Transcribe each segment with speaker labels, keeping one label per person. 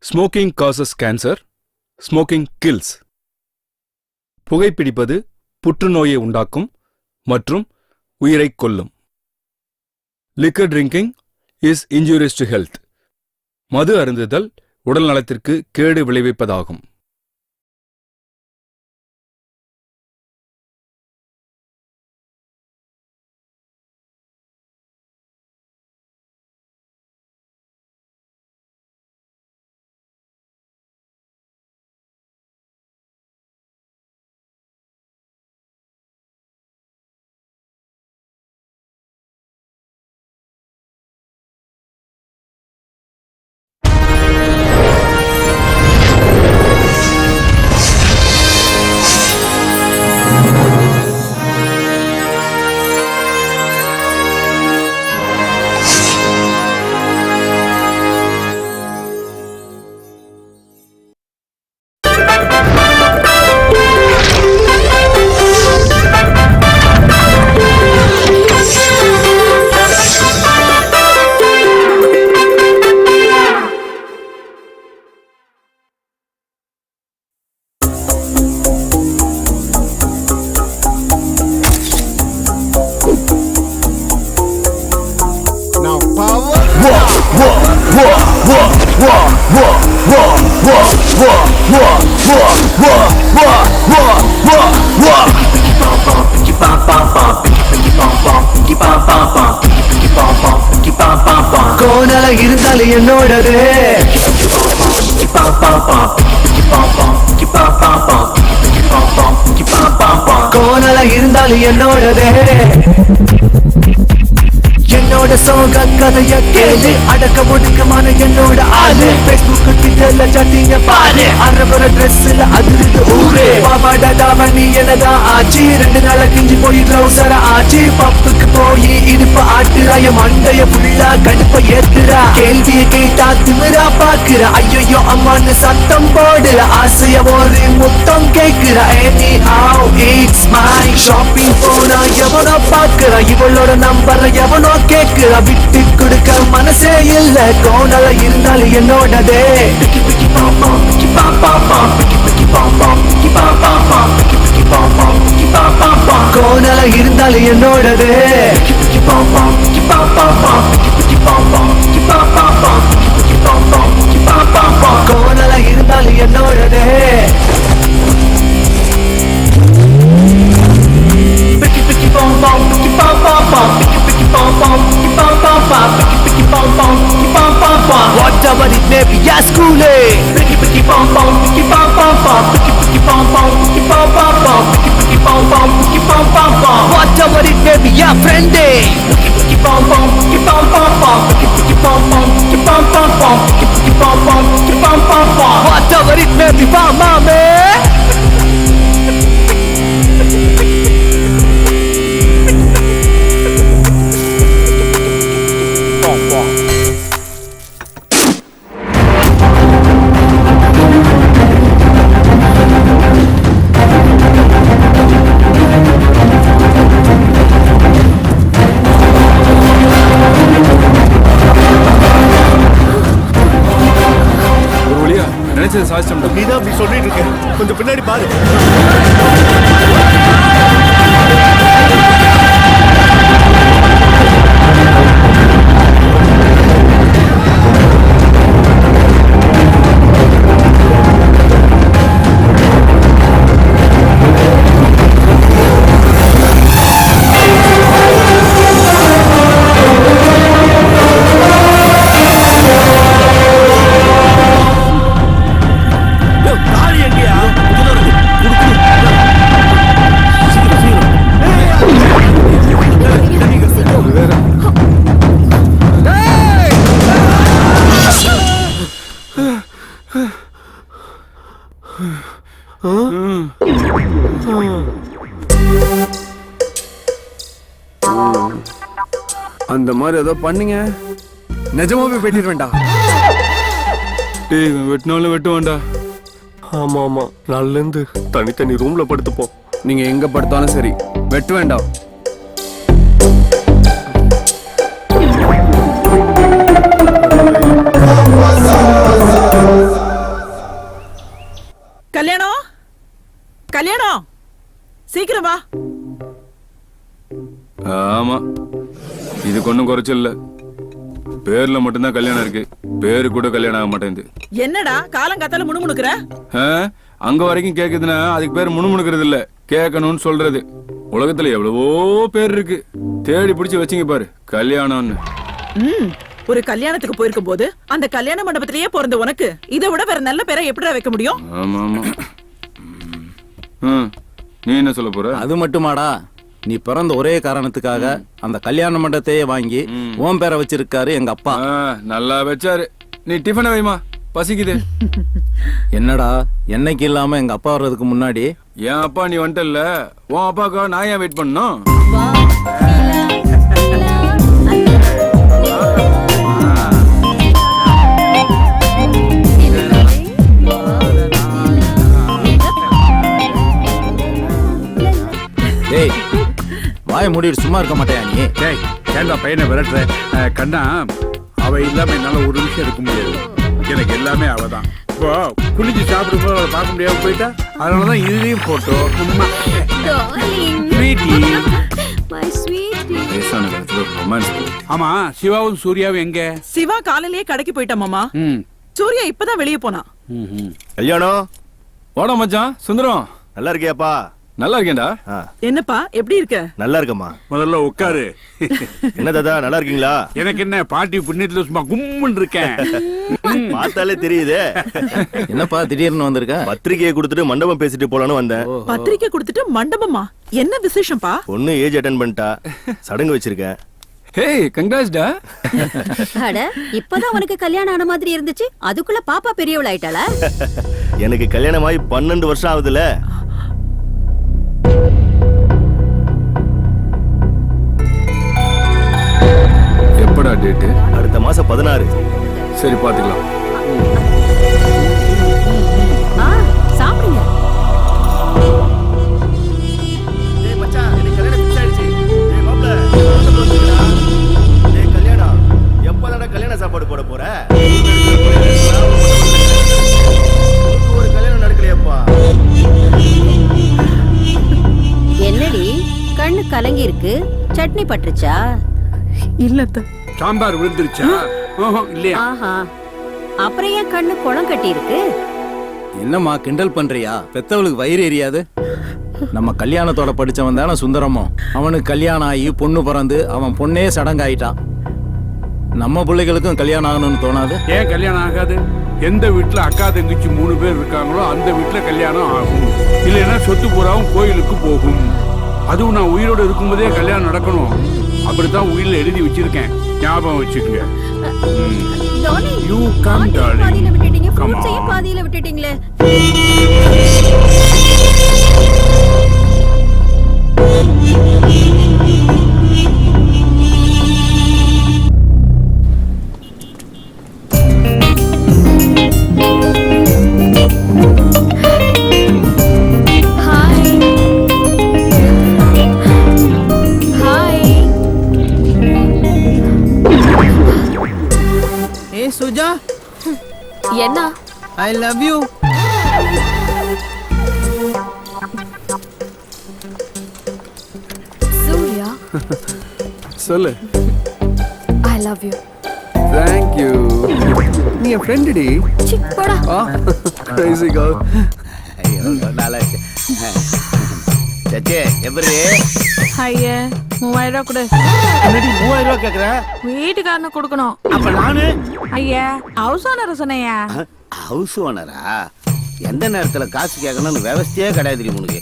Speaker 1: Smoking causes cancer, smoking kills. புகைப்பிடிப்பது புற்றுநோயை உண்டாக்கும் மற்றும் உயிரைக் கொல்லும். Liquor drinking is injurious to health. மது அருந்துதல் உடல் நலத்திற்கு கேடு விளைவிப்பதாகும்.
Speaker 2: கோணல இருந்தாலும் என்னோடது, கோணல இருந்தாலும் என்னோடது. என்னோட சோக கதைய கேளு, அடக்க ஒடுக்கமான என்னோட ஆளு. பேஸ்புக் ட்விட்டர்ல சட்டிங்க பாரு, அரவர ட்ரெஸ்ல அதிர்ந்து ஊரு. பாவாடா தாவணி என்னதான் ஆச்சு, 2 நாள கிஞ்சி போய் ட்ரௌசர ஆச்சு. பப்புக்கு போய் இடுப்ப ஆட்டுறாய, மண்டைய ஃபுல்லா கடுப்ப ஏத்துறா. கேள்விய கேட்டா திமிரா பாக்குற, ஐயோ அம்மான்னு சத்தம் போடுற. ஆசைய ஒரு முத்தம் கேக்குற. Any how it's my shopping போனா எவனோ பாக்குற, இவளோட நம்பர் எவனோ கேக்குற. விட்டு கொடுக்க மனசே இல்ல, கோணல இருந்தாலும் என்னோடதே. கோணல இருந்தாலும் என்னோடதே. கோணல இருந்தாலும் என்னோடதே. Whatever it may be, yeah, school whatever it may be, yeah, friend whatever it may be, mama.
Speaker 3: நீதான் அப்படி சொல்லிட்டு இருக்க, கொஞ்சம் பின்னாடி பாரு.
Speaker 4: அந்த மாதிரி ஏதோ பண்ணீங்க, நிஜமாவே வெட்டிட வேண்டாம்.
Speaker 1: டேய் வெட்டினாலும் வெட்டுவான்டா.
Speaker 3: ஆமா ஆமா, நாள்ல இருந்து தனித்தனி ரூம்ல படுத்துப்போம்.
Speaker 4: நீங்க எங்க படுத்தாலும் சரி, வெட்ட வேண்டாம்.
Speaker 1: இதுக்கு ஒன்றும் குறைச்சல் இல்ல. பேர்ல மட்டும்தான் கல்யாணம் இருக்கு, பேரு கூட கல்யாணம் ஆக மாட்டேங்குது.
Speaker 5: என்னடா காலங்காத்தால முணுமுணுக்குற?
Speaker 1: ஆ, அங்க வரைக்கும் கேக்குதுன்னா அதுக்கு பேர் முணுமுணுக்கிறது இல்ல, கேட்கணும்னு சொல்றது. உலகத்துல எவ்வளவோ பேர் இருக்கு, தேடி பிடிச்சு வச்சுங்க பாரு கல்யாணம்னு.
Speaker 5: ஒரு கல்யாணத்துக்கு போயிருக்கும் போது அந்த கல்யாண மண்டபத்திலேயே பிறந்த உனக்கு இதை விட வேற நல்ல பேரை எப்படிடா வைக்க முடியும்?
Speaker 1: ஆமா ஆமா. நீ என்ன சொல்ல போற?
Speaker 6: அது மட்டுமாடா, நீ பிறந்த ஒரே காரணத்துக்காக அந்த கல்யாண மண்டபத்தையே வாங்கி ஓம் பேரை வச்சிருக்காரு எங்க அப்பா.
Speaker 1: நல்லா வச்சாரு. நீ டிஃபனை வைமா, பசிக்குது.
Speaker 6: என்னடா என்னைக்கு இல்லாம எங்க அப்பா வர்றதுக்கு முன்னாடி
Speaker 1: என் அப்பா நீ வந்துட்டல்ல, உன் அப்பாக்கா நான் ஏன் வெயிட் பண்ணணும்?
Speaker 6: டேய் வாய மூடிட்டு சும்மா இருக்க மாட்டேயா நீ?
Speaker 7: டேய் ஏன்டா பையனை விரட்டுற? கண்ணா, அவ இல்லாம என்னால ஒரு நிமிஷம் இருக்க முடியாது. எனக்கு எல்லாமே அவதான். இப்போ குளிச்சு சாப்பிடும்போது அவளை பார்க்க முடியாம போயிட்டா, அதனாலதான் இதுலயும் போட்டோம்.
Speaker 1: வயசான காலத்துல ஒரு ரொமான்ஸ்.
Speaker 7: ஆமா, சிவாவும் சூர்யாவும் எங்க?
Speaker 5: சிவா காலையிலேயே கடைக்கு போயிட்டான் மாமா. சூர்யா இப்பதான் வெளியே போனா.
Speaker 8: கல்யாணம்
Speaker 1: வாடா மச்சான் சுந்தரம்.
Speaker 8: நல்லா இருக்கியாப்பா?
Speaker 1: நல்லா இருக்கேன்டா.
Speaker 5: என்னப்பா எப்படி இருக்க?
Speaker 8: நல்லா இருக்கம்மா.
Speaker 7: முதல்ல உட்காரு.
Speaker 8: என்ன தாத்தா, நல்லா இருக்கீங்களா?
Speaker 7: எனக்கு என்ன, பாட்டி புண்ணியத்துல சும்மா கும்முன்னு இருக்கேன்.
Speaker 8: பார்த்தாலே தெரியுதே.
Speaker 6: என்னப்பா திடீர்னு வந்திருக்க?
Speaker 8: பத்திரிக்கையை கொடுத்துட்டு மண்டபம் பேசிட்டு போலான்னு வந்தேன்.
Speaker 5: பத்திரிக்கை கொடுத்துட்டு மண்டபமா? என்ன விசேஷம்ப்பா?
Speaker 8: பொண்ணு ஏஜ் அட்டன் பண்ணிட்டா, சடங்கு வச்சிருக்கேன்.
Speaker 1: ஹேய் கங்க்ராட்ஸ் டா.
Speaker 9: அட இப்பதான் உனக்கு கல்யாணம் ஆன மாதிரி இருந்துச்சு, அதுக்குள்ள பாப்பா பெரியவள் ஆயிட்டாளா?
Speaker 8: எனக்கு கல்யாணம் ஆகி 12 வருஷம் ஆகுதுல.
Speaker 1: எப்படா டேட்?
Speaker 8: அடுத்த மாசம் 16.
Speaker 1: சரி பாத்துக்கலாம்.
Speaker 9: சாப்பிடுங்க.
Speaker 8: கல்யாணம் எப்பதான கல்யாண சாப்பாடு போட போற? ஒரு கல்யாணம் நடக்கலையப்பா.
Speaker 9: என்னடி கண்ணு கலங்கி இருக்கு? சட்னி பட்டுருச்சா?
Speaker 5: இல்லத்த.
Speaker 7: சாம்பார் விழுந்துருச்சா? இல்லையா?
Speaker 9: ஆஹா, அப்புறம் ஏன் கண்ணு குளம் கட்டி இருக்கு?
Speaker 6: என்னம்மா கிண்டல் பண்றியா? பெத்தவளுக்கு வயிறு எரியாது? நம்ம கல்யாணத்தோட படிச்சவன் தானே சுந்தரமும். அவனுக்கு கல்யாணம் ஆகி பொண்ணு பிறந்து அவன் பொண்ணே சடங்காயிட்டான். நம்ம பிள்ளைகளுக்கும் கல்யாணம் ஆகணும்னு தோணாது?
Speaker 7: ஏன் கல்யாணம் ஆகாது? எந்த வீட்டுல அக்கா தங்கச்சி 3 பேர் இருக்காங்களோ அந்த வீட்டுல கல்யாணம் ஆகும். இல்லைன்னா சொத்து பூராவும் கோயிலுக்கு போகும். அதுவும் நான் உயிரோடு இருக்கும்போதே கல்யாணம் நடக்கணும். அப்படித்தான் உயிரில் எழுதி வச்சிருக்கேன், ஞாபகம் வச்சுக்கோங்க. You come, darling.
Speaker 9: பாதியில விட்டுட்டீங்க,
Speaker 7: Come
Speaker 9: ஃப்ரூட்ஸையும்
Speaker 7: on.
Speaker 9: பாதியில விட்டுட்டீங்களே.
Speaker 5: ஏ சுஜா,
Speaker 9: என்ன?
Speaker 5: ஐ லவ் யூ.
Speaker 9: சூர்யா,
Speaker 4: சொல்லு.
Speaker 9: I love you.
Speaker 4: Thank you. நீ என் ஃப்ரெண்ட் டி.
Speaker 9: போடா.
Speaker 4: Crazy girl.
Speaker 6: நல்லா இருக்கு. சச்சே எப்படி?
Speaker 10: ஐயா 3000 ரூபா கொடு.
Speaker 6: என்னடி 3000 ரூபாய் கேக்குற?
Speaker 10: வீட்டுக்காரனு கொடுக்கணும்.
Speaker 6: அப்ப நானு
Speaker 10: ஐயா ஹவுஸ் ஓனர் சொன்னையா?
Speaker 6: ஹவுஸ் ஓனரா? எந்த நேரத்துல காசு கேட்கணும்னு விவசாயே கிடையாது உனக்கு.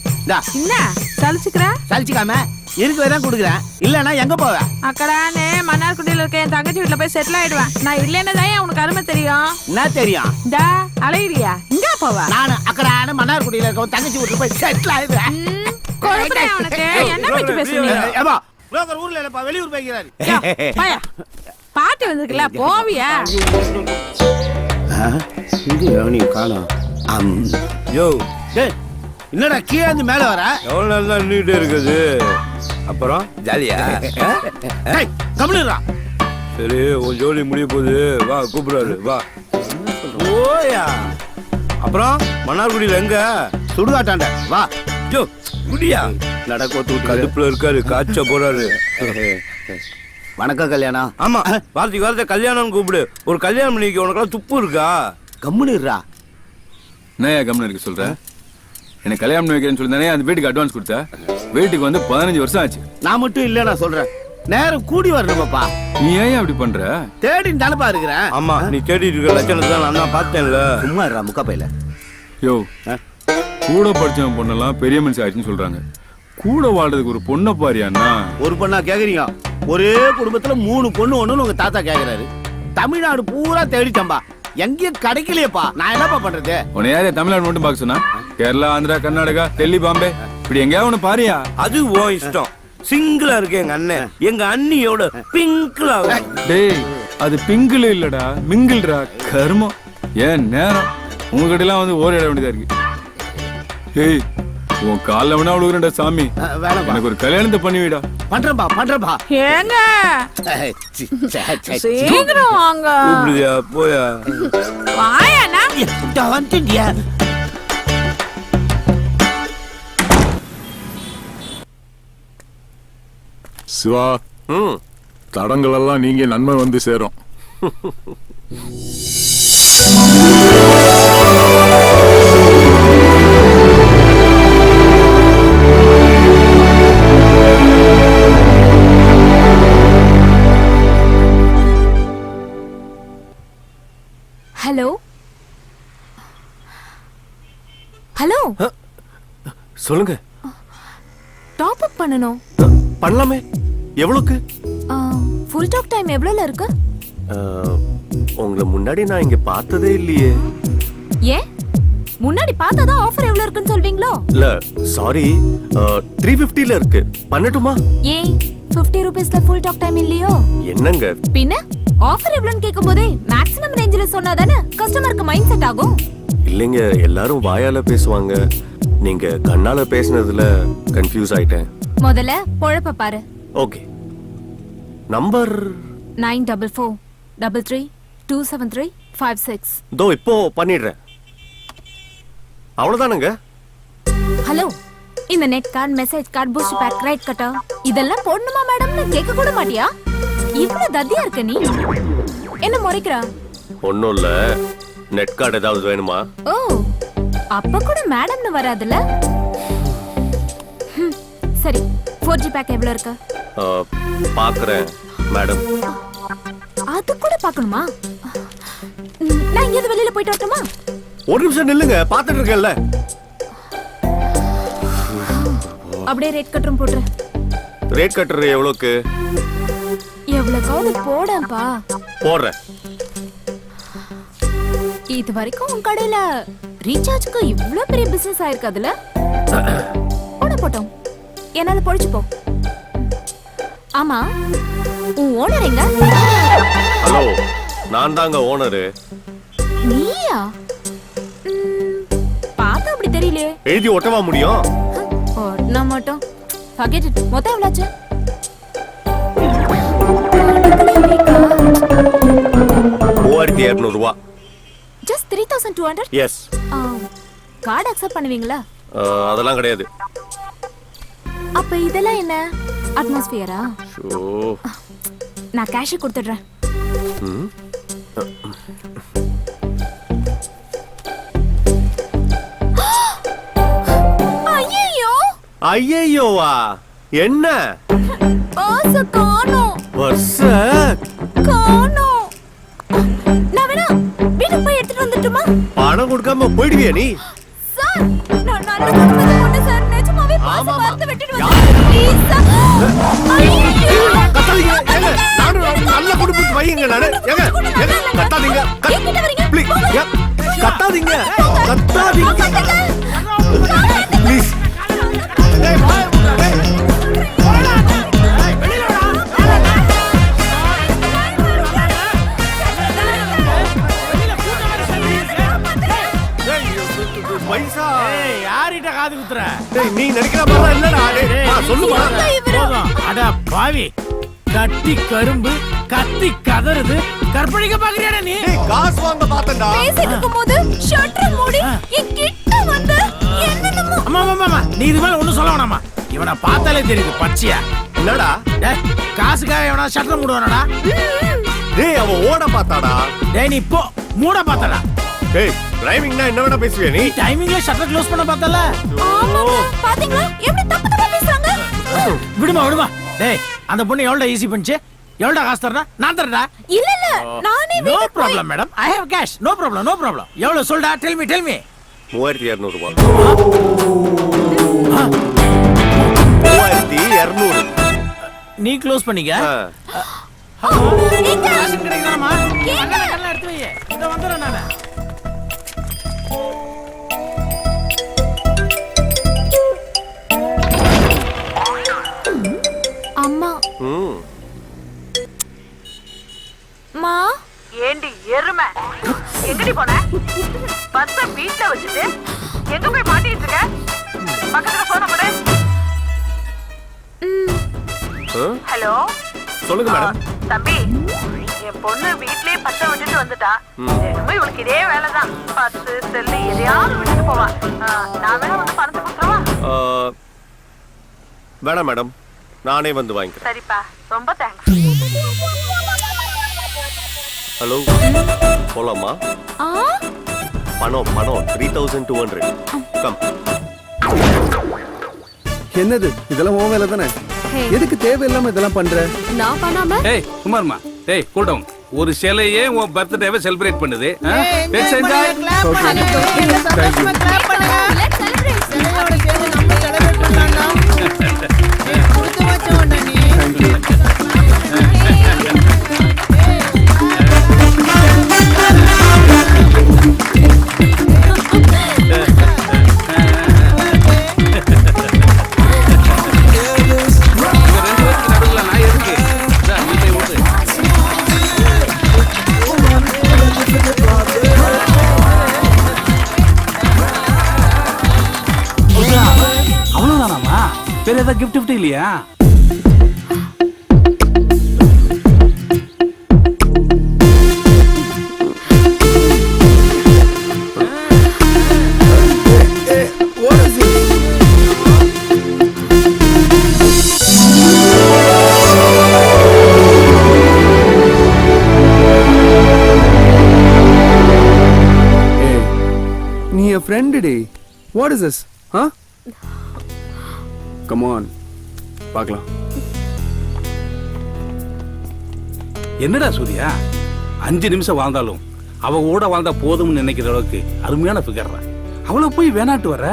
Speaker 10: என்ன சலிச்சுக்கிற?
Speaker 6: சலிச்சுக்காம இருக்கு தான் கொடுக்குறேன். இல்லன்னா எங்க போவ?
Speaker 10: அக்கடானே மன்னார்குடியில இருக்க என் தங்கச்சி வீட்டுல போய் செட்டில் ஆயிடுவேன். நான் இல்லைன்னா தான் உனக்கு அருமை தெரியும்.
Speaker 6: என்ன தெரியும்?
Speaker 10: இந்த அலையிறியா? இங்க போவா?
Speaker 6: நானு அக்கடான மன்னார்குடியில இருக்க தங்கச்சி வீட்டுல போய் செட்டில் ஆயிடுவேன்.
Speaker 10: கொழுப்புறேன் உனக்கு. என்ன பத்தி பேசுறீங்க?
Speaker 6: ஏமா புரோக்கர் ஊர்ல இல்லப்பா, வெளியூர் போய்க்கிறாரு.
Speaker 10: பாயா பாட்டி வந்திருக்குல்ல, போவியா?
Speaker 6: நீ காணோம். யோ டேய், என்னடா கீழே இருந்து மேல வர?
Speaker 3: எவ்வளவு நாள் தான் நின்றுட்டே இருக்குது? அப்புறம்
Speaker 6: ஜாலியா? டேய் கம்முனுடா.
Speaker 3: சரி, உன் ஜோலி முடிய போகுது, வா கூப்பிடுறாரு, வா.
Speaker 6: ஓயா.
Speaker 3: அப்புறம் மன்னார்குடியில எங்க?
Speaker 6: சுடுகாட்டாண்ட வா.
Speaker 3: ஜோ குடியா? கடுப்புல இருக்காரு காய்ச்ச போறாரு.
Speaker 8: வணக்கம் கல்யாணம்.
Speaker 3: ஆமா வார்த்தை கல்யாணம் கூப்பிடு. ஒரு கல்யாணம் பண்ணிக்க உனக்கெல்லாம் துப்பு இருக்கா?
Speaker 8: கம்முனுறா.
Speaker 1: என்னையா கம்முன்னு இருக்க சொல்ற? எனக்கு கல்யாணம் பண்ணி வைக்கிறேன்னு சொல்லி தானே அந்த வீட்டுக்கு அட்வான்ஸ் கொடுத்த. வீட்டுக்கு வந்து 15 வருஷம் ஆச்சு.
Speaker 8: நான் மட்டும் இல்ல, நான் சொல்றேன். நேரம் கூடி வரணுமாப்பா.
Speaker 1: நீ ஏன் அப்படி பண்ற?
Speaker 8: தேடின்னு தானப்பா இருக்கிறேன்.
Speaker 3: ஆமா நீ தேடிட்டு இருக்க லட்சணத்தை தான் நான் தான் பார்த்தேன்ல.
Speaker 8: சும்மா இருடா முக்கா பையில.
Speaker 1: யோ கூட படிச்சவன் பொண்ணெல்லாம் பெரிய மனுஷன் ஆயிடுச்சுன்னு சொல்றாங்க. கூட வாழ்றதுக்கு ஒரு பொண்ணை பாரியாண்ணா.
Speaker 8: ஒரு பொண்ணா கேக்குறீங்க? ஒரே குடும்பத்துல 3 பொண்ணு ஒண்ணுன்னு உங்க தாத்தா கேக்குறாரு. தமிழ்நாடு பூரா தேடிட்டம்பா, எங்கேயும் கிடைக்கலையப்பா. நான் என்னப்பா பண்றது?
Speaker 1: உன்னை யாரே தமிழ்நாடு மட்டும் பார்க்க சொன்னா? கேரளா, ஆந்திரா, கர்நாடகா, டெல்லி, பாம்பே இப்படி எங்கேயாவது ஒண்ணு பாரியா?
Speaker 3: அது ஓ இஷ்டம். சிங்கிளா இருக்கு எங்க அண்ணன். எங்க அண்ணியோட பிங்க்ல.
Speaker 1: டேய் அது பிங்கிள் இல்லடா, மிங்கிள்டா. கர்மம். ஏன் நேரம் உங்ககிட்ட எல்லாம் வந்து ஓரிட வேண்டியதா இருக்கு. ஏய் உன் காலில் வேணா விழுகுறேன்டா சாமி. எனக்கு ஒரு கல்யாணத்தை பண்ணிவிடா.
Speaker 8: பண்றப்பா.
Speaker 10: ஏங்க சீக்கிரம் வாங்க.
Speaker 3: கூப்பிடுதியா போயா?
Speaker 10: வாயாண்ணா.
Speaker 8: வந்துட்டியா?
Speaker 11: சிவா, தடங்கள் எல்லாம் நீங்க நன்மை வந்து சேரும்.
Speaker 9: ஹலோ ஹலோ,
Speaker 3: சொல்லுங்க.
Speaker 9: டாப் அப் பண்ணனும்.
Speaker 3: பண்ணலாமே. எவ்வளவுக்கு?
Speaker 9: ஃபுல் டாக் டைம் எவ்வளவுல இருக்கு?
Speaker 3: உங்களை முன்னாடி நான் இங்க பார்த்ததே இல்லையே.
Speaker 9: ஏன் முன்னாடி பார்த்தாதான் ஆஃபர் எவ்வளவு இருக்குன்னு சொல்வீங்களோ?
Speaker 3: இல்ல சாரி, 350ல இருக்கு. பண்ணட்டுமா?
Speaker 9: ஏன் 50 ரூபீஸ்ல ஃபுல் டாக் டைம் இல்லையோ?
Speaker 3: என்னங்க
Speaker 9: பின்ன ஆஃபர் எவ்வளவுன்னு கேட்கும்போதே மேக்ஸிமம் ரேஞ்சில சொன்னாதானே கஸ்டமருக்கு மைண்ட் செட் ஆகும்.
Speaker 3: இல்லைங்க, எல்லாரும் வாயால பேசுவாங்க. நீங்க கண்ணால பேசினதுல கன்ஃபியூஸ் ஆயிட்டேன்.
Speaker 9: முதல்ல பொழப்ப பாரு.
Speaker 3: Okay, number
Speaker 9: 9433327356.
Speaker 3: தோ இப்போ பண்ணிடுறேன். அவ்வளவுதானுங்க.
Speaker 9: ஹலோ, இந்த net card, message card, boost pack, right கட்டா இதெல்லாம் போடணுமா மேடம்னு கேட்க கூட மாட்டியா? இவ்வளவு தத்தியா இருக்க நீ? என்ன முறைக்கிறா?
Speaker 3: ஒண்ணும் இல்ல, நெட் கார்டு ஏதாவது வேணுமா?
Speaker 9: ஓ, அப்ப கூட மேடம்னு வராதுல. சரி, 4G பேக் எவ்வளவு இருக்கு?
Speaker 3: பாக்குறேன் மேடம்.
Speaker 9: அது கூட பார்க்கணுமா? நான் இங்க வெளியில போயிட்டு வரட்டுமா?
Speaker 3: ஒரு நிமிஷம் நில்லுங்க, பாத்துட்டு இருக்கேன்ல.
Speaker 9: அப்படியே ரேட் கட்டரும் போடுற.
Speaker 3: ரேட் கட்டுற எவ்வளவுக்கு?
Speaker 9: எவ்வளவுக்காவது போடப்பா.
Speaker 3: போடுறேன்.
Speaker 9: இது வரைக்கும் உன் கடையில ரீசார்ஜ்க்கு இவ்ளோ பெரிய பிசினஸ் ஆயிருக்காதுல? போட்டோம், என்னால பொழிச்சு போ. ஆமா, உன் ஓனர் எங்க?
Speaker 3: ஹலோ, நான் தாங்க ஓனரு.
Speaker 9: நீயா? பார்த்தா அப்படி தெரியலையே.
Speaker 3: எழுதி ஒட்டவா முடியும்?
Speaker 9: நான் மட்டும் forget it. மொத்தம் எவ்வளவு?
Speaker 3: 3200 ரூபாய்.
Speaker 9: Just 3200?
Speaker 3: எஸ்.
Speaker 9: கார்டு அக்செப்ட் பண்ணுவீங்களா?
Speaker 3: அதெல்லாம் கிடையாது.
Speaker 9: அப்ப இதெல்லாம் என்ன? அட்மாஸ்பியரா?
Speaker 3: ஷோ,
Speaker 9: நான் கேஷ் கொடுத்துடுறேன். ஐயோ!
Speaker 3: ஐயோவா? என்ன?
Speaker 9: பர்ஸ் காணோம்.
Speaker 3: பர்ஸ்
Speaker 9: காணோம். நான் வேணா வீட்டுக்கு போய் எடுத்துட்டு வந்துட்டுமா?
Speaker 3: பணம் கொடுக்காம போயிடுவியா நீ?
Speaker 9: சார், நான் நல்ல குடும்பத்துல பொண்ணு சார். நிஜமாவே பர்ஸ் மறந்து விட்டுடுவேன். Please sir.
Speaker 3: கத்தாதீங்க. ஏங்க, நானும் நல்ல குடும்பத்து பையங்க நானு. ஏங்க, கத்தாதீங்க. ப்ளீஸ், கத்தாதீங்க. கத்தாதீங்க. ப்ளீஸ். பைசா
Speaker 6: யார்கிட்ட காது குத்துற?
Speaker 3: நீ நினைக்கிற மாதிரி இல்லடா. சொல்லுமா?
Speaker 6: அட பாவி, கட்டி கரும்பு கத்தி கதறுது. கற்பழிக்க பாக்குறியாடா நீ?
Speaker 3: காசு வாங்க பார்த்தேன்டா.
Speaker 9: பேசிட்டு இருக்கும்போது ஷட்டர் மூடி என் கிட்ட வந்து என்னென்னமோ.
Speaker 6: அம்மா, நீ இது மேல ஒண்ணும் சொல்ல வேணாமா? இவனை பார்த்தாலே தெரியுது பச்சையா.
Speaker 3: என்னடா
Speaker 6: டேய், காசுக்காக எவனா ஷட்டர் மூடுவானடா?
Speaker 3: டேய் அவன் ஓட பார்த்தாடா.
Speaker 6: டேய் நீ போ, மூட பார்த்தடா.
Speaker 3: டேய் டிரைவிங்னா என்ன வேணா பேசுவியா நீ?
Speaker 6: டைமிங்ல ஷட்டர் க்ளோஸ் பண்ண பார்த்தல.
Speaker 9: ஆமாங்க பாத்தீங்களா எப்படி தப்பு தப்பா பேசுறாங்க.
Speaker 6: விடுமா. டேய் அந்த பொண்ணு எவ்வளவு ஈஸி பண்ணிச்சு? எவ்வளவு காசு தரனா? நான் தரடா.
Speaker 9: இல்ல நானே
Speaker 6: no problem madam, I have cash. No problem. எவ்வளவு சொல்டா? டெல் மீ
Speaker 3: 3200 ரூபாய். 3200.
Speaker 6: நீ க்ளோஸ் பண்ணிக்க.
Speaker 9: எங்க
Speaker 6: காசு கிடைக்கணுமா? கண்ணெல்லாம் எடுத்து வை. இத வந்துறேன் நானு.
Speaker 9: அம்மா மா
Speaker 5: ஏண்டி எருமை எங்கடி போன? பஸ்ஸ வீட்ல வச்சுட்டு எங்க போய் மாட்டிட்டு இருக்க? பக்கத்துல போன போடு. ஹலோ
Speaker 3: சொல்லுங்க மேடம்.
Speaker 5: தம்பி, என் பொண்ணு வீட்லயே பத்த விட்டுட்டு வந்துட்டா. போய் உனக்கு இதே வேலைதான். பத்து செல்லு எதையாவது விட்டுட்டு போவா. நான் வேணா வந்து பணத்தை கொடுத்துருவா?
Speaker 3: வேணாம் மேடம், நானே வந்து வாங்கிக்கிறேன்.
Speaker 5: சரிப்பா, ரொம்ப தேங்க்ஸ்.
Speaker 3: ஹலோ, போலாமா? பணம் 3200. கம்.
Speaker 4: என்னது இதெல்லாம் உன் வேலை தானே? எதுக்கு தேவையில்லாம இதெல்லாம் பண்ற?
Speaker 9: நான் பண்ணாம
Speaker 7: டேய் குமார்மா, டேய் கூல் டவுன். ஒரு சிலையே உன் பர்த்டேவை செலிப்ரேட் பண்ணுது. Let's enjoy. அவ்வளவுதானாமா? வேற ஏதாவது கிஃப்ட் இல்லையா?
Speaker 4: நீ என் ஃப்ரெண்டு டி. What is this? Come on, பார்க்கலாம்.
Speaker 7: என்னடா சூர்யா, 5 நிமிஷம் வாழ்ந்தாலும் அவ கூட வாழ்ந்தா போதும்னு நினைக்கிற அளவுக்கு அருமையான ஃபிகர். அவளை போய் வேணாட்டு வர?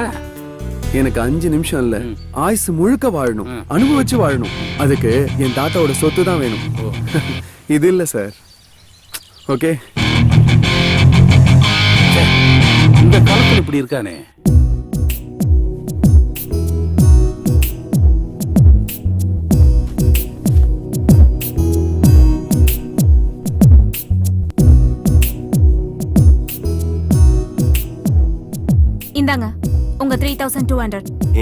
Speaker 4: எனக்கு 5 நிமிஷம் இல்ல, ஆயுசு முழுக்க வாழணும், அனுபவிச்சு வாழணும். அதுக்கு என் தாத்தாவோட சொத்து தான் வேணும். இது இல்ல சார். ஓகே,
Speaker 7: இந்த காலத்துல இப்படி இருக்கானே.
Speaker 9: இந்தாங்க உங்க 3200.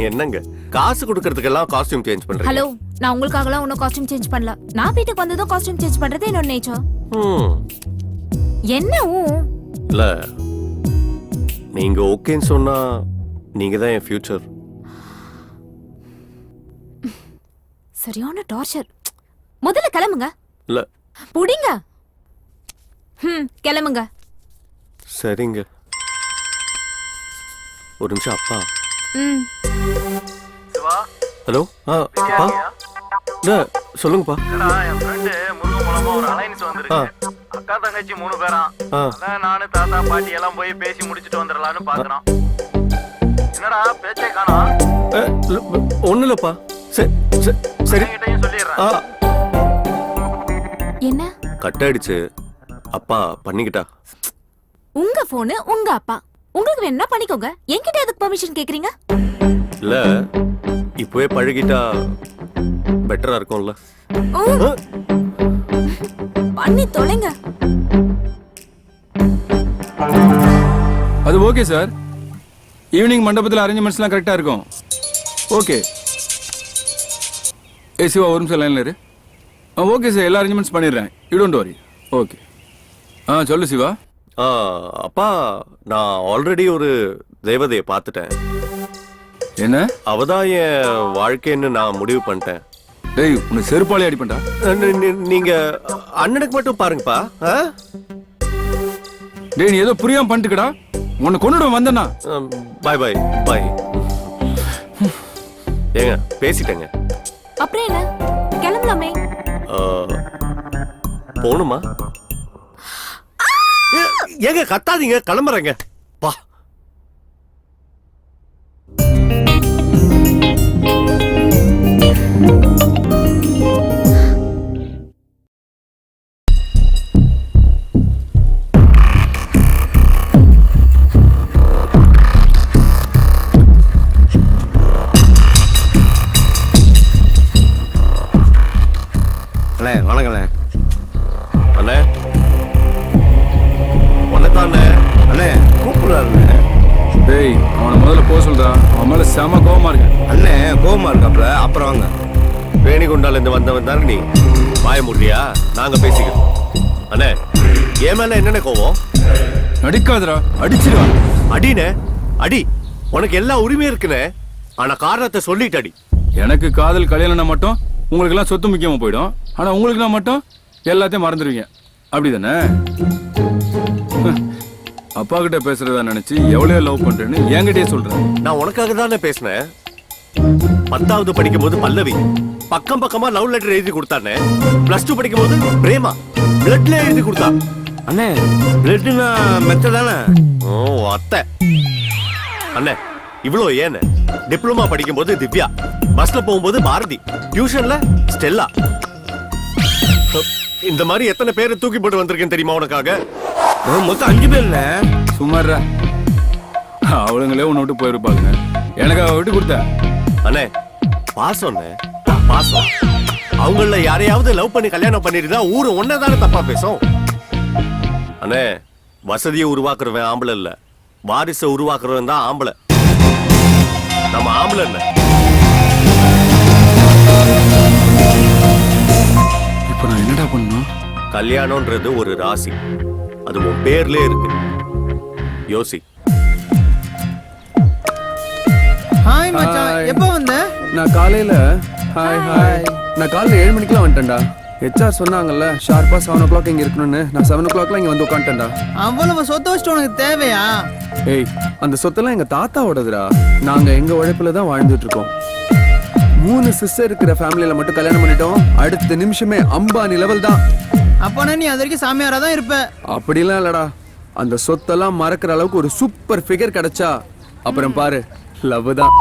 Speaker 3: என்னங்க காசு கொடுக்கறதுக்கெல்லாம் காஸ்டியூம் சேஞ்ச் பண்றீங்க?
Speaker 9: ஹலோ, நான் உங்களுக்காகலாம் ஒன்னும் காஸ்டியூம் சேஞ்ச் பண்ணல. நான் வீட்டுக்கு வந்ததும் காஸ்டியூம் சேஞ்ச் பண்றது என்னோட நேச்சர். என்ன
Speaker 3: இல்ல, நீங்க ஓகேன்னு சொன்னா நீங்க தான் என் ஃபியூச்சர்.
Speaker 9: சரியான டார்ச்சர். முதல்ல கிளம்புங்க.
Speaker 3: இல்ல
Speaker 9: புடிங்க. கிளம்புங்க.
Speaker 3: சரிங்க. ஒரு நிமிஷம். அப்பா. ஹலோ. அப்பா. இல்ல சொல்லுங்கப்பா.
Speaker 6: என் ஃப்ரெண்டு முருகன் மூலமா ஒரு அலைன்ஸ் வந்திருக்கு. அக்கா தங்கச்சி 3 பேரா. அதான் நானு தாத்தா பாட்டி எல்லாம் போய் பேசி முடிச்சிட்டு வந்துடலாம்னு பாக்குறோம். என்னடா பேச்சே காணோம்?
Speaker 3: ஒண்ணு இல்லப்பா. சரி
Speaker 6: சொல்லிடுறேன்.
Speaker 9: என்ன
Speaker 3: கட் ஆயிடுச்சு. அப்பா பண்ணிக்கிட்டா.
Speaker 9: உங்க போனு உங்க அப்பா, உங்களுக்கு வேணா பண்ணிக்கோங்க. என்கிட்ட எதுக்கு பெர்மிஷன் கேக்குறீங்க?
Speaker 3: இல்ல, இப்பவே பழகிட்டா பெட்டரா இருக்கும்ல.
Speaker 9: பண்ணி தொலைங்க.
Speaker 1: அது ஓகே சார். ஈவினிங் மண்டபத்தில் அரேஞ்ச்மெண்ட்ஸ்லாம் கரெக்டாக இருக்கும். ஓகே. சிவா ஒரு நிமிஷம் லைனில் இரு. ஓகே சார், எல்லா அரேஞ்ச்மெண்ட்ஸ் பண்ணிடுறேன். You don't worry. ஓகே. சொல்லு சிவா.
Speaker 3: அப்பா, நான் ஆல்ரெடி ஒரு தேவதையை பார்த்துட்டேன்.
Speaker 1: என்ன?
Speaker 3: அவதான் என் வாழ்க்கைன்னு நான் முடிவு பண்ணிட்டேன்.
Speaker 1: டேய் உன்னை செருப்பாளி அடிப்பண்டா.
Speaker 3: நீங்க அண்ணனுக்கு மட்டும் பாருங்கப்பா.
Speaker 1: டேய் நீ ஏதோ புரியாம பண்ணிட்டுக்கடா. உன்னை கொண்டுட வந்தனா.
Speaker 3: பாய் பாய் பாய். ஏங்க பேசிட்டேங்க.
Speaker 9: அப்புறம் என்ன, கிளம்பலாமே.
Speaker 3: போணுமா? ஏங்க கத்தாதீங்க, கிளம்புறேங்க. பா.
Speaker 8: அண்ணே வணக்கண்ணே.
Speaker 3: அண்ணே ஒன்னதானே
Speaker 8: அண்ணே கூப்பிடுறாருண்ணே.
Speaker 1: டேய் அவனை முதல்ல போக சொல்றா. அவன் மேல செம கோவமா இருக்கு.
Speaker 8: அண்ணே கோவமா இருக்காப்ல. அப்புறம் வாங்க.
Speaker 3: வேணிகுண்டால இருந்து வந்தவன் தானே நீ. வாய முடியா, நாங்க பேசிக்கிறோம். அண்ணே என் மேல என்னென்ன கோவம்?
Speaker 1: நடிக்காதடா, அடிச்சிருவா.
Speaker 3: அடினே அடி, உனக்கு எல்லா உரிமையும் இருக்குனே. ஆனா காரணத்தை சொல்லிட்டு அடி.
Speaker 1: எனக்கு காதல் கல்யாணம்னா மட்டும் உங்களுக்கு எல்லாம் சொத்து முக்கியமா போயிடும். ஆனா உங்களுக்கு நான் மட்டும் எல்லாத்தையும் மறந்துடுவீங்க. அப்படிதானே? அப்பா கிட்ட பேசுறதா நினைச்சு எவ்வளவு லவ் பண்றேன்னு என்கிட்டயே சொல்றேன்.
Speaker 3: நான் உனக்காக தானே பேசினேன். 10வது படிக்கும் போது பல்லவி பக்கம் பக்கமா லவ் லெட்டர் எழுதி கொடுத்தானே. +2 படிக்கும் போது பிரேமா பிளட்ல எழுதி கொடுத்தா.
Speaker 8: அண்ணே பிளட்னா மெத்த தானே?
Speaker 3: ஓ அத்தை. அண்ணே இவ்வளோ ஏன்னு டிப்ளமா படிக்கும் போது திவ்யா, பஸ்ல போகும்போது பாரதி, டியூஷன்ல ஸ்டெல்லா. இந்த மாதிரி எத்தனை பேரை தூக்கி போட்டு வந்திருக்கேன் தெரியுமா உனக்காக?
Speaker 8: மொத்தம் 5 பேர்ல.
Speaker 1: சுமாரா அவளுங்களே உன்னை விட்டு போயிருப்பாங்க. எனக்கு அவ விட்டு கொடுத்த.
Speaker 3: அண்ணே பாசம், பாசம். அவங்கள யாரையாவது லவ் பண்ணி கல்யாணம் பண்ணிருந்தா ஊரு ஒன்னதானே தப்பா பேசும். அண்ணே வசதியை உருவாக்குறவன் ஆம்பளை இல்ல, வாரிசை உருவாக்குறவன் தான் ஆம்பளை. நம்ம ஆம்பளை இல்ல.
Speaker 1: இப்ப நான் என்னடா பண்ணணும்?
Speaker 3: கல்யாணம்ன்றது ஒரு ராசி, அது உன் பேர்லயே இருக்கு. யோசி.
Speaker 4: ஹாய் மச்சான், எப்போ வந்த? நான் காலையில 7 மணிக்கெல்லாம் வந்துட்டேன்டா. ஹெச்ஆர் சொன்னாங்கல்ல ஷார்ப்பா 7 o'clock இங்க இருக்கணும்னு. நான் 7 o'clockலாம் இங்க வந்து உட்காந்துட்டேன்டா.
Speaker 10: அவ்வளவு சொத்து வச்சுட்டு உனக்கு தேவையா?
Speaker 4: ஏய் அந்த சொத்தெல்லாம் எங்க தாத்தாவோடதுடா. நாங்க எங்க உழைப்புல தான் வாழ்ந்துட்டு இருக்கோம். 3 சிஸ்டர் இருக்கிற ஃபேமிலியில மட்டும் கல்யாணம் பண்ணிட்டோம். அடுத்த நிமிஷமே அம்பானி லெவல் தான்.
Speaker 10: அப்பனா நீ அது வரைக்கும் சாமியாரா தான் இருப்ப.
Speaker 4: அப்படிலாம் இல்லடா. அந்த சொத்தெல்லாம் மறக்கிற அளவுக்கு ஒரு சூப்பர் ஃபிகர் கிடைச்சா அப்புறம் பாரு லவ் தான்.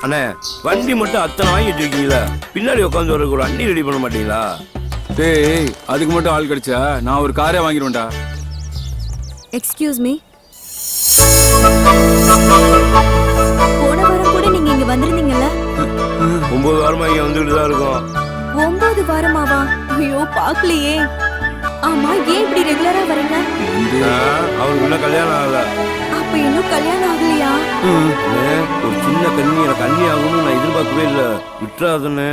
Speaker 8: அண்ணே வண்டி மட்டும் அத்தனை வாங்கிட்டு இருக்கீங்களா? பின்னாடி உட்காந்து வரக்கு ஒரு வண்டி ரெடி பண்ண மாட்டீங்களா?
Speaker 1: டேய் அதுக்கு மட்டும் ஆள் கிடைச்சா நான் ஒரு காரே வாங்கிடுவேன்டா.
Speaker 9: Excuse me. போன வாரம் கூட நீங்க இங்க வந்திருந்தீங்கல்ல?
Speaker 8: 9 வாரமா இங்க வந்துட்டு தான் இருக்கோம்.
Speaker 9: 9 வாரமாவா? ஐயோ பாக்கலையே. ஆமா ஏன் இப்படி ரெகுலரா வரீங்க?
Speaker 8: அவருக்கு இன்னும் கல்யாணம் ஆகல.
Speaker 9: அப்ப இன்னும் கல்யாணம் ஆகலையா?
Speaker 8: ஒரு சின்ன கன்னி ஆகணும்னு நான் எதிர்பார்க்கவே இல்ல. விட்டுறாதுன்னு.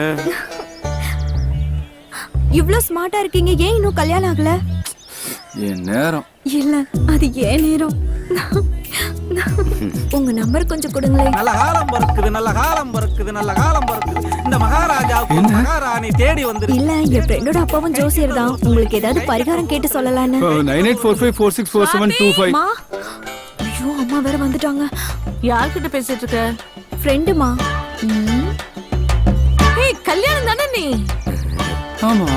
Speaker 9: இவ்ளோ ஸ்மார்ட்டா இருக்கீங்க, ஏன் இன்னும் கல்யாணம் ஆகல?
Speaker 1: என் நேரம்
Speaker 9: இல்ல அது ஏன் நேரம். உங்க நம்பர் கொஞ்சம் கொடுங்களேன்.
Speaker 12: நல்ல காலம் பிறக்குது, நல்ல காலம் பிறக்குது, நல்ல காலம் பிறக்குது. இந்த மகாராஜாவுக்கு மகாராணி தேடி வந்து.
Speaker 9: இல்ல என் ஃப்ரெண்டோட அப்பாவும் ஜோசியர் தான். உங்களுக்கு ஏதாவது பரிகாரம் கேட்டு சொல்லலான்னு.
Speaker 1: 9845464725.
Speaker 9: ஐயோ அம்மா வேற வந்துட்டாங்க.
Speaker 10: யார்கிட்ட பேசிட்டு இருக்க?
Speaker 9: ஃப்ரெண்டுமா.
Speaker 10: ஏய் கல்யாணம் தானே நீ?
Speaker 1: ஆமா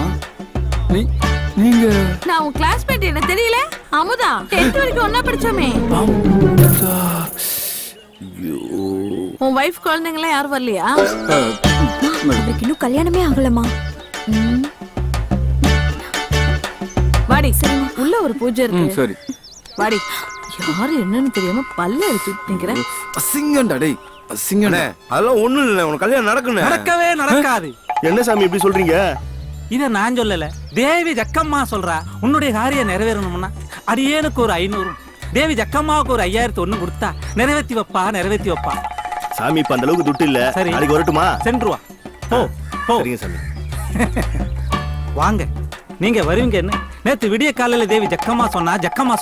Speaker 1: நீங்க
Speaker 10: நான் உன் கிளாஸ்மேட், என்ன தெரியல? அமுதா 10th வரைக்கும் ஒண்ணா படிச்சோமே. உன் வைஃப் குழந்தைங்களா யாரும் வரலையா?
Speaker 9: அவருக்கு இன்னும் கல்யாணமே ஆகலமா.
Speaker 10: வாடி உள்ள ஒரு பூஜை இருக்கு.
Speaker 1: சரி
Speaker 10: வாடி. யாரு என்னன்னு தெரியாம பல்ல அடிச்சுட்டு நிக்கிறேன்.
Speaker 1: அசிங்கண்டா டேய், அசிங்கண்டா.
Speaker 8: அதெல்லாம் ஒண்ணும் இல்ல. உனக்கு கல்யாணம் நடக்கணும்.
Speaker 12: நடக்கவே நடக்காது.
Speaker 3: என்ன சாமி இப்படி சொல்றீங்க?
Speaker 12: இத நான் சொல்லல, தேவி ஜக்கம்மா சொல்றா. உன்னுடைய காரியம் நிறைவேறணும்னா அடியேனுக்கு ஒரு 500, தேவி ஜக்கம்மாவுக்கு ஒரு 5001 கொடுத்தா நிறைவேற்றி வைப்பா.
Speaker 8: சாமி இப்ப அந்த அளவுக்கு துட்டு இல்ல.
Speaker 12: சரி.
Speaker 8: நாளைக்கு வரட்டுமா?
Speaker 12: சென்று வா. போ போ.
Speaker 8: சரிங்க சாமி.
Speaker 12: வாங்க, நீங்க வருவீங்கன்னு நேத்து விடிய காலையில தேவி ஜக்கம்மா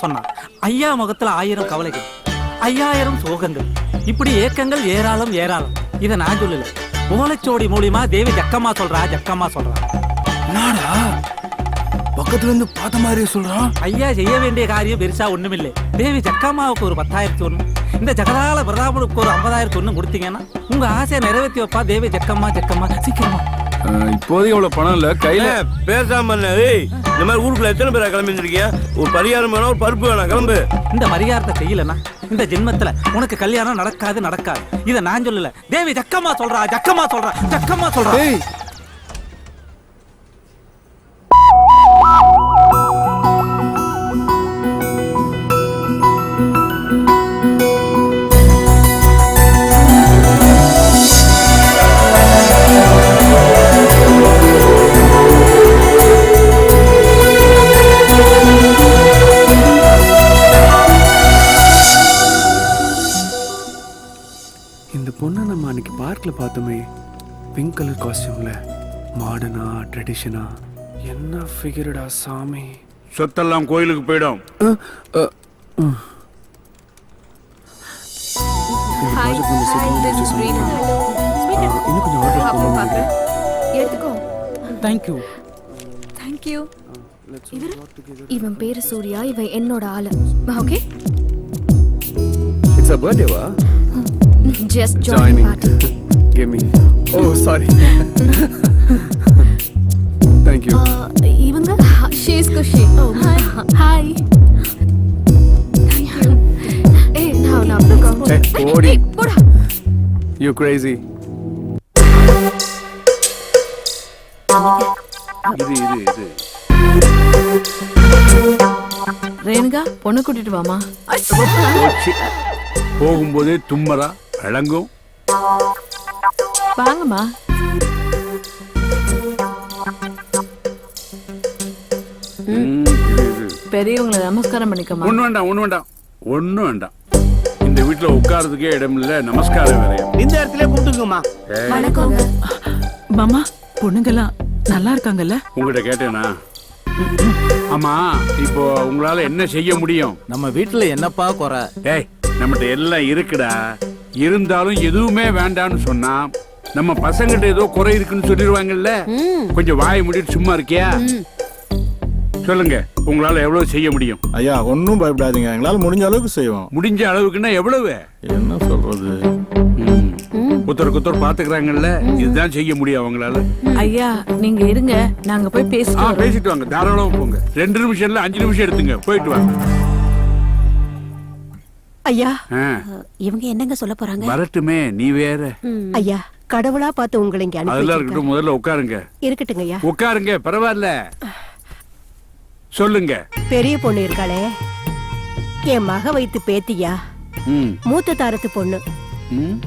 Speaker 12: சொன்னா ஐயா முகத்துல 1000 கவலைகள், 5000 சோகங்கள், இப்படி ஏக்கங்கள் ஏராளம். இத நான் சொல்லல, ஓலைச்சோடி மூலியமா தேவி ஜக்கம்மா சொல்றா.
Speaker 1: என்னடா பக்கத்துல இருந்து பார்த்த மாதிரி சொல்றான்?
Speaker 12: ஐயா செய்ய வேண்டிய காரியம் பெருசா ஒண்ணுமில்லை. தேவி ஜக்கம்மாவுக்கு ஒரு 10,000 ஒண்ணு, இந்த ஜகதால பிரதாபனுக்கு ஒரு 50,000 ஒண்ணு கொடுத்தீங்கன்னா உங்க ஆசையை நிறைவேற்றி வைப்பா தேவி ஜக்கம்மா. சீக்கிரமா.
Speaker 1: இப்போதைக்கு அவ்வளவு பணம் இல்ல கையில.
Speaker 8: பேசாம இந்த மாதிரி ஊருக்குள்ள எத்தனை பேரா கிளம்பி இருக்கீங்க? ஒரு பரிகாரம் வேணும், ஒரு பருப்பு வேணாம், கிளம்பு.
Speaker 12: இந்த பரிகாரத்தை செய்யலன்னா இந்த ஜென்மத்துல உனக்கு கல்யாணம் நடக்காது. இத நான் சொல்லல, தேவி ஜக்கம்மா சொல்றா.
Speaker 1: ஏய்,
Speaker 4: இந்த பொண்ணை நம்ம அன்னைக்கு பார்க்ல பார்த்தோமே, பிங்க் கலர் காஸ்டியூம்ல, மாடர்னா ட்ரெடிஷனா, என்ன ஃபிகர்டா சாமி.
Speaker 7: சொத்தெல்லாம் கோயிலுக்கு போயிடும்.
Speaker 4: இன்னும் கொஞ்சம் ஆர்டர்
Speaker 9: எடுத்துக்கோ.
Speaker 12: தேங்க்யூ.
Speaker 9: தேங்க்யூ. இவன் பேரு சூர்யா, இவன் என்னோட ஆளு. ஓகே,
Speaker 4: இட்ஸ் a birthday-வா?
Speaker 9: Just join party.
Speaker 4: Give me. Oh, sorry. Thank you.
Speaker 9: இவங்க she is Kushi. Oh, hi. Thank you. Hey, now come.
Speaker 4: Hey, Odi.
Speaker 9: போடா.
Speaker 4: You crazy.
Speaker 7: இது
Speaker 10: ரேணுகா, பொண்ணு கூட்டிட்டு வாமா.
Speaker 7: போச்சு. போகும்போதே தும்மரா விளங்கும்.
Speaker 10: வாங்கம்மா. பெரியவங்களை நமஸ்காரம் பண்ணிக்கமா.
Speaker 7: ஒண்ணு வேண்டாம். இந்த வீட்டுல உட்கார்றதுக்கே இடம் இல்ல, நமஸ்காரம் வேறையா.
Speaker 8: இந்த இடத்துல கூப்பிட்டுங்கம்மா.
Speaker 9: வணக்கம்.
Speaker 10: மாமா, பொண்ணுங்கெல்லாம் நல்லா இருக்காங்கல்ல?
Speaker 7: உங்ககிட்ட கேட்டேனா? ஆமா, இப்போ உங்களால என்ன செய்ய முடியும்?
Speaker 6: நம்ம வீட்டுல என்னப்பா குறை?
Speaker 7: டேய், நம்மகிட்ட எல்லாம் இருக்குடா. இருந்தாலும் எதுவுமே வேண்டான்னு சொன்னா நம்ம பசங்கிட்ட ஏதோ குறை இருக்குன்னு சொல்லிடுவாங்கல்ல. கொஞ்சம் வாயை மூடிட்டு சும்மா இருக்கியா? சொல்லுங்க, உங்களால எவ்வளவு செய்ய முடியும்?
Speaker 11: ஐயா ஒன்னும் பயப்படாதீங்க, எங்களால முடிஞ்ச அளவுக்கு செய்வோம்.
Speaker 7: முடிஞ்ச அளவுக்குன்னா எவ்வளவு?
Speaker 11: என்ன சொல்றது?
Speaker 7: ஒருத்தருக்கு பாத்துக்கிறாங்கல்ல, இதுதான் செய்ய முடியும் அவங்களால.
Speaker 10: ஐயா, நீங்க இருங்க, நாங்க போய் பேசிட்டு
Speaker 7: பேசிட்டு வாங்க, தாராளமா போங்க. 2 நிமிஷம் இல்ல 5 நிமிஷம் எடுத்துங்க, போயிட்டு வாங்க.
Speaker 13: ஐயா,
Speaker 9: இவங்க என்னங்க சொல்ல போறாங்க?
Speaker 7: வரட்டுமே, நீ வேற.
Speaker 13: ஐயா, கடவுளா பார்த்து உங்களை இங்க
Speaker 7: அதெல்லாம்
Speaker 13: அனுப்பி
Speaker 7: இருக்கட்டும், முதல்ல உட்காருங்க.
Speaker 13: இருக்கட்டுங்க ஐயா.
Speaker 7: உட்காருங்க, பரவாயில்ல. சொல்லுங்க.
Speaker 13: பெரிய பொண்ணு இருக்காளே, என் மக வைத்து பேத்தியா, மூத்த தாரத்து பொண்ணு,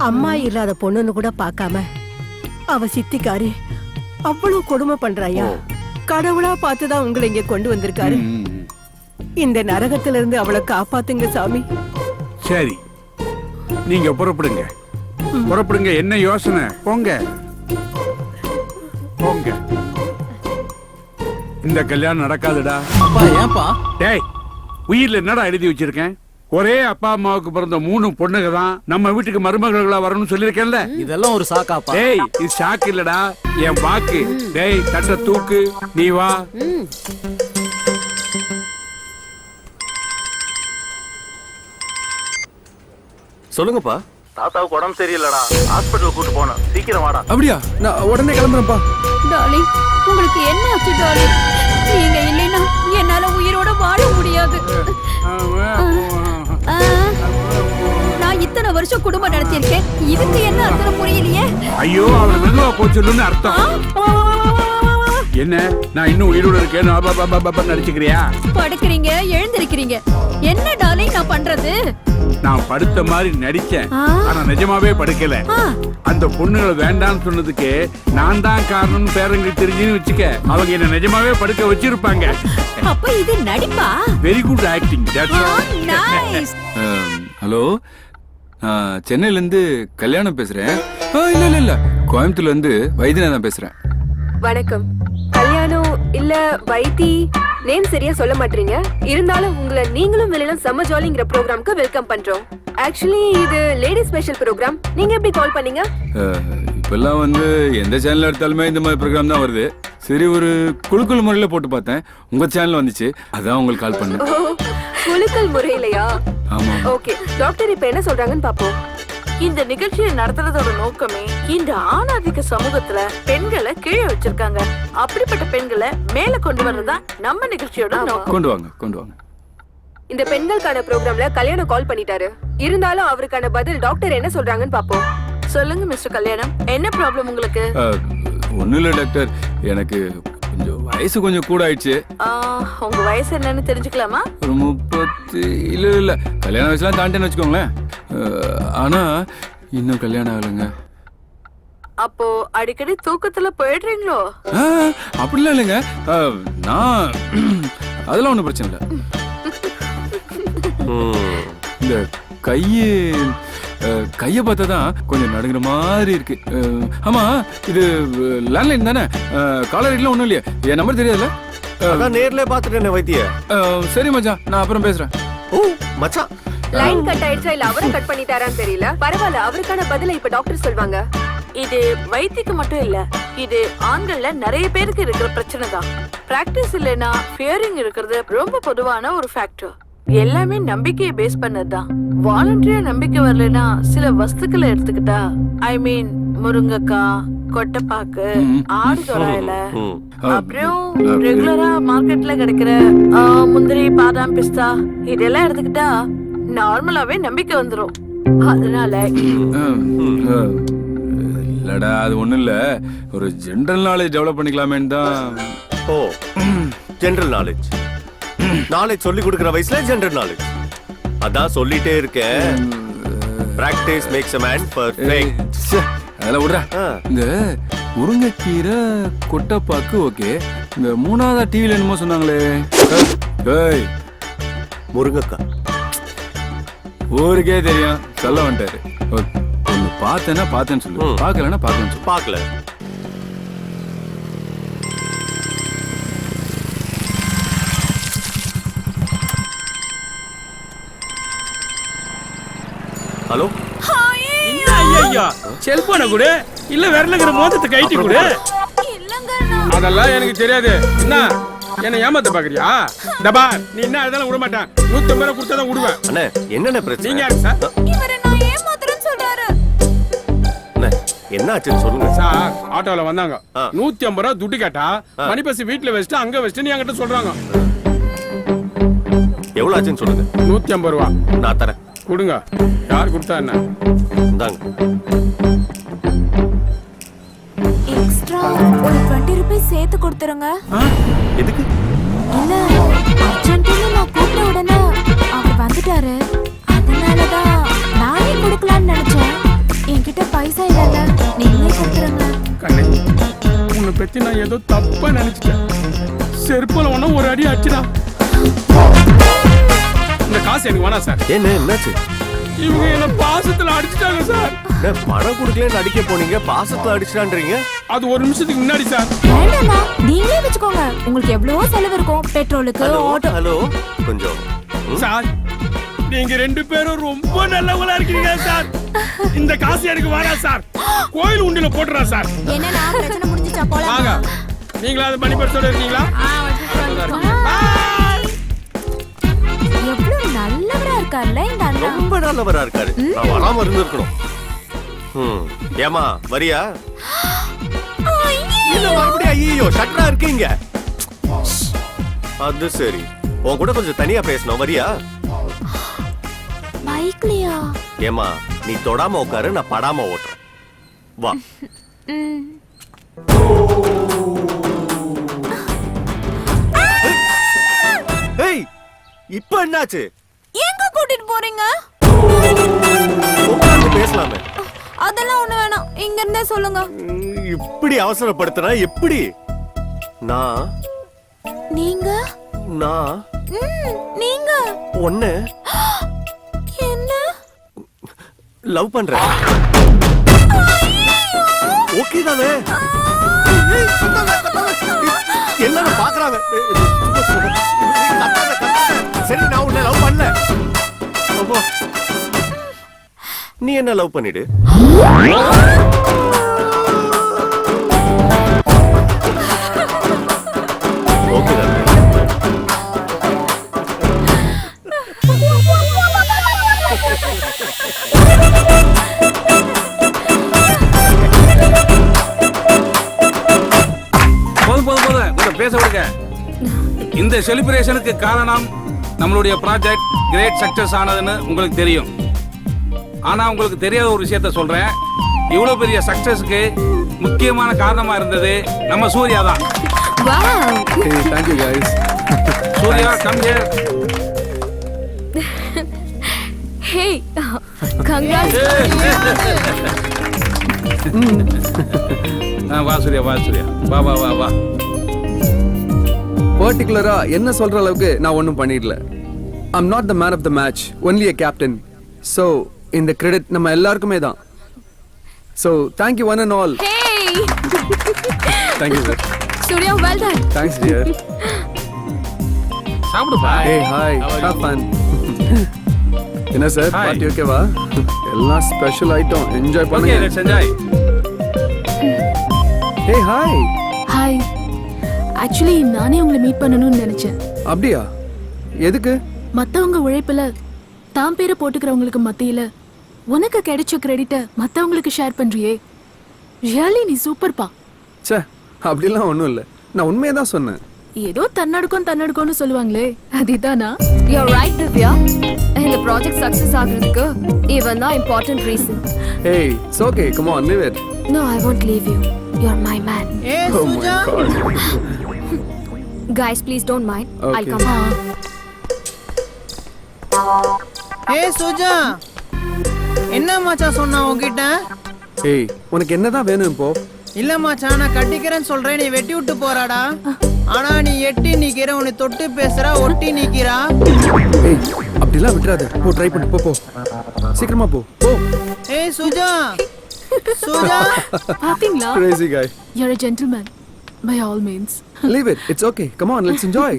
Speaker 13: அம்மா இல்லாத பொண்ணுன்னு கூட பார்க்காம அவ சித்திக்காரி அவ்வளவு கொடுமை பண்றாயா. கடவுளா பார்த்துதான் உங்களை இங்க கொண்டு வந்திருக்காரு. இந்த நரகத்துல இருந்து அவளை காப்பாத்துங்க சாமி.
Speaker 7: சரி, நீங்க புறப்படுங்க. என்ன யோசனை? போங்க. இந்த கல்யாணம் நடக்காதுடா.
Speaker 6: அப்பா, ஏன்பா?
Speaker 7: டேய், உயிர்ல என்னடா எழுதி வச்சிருக்கேன்? ஒரே அப்பா அம்மாவுக்கு பிறந்த 3 பொண்ணுங்க தான் நம்ம வீட்டுக்கு மருமகளா வரணும்னு சொல்லிருக்கேன்ல.
Speaker 6: இதெல்லாம் ஒரு சாக்காப்பா?
Speaker 7: டேய், இது சாக்கு இல்லடா, என் வாக்கு. டேய், தட்ட தூக்கு, நீ வா.
Speaker 3: சொல்லுங்கப்பா.
Speaker 6: தாத்தாவுக்கு உடம்பு சரியில்லடா, ஹாஸ்பிட்டல் கூட்டு போனோம், சீக்கிரம் வாடா.
Speaker 4: அப்படியா? நான் உடனே கிளம்புறேன்ப்பா.
Speaker 9: டார்லிங், உங்களுக்கு என்ன ஆச்சு டார்லிங்? நீங்க இல்லைன்னா என்னால உயிரோட வாழ முடியாது. நான் இத்தனை வருஷம் குடும்பம் நடத்தியிருக்கேன், இதுக்கு என்ன அர்த்தம் புரியலையே.
Speaker 7: ஐயோ, அவளை மெதுவா போச்சுன்னு அர்த்தம் என்ன? நான் இன்னும் உயிரோட இருக்கேன் நடிச்சுக்கிறியா?
Speaker 9: படுக்கிறீங்க, எழுந்திருக்கிறீங்க. என்ன டார்லிங் நான் பண்றது?
Speaker 7: நான் படுத்த மாதிரி நடிச்சேன், ஆனா நிஜமாவே படுக்கல. அந்த பொண்ணுகளை வேண்டாம்னு சொன்னதுக்கு நான் தான் காரணம் பேரங்க தெரிஞ்சுன்னு வச்சுக்க. அவங்க என்ன நிஜமாவே படுக்க வச்சிருப்பாங்க.
Speaker 9: அப்ப இது நடிப்பா?
Speaker 7: Very good acting.
Speaker 9: Nice.
Speaker 1: Hello, நான் சென்னையிலேருந்து கல்யாணம் பேசுகிறேன். இல்லை கோயம்புத்தூர்லேருந்து வைத்தியநாதன் பேசுகிறேன்.
Speaker 14: வணக்கம். கல்யாணம் இல்ல வைத்தி நேம் சரியா சொல்ல மாட்டீங்க. இருந்தாலும் உங்களை நீங்களும் வெளியிலும் செம்ம ஜாலிங்கிற ப்ரோக்ராம்க்கு வெல்கம் பண்றோம். ஆக்சுவலி இது லேடி ஸ்பெஷல் ப்ரோக்ராம். நீங்க எப்படி கால் பண்ணீங்க?
Speaker 1: இப்பெல்லாம் வந்து எந்த சேனல் எடுத்தாலுமே இந்த மாதிரி ப்ரோக்ராம் தான் வருது. சரி, ஒரு குழுக்கள் முறையில் போட்டு பார்த்தேன், உங்க சேனல் வந்துச்சு, அதான் உங்களுக்கு கால் பண்ணேன்.
Speaker 14: குழுக்கள் முறையிலையா?
Speaker 1: ஆமா.
Speaker 14: ஓகே, டாக்டர் இப்ப என்ன சொல்றாங்கன்னு பாப்போம்.
Speaker 5: இந்த நிகழ்ச்சியை நடத்துறதோட நோக்கமே இந்த ஆணாதிக்க சமூகத்துல பெண்களை கீழே வச்சிருக்காங்க. அப்படிப்பட்ட பெண்களை மேல கொண்டு வர்றதா நம்ம நிகழ்ச்சியோட நோக்கம்.
Speaker 1: கொண்டு வாங்க.
Speaker 14: இந்த பெண்களுக்கான ப்ரோக்ராம்ல கல்யாணம் கால் பண்ணிட்டாரு. இருந்தாலும் அவருக்கான பதில் டாக்டர் என்ன சொல்றாங்கன்னு பாப்போம்.
Speaker 5: சொல்லுங்க மிஸ்டர் கல்யாணம், என்ன ப்ராப்ளம் உங்களுக்கு?
Speaker 1: ஒன்றும் இல்லை டாக்டர், எனக்கு கொஞ்சம் வயசு கொஞ்சம் கூட ஆயிடுச்சு.
Speaker 5: உங்க வயசு என்னன்னு தெரிஞ்சுக்கலாமா?
Speaker 1: ஒரு 30. இல்லை கல்யாண வயசுலாம் தாண்டேன்னு வச்சுக்கோங்களேன். ஆனா இன்னும் கல்யாணம் ஆகலைங்க.
Speaker 5: அப்போ அடிக்கடி தூக்கத்துல போயிடுறீங்களோ?
Speaker 1: அப்படிலாம் இல்லைங்க, நான் அதெல்லாம் ஒன்றும் பிரச்சனை இல்லை. இந்த கையை பார்த்தா தான் கொஞ்சம் நடுங்கிற மாதிரி இருக்கு. ஆமா, இது லேண்ட்லைன் தானே? காலர் எல்லாம் ஒன்றும் இல்லையா? என் நம்பர் தெரியாதுல்ல?
Speaker 3: அதான் நேர்ல பார்த்துட்டேன் வைத்திய.
Speaker 1: சரி மச்சான், நான் அப்புறம் பேசுறேன்.
Speaker 3: ஓ மச்சான்,
Speaker 14: லைன் கட் ஆயிடுச்சா இல்ல அவரை கட் பண்ணிட்டாரான்னு தெரியல. பரவாயில்ல, அவருக்கான பதிலை இப்ப டாக்டர் சொல்வாங்க.
Speaker 5: இது வைத்திக்கு மட்டும் இல்ல, இது ஆண்கள்ல நிறைய பேருக்கு இருக்கிற பிரச்சனை தான். பிராக்டிஸ் இல்லைன்னா ஃபியரிங் இருக்கிறது ரொம்ப பொதுவான ஒரு ஃபேக்டர். எல்லாமே நம்பிக்கையை பேஸ் பண்ணதுதான். வாலண்டரியா நம்பிக்கை வரலன்னா சில வஸ்துக்களை எடுத்துக்கிட்டா, ஐ மீன் முருங்கைக்காய், கொட்டைப்பாக்கு, ஆடு தொடாயில, அப்புறம் ரெகுலரா மார்க்கெட்ல கிடைக்கிற முந்திரி, பாதாம், பிஸ்தா இதெல்லாம் எடுத்துக்கிட்டா நார்மலாவே நம்பிக்கை வந்துரும். அதனால
Speaker 1: இல்லடா, அது ஒண்ணும் இல்ல, ஒரு ஜெனரல் நாலேஜ் டெவலப் பண்ணிக்கலாமேன்னு தான்.
Speaker 3: ஓ, ஜெனரல் நாலேஜ் சொல்லி கொடுக்கிற வயசுல ஜெனரல் நாலேஜ். அதான் சொல்லிட்டே இருக்கேன், practice makes a man perfect.
Speaker 1: அதெல்லாம் விடுறா. இந்த முருங்கைக்கீரை, கொட்டைப்பாக்கு ஓகே, இந்த மூணாவதா டிவில என்னமோ சொன்னாங்களே,
Speaker 3: முருங்கைக்காய்
Speaker 1: ஊருக்கே தெரியும், சொல்ல வந்துட்டாரு. ஒன்னு பார்த்தேன்னு சொல்லு, பார்க்கலன்னா பார்க்கலன்னு சொல்லு.
Speaker 3: பார்க்கல. ஹலோ,
Speaker 7: ஐயா செல்போனை கூட இல்ல விரலுங்கிற மோதத்தை கைட்டி கூட. அதெல்லாம் எனக்கு தெரியாது. என்ன என்ன ஏமாத்த பாக்குறியா? டபா, நீ என்ன அதெல்லாம் விட மாட்டேன். 150 ரூபாய் கொடுத்தா தான் விடுவேன்.
Speaker 3: அண்ணே என்னென்ன பிரச்சனை?
Speaker 7: நீங்க யாரு சார்?
Speaker 9: இவரை நான் ஏமாத்துறேன்னு சொல்றாரு.
Speaker 3: அண்ணே என்ன ஆச்சுன்னு சொல்லுங்க
Speaker 7: சார். ஆட்டோல வந்தாங்க, 150 ரூபாய் துட்டு கேட்டா, மணி பஸ் வீட்டுல வச்சுட்டு அங்க வச்சுட்டு நீ என்கிட்ட சொல்றாங்க.
Speaker 3: எவ்வளவு ஆச்சுன்னு சொல்லுங்க.
Speaker 7: 150 ரூபாய்
Speaker 3: நான் தரேன்.
Speaker 7: கொடுங்க. யார் கொடுத்தா என்ன?
Speaker 3: இந்தாங்க.
Speaker 9: எக்ஸ்ட்ரா ஒரு 20 ரூபாய் சேர்த்து கொடுத்துருங்க.
Speaker 3: எதுக்கு?
Speaker 9: இல்ல, அர்ஜென்ட்னு நான் கூப்பிட்ட உடனே அவர் வந்துட்டாரு. அதனாலதான் நானே கொடுக்கலாம்னு நினைச்சேன். என்கிட்ட பைசா இல்ல, நீங்களே கொடுத்துருங்க.
Speaker 7: கண்ணே, உன்னை பத்தி நான் ஏதோ தப்பா நினைச்சிட்டேன். செருப்புல ஒன்னும் ஒரு அடி அடிச்சுடா. இந்த காசு எனக்கு வேணாம் சார்.
Speaker 3: என்ன என்னாச்சு?
Speaker 7: இவங்க என்ன பாசத்துல அடிச்சுட்டாங்க சார்.
Speaker 3: பணம் கொடுக்கலன்னு அடிக்க போனீங்க, பாசத்துல அடிச்சுட்டான்றீங்க.
Speaker 7: அது ஒரு நிமிஷத்துக்கு முன்னாடி சார்.
Speaker 9: வேண்டாமா, நீங்களே வச்சுக்கோங்க. உங்களுக்கு எவ்வளவோ செலவு இருக்கும், பெட்ரோலுக்கு, ஆட்டோ.
Speaker 3: ஹலோ, கொஞ்சம்
Speaker 7: சார், நீங்க 2 பேரும் ரொம்ப நல்லவங்களா இருக்கீங்க சார். இந்த காசு எனக்கு வேணாம் சார். கோயில் உண்டில போட்டுறா சார்.
Speaker 9: என்னன்னா பிரச்சனை முடிஞ்சிச்சா போலாம்.
Speaker 7: வாங்க. நீங்களா அது மணி பர்ஸோட இருக்கீங்களா?
Speaker 9: எவ்வளவு நல்லவரா இருக்கார்ல இந்த அண்ணா.
Speaker 3: ரொம்ப நல்லவரா இருக்காரு. நான் வராம இருந்திருக்கணும். ஏமா வரியா? இல்ல மறுபடியும் ஐயோ ஷட்டரா இருக்கீங்க. அது சரி, உன் கூட கொஞ்சம் தனியா பேசணும், வரியா?
Speaker 9: பைக்லயா?
Speaker 3: ஏமா நீ தொடாம உட்காரு, நான் படாம ஓட்டுறேன். வா. ஏய், இப்போ என்னாச்சு?
Speaker 9: எங்க கூட்டிட்டு போறீங்க?
Speaker 3: உட்கார்ந்து பேசலாமே.
Speaker 9: அதெல்லாம் ஒண்ணு வேணாம், இங்க இருந்தே சொல்லுங்க.
Speaker 3: இப்படி அவசரப்படுத்தினா எப்படி?
Speaker 9: நீங்க
Speaker 3: நீங்க ஒண்ணு
Speaker 9: என்ன?
Speaker 3: லவ் பண்றேன். ஓகே தானே? என்ன பாக்குறாங்க? சரி, நான் உன்னை லவ் பண்ணல. நீ என்ன லவ் பண்ணிடு. ஓகே தானே?
Speaker 7: போதும் பேச விடுங்க. இந்த செலிப்ரேஷனுக்கு காரணம் நம்மளுடைய ப்ராஜெக்ட் கிரேட் சக்சஸ் ஆனதுன்னு உங்களுக்கு தெரியும். ஆனா உங்களுக்கு தெரியாத ஒரு விஷயத்த சொல்றேன். இவ்வளவு பெரிய சக்சஸ்க்கு முக்கியமான காரணமா இருந்தது நம்ம சூர்யா தான்.
Speaker 4: Thank you guys.
Speaker 7: Surya, come here.
Speaker 14: Hey, congrats.
Speaker 7: வா சூர்யா, வா சூர்யா, வா வா வா வா.
Speaker 4: பர்டிகுலரா என்ன சொல்ற அளவுக்கு நான் ஒன்றும் பண்ணிடல. I'm not the man of the match, only a captain. So இந்த கிரெடிட் நம்ம எல்லாருக்குமே தான். So thank you one and all.
Speaker 14: Hey.
Speaker 4: Thank you sir.
Speaker 14: Surya, well done.
Speaker 4: Thanks dear.
Speaker 7: சாப்பிடுப்பா.
Speaker 4: Hey hi, have fun. என்ன sir, party ஓகேவா? எல்லாம் special item, enjoy
Speaker 7: Okay,
Speaker 4: பண்ணுங்க.
Speaker 7: let's enjoy.
Speaker 4: Hey hi.
Speaker 9: Hi. Actually நானே உங்களை meet பண்ணணும்னு நினைச்சேன்.
Speaker 4: அப்படியா? எதுக்கு?
Speaker 9: மத்தவங்க உழைப்புல தான் பேரை போட்டுக்கிறவங்களுக்கு மத்தியில உனக்கு கிடைச்ச கிரெடிட்ட மத்தவங்களுக்கு ஷேர் பண்றியே. ரியலி நீ சூப்பர்ப்பா.
Speaker 4: ச்சே, அப்படிலாம் ஒன்றும் இல்லை. நான் உண்மையை தான் சொன்னேன்.
Speaker 9: ஏதோ தன்னடுக்கம்னு சொல்லுவாங்களே, அதுதானா?
Speaker 14: You're right, Divya. இந்த ப்ராஜெக்ட் சக்சஸ் ஆகிறதுக்கு இவன் தான் important reason.
Speaker 4: Hey, it's okay. Come on, leave it.
Speaker 14: No, I won't leave you. You're my man.
Speaker 4: Oh my god.
Speaker 14: Guys, please don't mind.
Speaker 4: Okay.
Speaker 14: I'll come back.
Speaker 12: ஏய் சுஜா, என்ன மச்சான் சொன்னா உன்கிட்ட?
Speaker 4: ஏய், உனக்கு என்னதான் வேணும் இப்போ?
Speaker 12: இல்ல மச்சான், நான் கட்டிக்கிறேன்னு சொல்றேன், நீ வெட்டி விட்டு போறாடா. ஆனா நீ எட்டி நிக்கிற, உன்னை தொட்டு பேசுறா, ஒட்டி நிக்கிறா.
Speaker 4: ஏய், அப்படிலாம் விட்டுறாத. போ, ட்ரை பண்ணு. போ சீக்கிரமா போ.
Speaker 12: ஏய் சுஜா, சுஜா.
Speaker 9: பாத்தீங்களா?
Speaker 4: Crazy guy.
Speaker 9: You're a gentleman by all means.
Speaker 4: Leave it. It's okay. Come on, let's enjoy.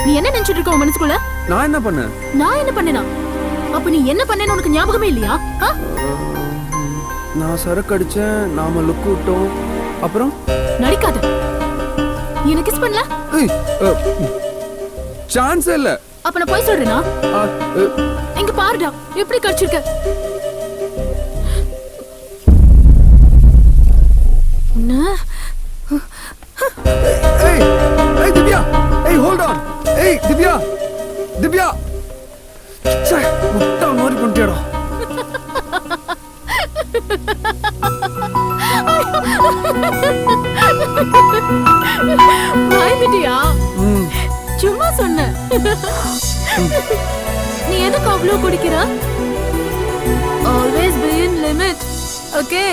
Speaker 9: நீ என்ன நினைச்சிட்டு இருக்க உன் மனசுக்குள்ள?
Speaker 4: நான் என்ன பண்ணேன்?
Speaker 9: நான் என்ன பண்ணேனா? அப்ப நீ என்ன பண்ணேன்னு உனக்கு ஞாபகமே இல்லையா?
Speaker 4: நான் சரக்கு அடிச்சேன், நாம லுக் விட்டோம். அப்புறம்
Speaker 9: நடிக்காத. நீ என்ன கிஸ் பண்ணல?
Speaker 4: ஏய், சான்ஸ் இல்ல.
Speaker 9: அப்ப நான் போய் சொல்றேனா? இங்க பாருடா, எப்படி கடிச்சிருக்க.
Speaker 4: Hey, hey Divya. Hey, hold on. Hey, Divya. Divya. ச்சே, முட்டா மாதிரி பண்ணிட்டியாடா.
Speaker 9: பயந்துட்டியா? சும்மா சொன்ன. நீ எதுக்கு அவ்வளவு குடிக்கிற? Always be in limit. Okay?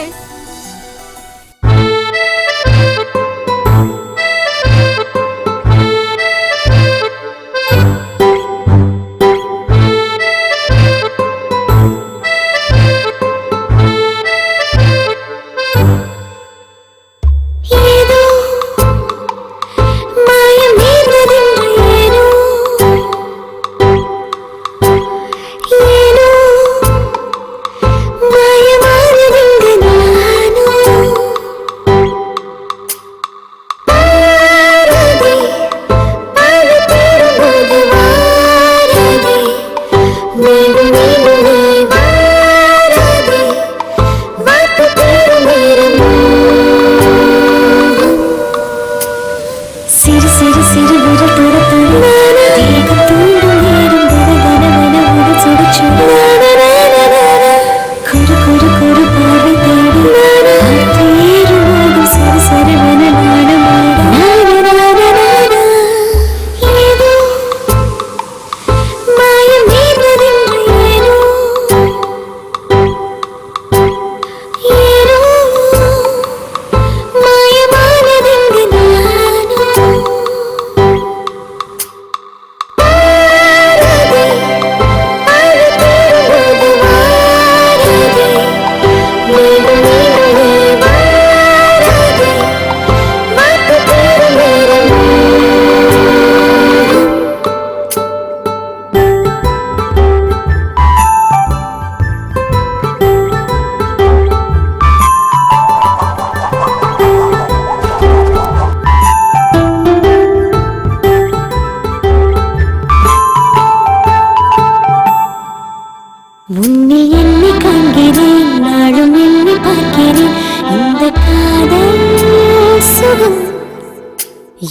Speaker 15: மாயமானதெங்க நான்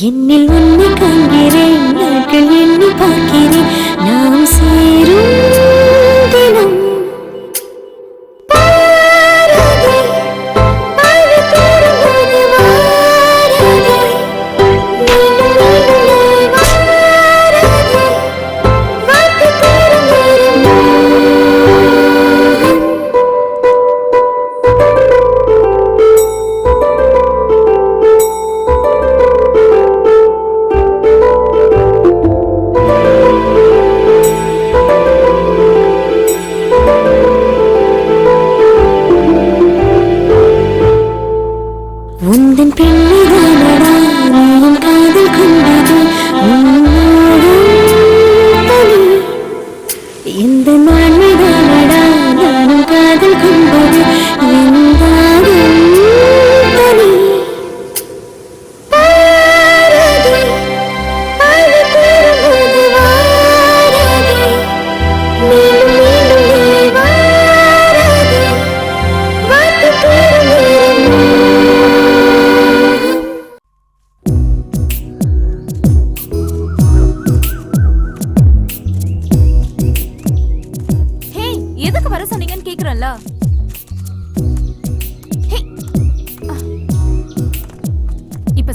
Speaker 9: என்னில் உன்னை காண்கிறேன் நாட்கள் எண்ணி பார்க்கிறேன் நாம் சேரும் தினம்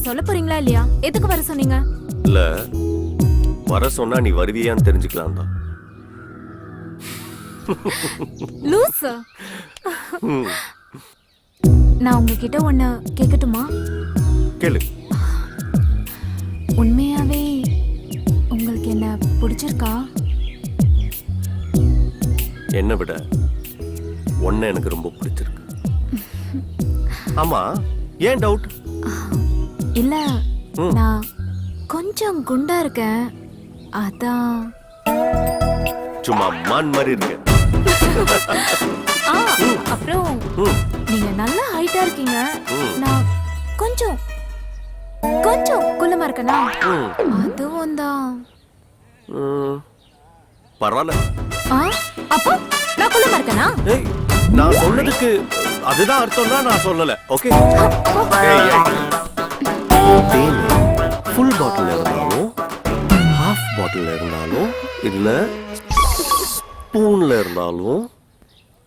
Speaker 9: சொல்ல போறீங்களா இல்லையா? எதுக்கு வர சொன்னீங்க?
Speaker 3: இல்ல வர சொன்னா நீ வருவியான்னு தெரிஞ்சுக்கலாம் தான்.
Speaker 9: லூஸ். நான் உங்ககிட்ட ஒண்ணு கேட்கட்டுமா?
Speaker 3: கேளு.
Speaker 9: உண்மையாவே உங்களுக்கு என்ன பிடிச்சிருக்கா?
Speaker 3: என்ன விட ஒன்ன எனக்கு ரொம்ப பிடிச்சிருக்கு. ஆமா, ஏன் டவுட்?
Speaker 9: இல்ல, நான் கொஞ்சம் குண்டா இருக்கேன், அதான்.
Speaker 3: சும்மா மான் மாதிரி இருக்கு.
Speaker 9: அப்புறம் நீங்க நல்ல ஹைட்டா இருக்கீங்க, நான் கொஞ்சம் கொஞ்சம் குள்ளமா இருக்கனா, அதுவும் தான்.
Speaker 3: பரவாயில்ல.
Speaker 9: அப்போ நான் குள்ளமா இருக்கனா?
Speaker 3: நான் சொன்னதுக்கு அதுதான் அர்த்தம்னா நான் சொல்லல. ஓகே, ஃபுல் பாட்டில் இருந்தாலும் ஹாஃப் பாட்டில் இருந்தாலும் இல்ல ஸ்பூன்ல இருந்தாலும்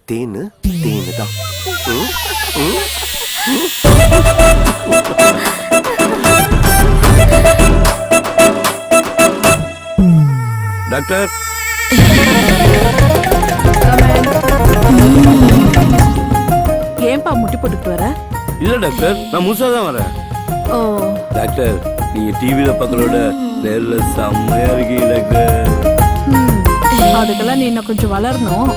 Speaker 3: தேனு தேனு தான். டாக்டர்,
Speaker 5: ஏன்பா முட்டி போட்டுட்டு வர?
Speaker 8: இல்ல டாக்டர், நான் முழுசா தான் வரேன்.
Speaker 5: ஓ
Speaker 8: டாக்டர், நீங்க டிவில பார்க்கறோட நேர்ல செம்மையா இருக்கீங்க டாக்டர்.
Speaker 5: அதுக்கெல்லாம் நீ இன்னும் கொஞ்சம் வளரணும்.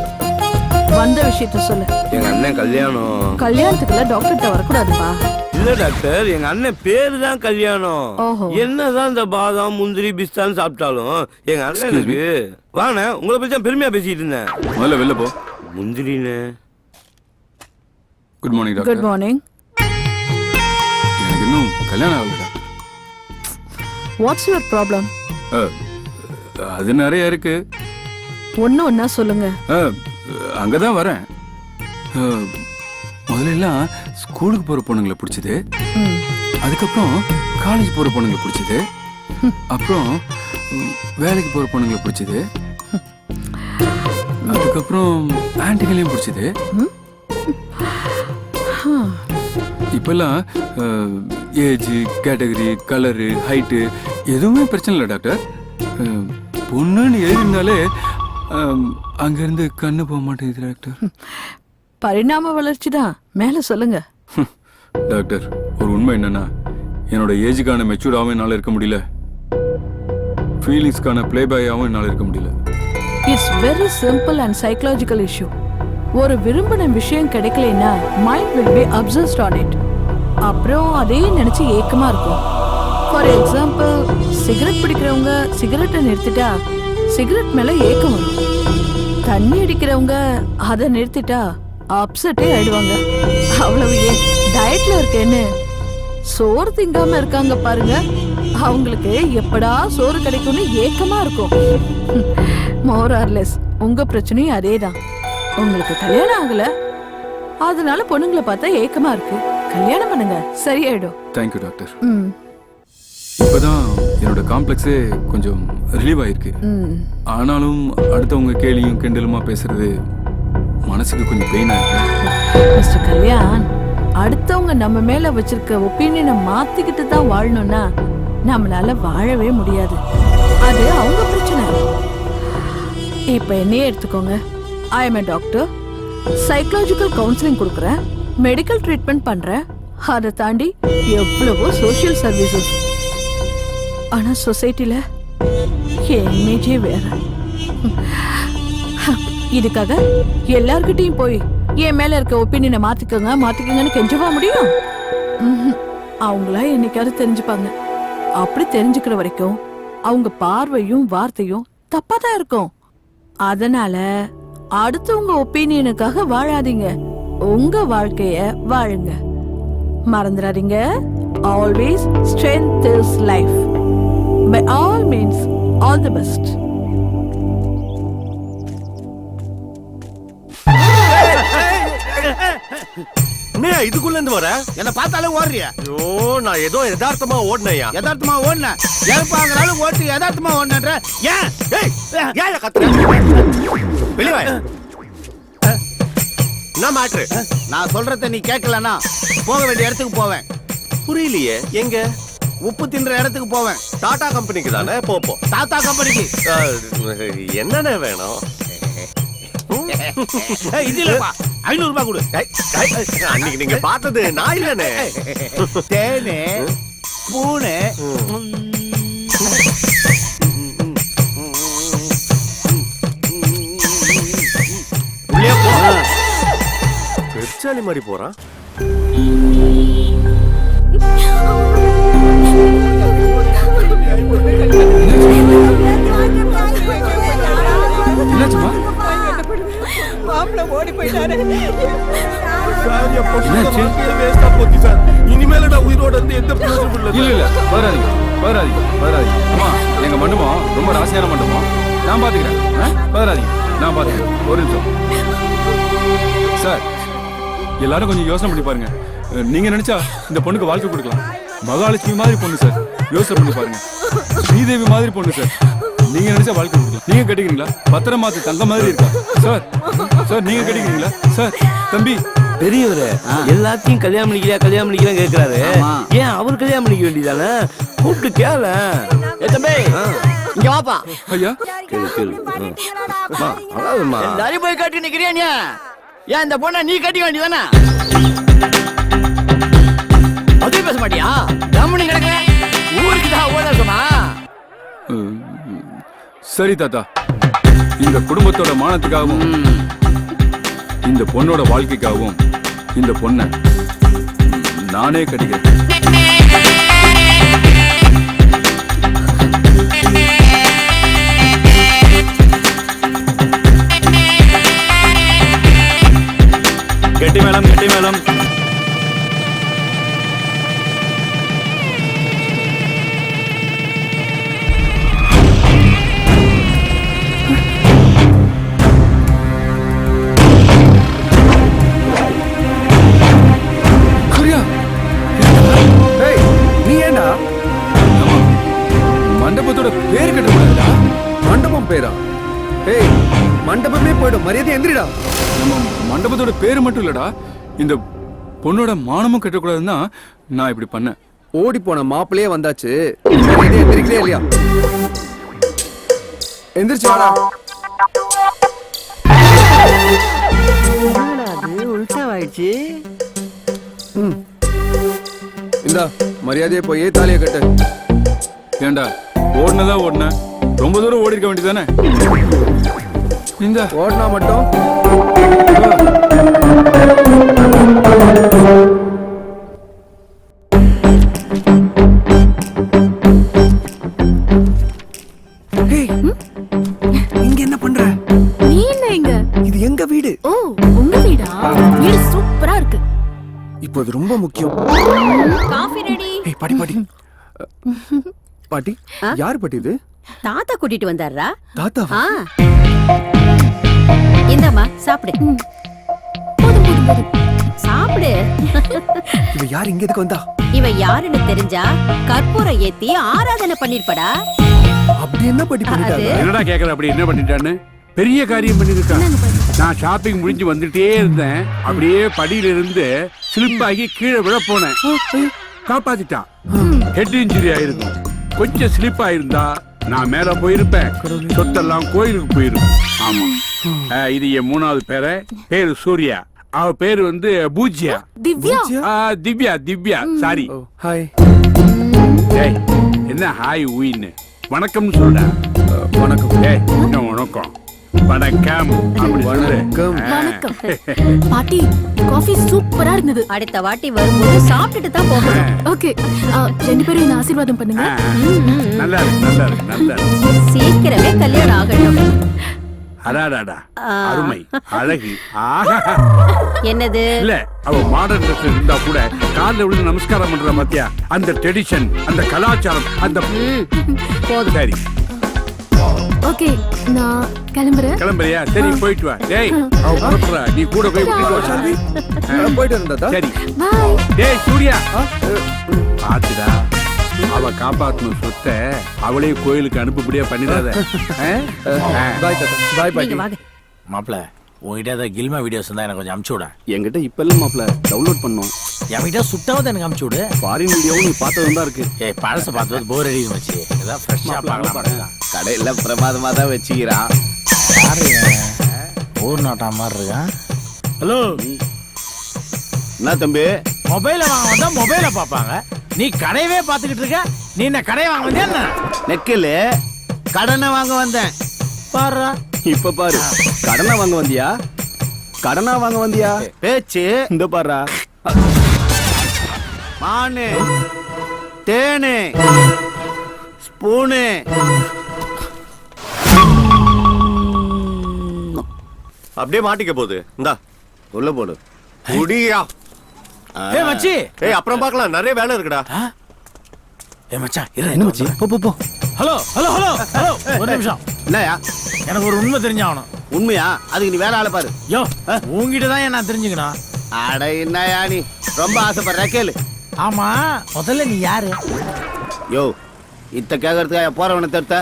Speaker 5: வந்த விஷயத்த சொல்லு.
Speaker 8: எங்க அண்ணன் கல்யாணம்.
Speaker 5: கல்யாணத்துக்குலாம் டாக்டர்கிட்ட வரக்கூடாதுப்பா.
Speaker 8: இல்ல டாக்டர், எங்க அண்ணன் பேரு தான் கல்யாணம்.
Speaker 5: ஓஹோ.
Speaker 8: என்னதான் இந்த பாதாம் முந்திரி பிஸ்தான் சாப்பிட்டாலும் எங்க அண்ணனுக்கு வாண்ணே, உங்களை பத்தி தான் பெருமையா பேசிட்டு இருந்தேன்.
Speaker 1: முதல்ல வெளில போ.
Speaker 8: முந்திரின்னு.
Speaker 1: Good morning doctor.
Speaker 5: Good morning.
Speaker 1: எனக்கு இன்னும் கல்யாணம் ஆகல டாக்டர்.
Speaker 5: What's your problem?
Speaker 1: அது நிறைய இருக்கு.
Speaker 5: ஒன்னா சொல்லுங்க.
Speaker 1: அங்கதான் வரேன். முதல்ல எல்லாம் ஸ்கூலுக்கு போற பொண்ணுங்களை பிடிச்சது, அதுக்கப்புறம் காலேஜ் போற பொண்ணுங்களை பிடிச்சது, அப்புறம் வேலைக்கு போற பொண்ணுங்களை பிடிச்சது, அதுக்கப்புறம் ஆன்டிகளையும் பிடிச்சது. இப்பெல்லாம் ஏஜ், கேட்டகரி, கலரு, ஹைட்டு எதுவுமே பிரச்சனை இல்லை டாக்டர். பொண்ணுன்னு எழுதினாலே அங்கிருந்து கண்ணு போக மாட்டேங்குது டாக்டர்.
Speaker 5: பரிணாம வளர்ச்சி தான். மேல சொல்லுங்க
Speaker 1: டாக்டர். ஒரு உண்மை என்னன்னா, என்னோட ஏஜுக்கான மெச்சூர்டாகவும் என்னால் இருக்க முடியல, ஃபீலிங்ஸ்க்கான பிளேபாயாகவும் என்னால் இருக்க முடியல.
Speaker 5: It's very simple and psychological issue. ஒரு விரும்பின விஷயம் கிடைக்கலனா mind will be obsessed on it. அப்புறம் அதே நினைச்சு ஏக்கமா இருக்கும். ஃபார் எக்ஸாம்பிள், சிகரெட் பிடிக்கிறவங்க சிகரெட்டை நிறுத்திட்டா சிகரெட் மேல ஏக்கம் வரும். தண்ணி அடிக்கிறவங்க அதை நிறுத்திட்டா அப்செட்டே ஆயிடுவாங்க. அவ்வளவு ஏன் டயட்ல இருக்கேன்னு சோறு திங்காம இருக்காங்க பாருங்க, அவங்களுக்கு எப்படா சோறு கிடைக்கும்னு ஏக்கமா இருக்கும். மோர் ஆர் லெஸ் உங்க பிரச்சனையும் அதேதான். உங்களுக்கு கல்யாணம் ஆகல, அதனால பொண்ணுங்களை பார்த்தா ஏக்கமா இருக்கு. கல்யாணம் பண்ணுங்க, சரியாயிடும்.
Speaker 1: Thank you doctor. இப்பதான் என்னோட காம்ப்ளெக்ஸே கொஞ்சம் ரிலீவ் ஆயிருக்கு. ஆனாலும் அடுத்தவங்க கேலியும் கிண்டலுமா பேசுறது மனசுக்கு கொஞ்சம் பெயினா இருக்கு.
Speaker 5: மிஸ்டர் கல்யாண், அடுத்தவங்க நம்ம மேல வச்சிருக்க ஒப்பீனியனை மாத்திக்கிட்டு தான் வாழணும்னா நம்மளால வாழவே முடியாது. அது அவங்க பிரச்சனை. இப்ப என்னையே எடுத்துக்கோங்க. I am a doctor. Psychological counselling கொடுக்குறேன், மெடிக்கல் ட்ரீட்மெண்ட் பண்றேன். அதை தாண்டி எவ்வளவோ சோஷியல் சர்வீசஸ். ஆனா சொசைட்டில என் இமேஜே வேற. இதுக்காக எல்லார்கிட்டையும் போய் என் மேல இருக்க ஒப்பீனியனை மாத்திக்கங்கன்னு கெஞ்சவா முடியும்? அவங்களா என்னைக்காவது தெரிஞ்சுப்பாங்க. அப்படி தெரிஞ்சுக்கிற வரைக்கும் அவங்க பார்வையும் வார்த்தையும் தப்பா தான் இருக்கும். அதனால அடுத்தவங்க ஒப்பீனியனுக்காக வாழாதீங்க, உங்க வாழ்க்கைய வாழுங்க. மறந்துடாதீங்க, always strength is life. By all means all the best.
Speaker 3: என்ன இதுக்குள்ள இருந்து வர?
Speaker 8: என்ன பார்த்தாலே ஓடுறியா?
Speaker 3: ஐயோ, நான் ஏதோ யதார்த்தமா ஓடுனையா?
Speaker 8: யதார்த்தமா ஓடுன? ஏற்பாங்களாலும் ஓட்டு யதார்த்தமா ஓடுன்ற ஏன்?
Speaker 3: ஏன் கத்துற? வெளிய வா. என்ன மேட்ரு?
Speaker 8: நான் சொல்றத நீ கேட்கலனா போக வேண்டிய இடத்துக்கு போவேன்.
Speaker 3: புரியலையே. எங்க?
Speaker 8: உப்பு தின்ற இடத்துக்கு போவேன்.
Speaker 3: டாடா கம்பெனிக்கு தானே? போ.
Speaker 8: தாத்தா கம்பெனிக்கு.
Speaker 3: என்னென்ன வேணும்?
Speaker 8: இது இல்லப்பா, 500 ரூபாய் கொடு.
Speaker 3: அன்னைக்கு நீங்க பார்த்தது நான் இல்லனே.
Speaker 8: தேனே பூனே
Speaker 3: உள்ளே போ. பெருச்சாலி மாதிரி போறான்.
Speaker 1: என்னாச்சுமா?
Speaker 13: மாப்பிள்ள ஓடி போயிட்டாரு.
Speaker 3: இனிமேல நான் உயிரோட இருந்து எந்த பிரயோஜனம் இல்ல.
Speaker 1: இல்ல வராதீங்க. அம்மா, எங்க மண்டபம் ரொம்ப ராசியான மண்டபம். நான் பாத்துக்கிறேன். வராதீங்க, நான் பாத்துக்கிறேன். ஒரு நிமிஷம் சார். எல்லாரும் கொஞ்சம் யோசனை பண்ணி பாருங்க. நீங்க நினைச்சா இந்த பொண்ணுக்கு வாழ்க்கை கொடுக்கலாம். மகாலட்சுமி மாதிரி பொண்ணு சார், யோசனை பண்ணி பாருங்க. ஸ்ரீதேவி மாதிரி பொண்ணு சார், நீங்க நினைச்சா வாழ்க்கை கொடுக்கலாம். நீங்க கட்டிக்கிறீங்களா? பத்திரமாத்து தங்க மாதிரி இருக்கா சார்? சார் நீங்க கட்டிக்கிறீங்களா? சார் தம்பி
Speaker 8: பெரியவரே, எல்லாத்தையும் கல்யாணம் பண்ணிக்கிறேன் கேக்குறாரு. ஏன் அவர் கல்யாணம் பண்ணிக்க வேண்டியதானே? கூப்பிட்டு கேள. தம்பி இங்க வாப்பா.
Speaker 1: ஐயா
Speaker 8: கேளு. எல்லாரும் போய் கட்டி நிக்கிறியா? ஏன் இந்த பொண்ணை நீ கட்டிக்க வேண்டியதானே? அதே பேச மாட்டியா? கம்முனு கிடக்க. ஊருக்கு தான் ஓட இருக்குமா?
Speaker 1: சரி தாத்தா, இந்த குடும்பத்தோட மானத்துக்காகவும் இந்த பொண்ணோட வாழ்க்கைக்காகவும் இந்த பொண்ணை நானே கட்டிக்கிறேன்.
Speaker 6: கெட்டி மேளம்.
Speaker 1: மண்டபத்தோட பேர் கட்டக்கூடாதுடா.
Speaker 4: மண்டபம் பேரா? ஏய், மண்டபமே போயிடும். மரியாதை எந்திரிடா.
Speaker 1: நம்ம மண்டபத்தோட பேரு மட்டும் இல்லடா, இந்த பொண்ணோட மானமும் கட்டக்கூடாதுன்னா நான் இப்படி பண்ணேன்.
Speaker 4: ஓடி போன மாப்பிள்ளையே வந்தாச்சு. மரியாதை எந்திரிக்கவே இல்லையா? எந்திரிச்சு வாடா.
Speaker 8: உள்சாவாயிடுச்சு.
Speaker 4: இந்தா மரியாதையை போய் தாலியை கட்டு.
Speaker 1: ஏண்டா ஓடுனதா ஓடுன, ரொம்ப தூரம் ஓடி இருக்க வேண்டியதானே? இந்த
Speaker 4: ஓடினா மட்டும் இங்க என்ன பண்ற?
Speaker 9: நீ என்ன இங்க?
Speaker 4: இது எங்க வீடு.
Speaker 9: ஓ, உங்க வீடா? வீடு சூப்பரா இருக்கு.
Speaker 4: இப்போ அது ரொம்ப முக்கியம்.
Speaker 9: Coffee ready.
Speaker 4: ஏய் பாட்டி பாட்டி, யார் பாட்டி இது?
Speaker 13: தாத்தா கூட்டிட்டு வந்தாரா?
Speaker 4: தாத்தாவா?
Speaker 13: இந்தாம்மா சாப்பிடு. போதும். சாப்பிடு.
Speaker 9: சாப்பிடு.
Speaker 4: இவ யார் இங்க எதுக்கு வந்தா?
Speaker 9: இவ யாருன்னு தெரிஞ்சா கற்பூரம் ஏத்தி ஆராதனை பண்ணிருப்படா.
Speaker 4: அப்படி என்ன படி பண்ணிட்டாங்க?
Speaker 7: என்னடா கேக்குற அப்படி என்ன பண்ணிட்டான்னு? பெரிய காரியம் பண்ணிருக்கான். நான் ஷாப்பிங் முடிஞ்சு வந்துட்டே இருந்தேன். அப்படியே படியில இருந்து ஸ்லிப் ஆகி கீழே விழ போனேன். காப்பாத்திட்டான். ஹெட் இன்ஜுரி ஆயிருக்கும். கொஞ்சம் ஸ்லிப் ஆயிருந்தா நான் மேல போயிருப்பேன். சொத்தெல்லாம் கோயிலுக்கு போயிருக்கும். ஆமா. இது என் 3வது பேரு சூர்யா. அவ பேரு வந்து பூஜ்யா. திவ்யா சாரி.
Speaker 4: ஹாய்.
Speaker 7: டேய் என்ன ஹாய் ஊயின்னு வணக்கம்னு சொல்றா.
Speaker 4: வணக்கம்.
Speaker 7: டேய் என்ன வணக்கம்? வணக்கம் அப்படி சொல்லு.
Speaker 9: வணக்கம். பாட்டி காஃபி சூப்பரா இருந்தது. அடுத்த வாட்டி வரும்போது சாப்பிட்டுட்டு தான் போகணும். ஓகே. 2 பேரும் என்ன ஆசீர்வாதம் பண்ணுங்க.
Speaker 7: நல்லா இருக்கு.
Speaker 9: சீக்கிரமே கல்யாணம் ஆகட்டும்.
Speaker 7: அடாடாடா அருமை அழகு. ஆஹா.
Speaker 9: என்னது?
Speaker 7: இல்ல அவ மாடர்ன் ட்ரெஸ் இருந்தா கூட கால்ல விழுந்து நமஸ்காரம் பண்ற பாத்தியா? அந்த ட்ரெடிஷன், அந்த கலாச்சாரம், அந்த
Speaker 9: போதும்.
Speaker 7: சரி
Speaker 9: ஓகே நான் கிளம்புறேன்.
Speaker 7: கிளம்புறியா? சரி போயிட்டு வா. டேய் அவ புறப்படுறா. நீ கூட போய் கூட்டிட்டு வா சாமி.
Speaker 4: போயிட்டு இருந்தா
Speaker 7: சரி.
Speaker 9: பை.
Speaker 7: டேய் சூர்யா பாத்துடா. அவ காப்பாத்தணும் சொத்தை அவளே கோயிலுக்கு அனுப்புபடியா பண்ணிடாத.
Speaker 4: பாய் தாத்தா. பாய் பாய்.
Speaker 9: நீங்க வாங்க.
Speaker 6: மாப்பிள உங்ககிட்ட ஏதாவது கில்மா வீடியோஸ் இருந்தா எனக்கு கொஞ்சம் அமுச்சு விட.
Speaker 8: என்கிட்ட இப்ப இல்ல மாப்ள, டவுன்லோட் பண்ணோம்.
Speaker 6: என்கிட்ட சுட்டாவது எனக்கு அமுச்சு விடு.
Speaker 8: ஃபாரின் வீடியோவும் நீ பார்த்ததும் தான் இருக்கு.
Speaker 6: ஏய் பழச பார்த்தது போர் அடிக்கும் வச்சு. ஏதாவது ஃப்ரெஷ்ஷா பார்க்கலாம்.
Speaker 8: கடையில பிரமாதமா தான் வச்சுக்கிறான்.
Speaker 6: யாரு ஊர் நாட்டா மாதிரி இருக்கான்? ஹலோ
Speaker 8: என்ன தம்பி?
Speaker 6: மொபைல வாங்க வந்தா மொபைல பாப்பாங்க. நீ கடையவே பாத்துக்கிட்டு இருக்க. நீ என்ன கடையை வாங்க வந்தியா என்ன?
Speaker 8: நெக்கில் கடனை வாங்க வந்தேன்.
Speaker 6: பாரு
Speaker 8: இப்ப பாரு. கடனை வாங்க வந்தியா? கடனா வாங்க வந்தியா? பேச்சு இந்த பாரு. மானு தேனு ஸ்பூனு
Speaker 3: அப்படியே மாட்டிக்க போகுது. இந்தா உள்ள போடு. குடியா.
Speaker 6: ஏய் மச்சி.
Speaker 3: ஏய் அப்புறம் பார்க்கலாம். நிறைய வேலை இருக்குடா.
Speaker 6: ஏய் மச்சான் என்ன மச்சி? போ. ஹலோ ஒரு நிமிஷம்.
Speaker 8: என்னயா?
Speaker 6: எனக்கு ஒரு உண்மை தெரிஞ்சாகணும்.
Speaker 8: உண்மையா? அதுக்கு நீ வேற ஆளை பாரு.
Speaker 6: யோ உங்ககிட்ட தான் நான் தெரிஞ்சுக்கணும்.
Speaker 8: அட என்னயா நீ ரொம்ப ஆசைப்படுற கேளு.
Speaker 6: ஆமா முதல்ல நீ யாரு?
Speaker 8: யோ இத்த கேக்குறதுக்கு போறவனை தடுத்த.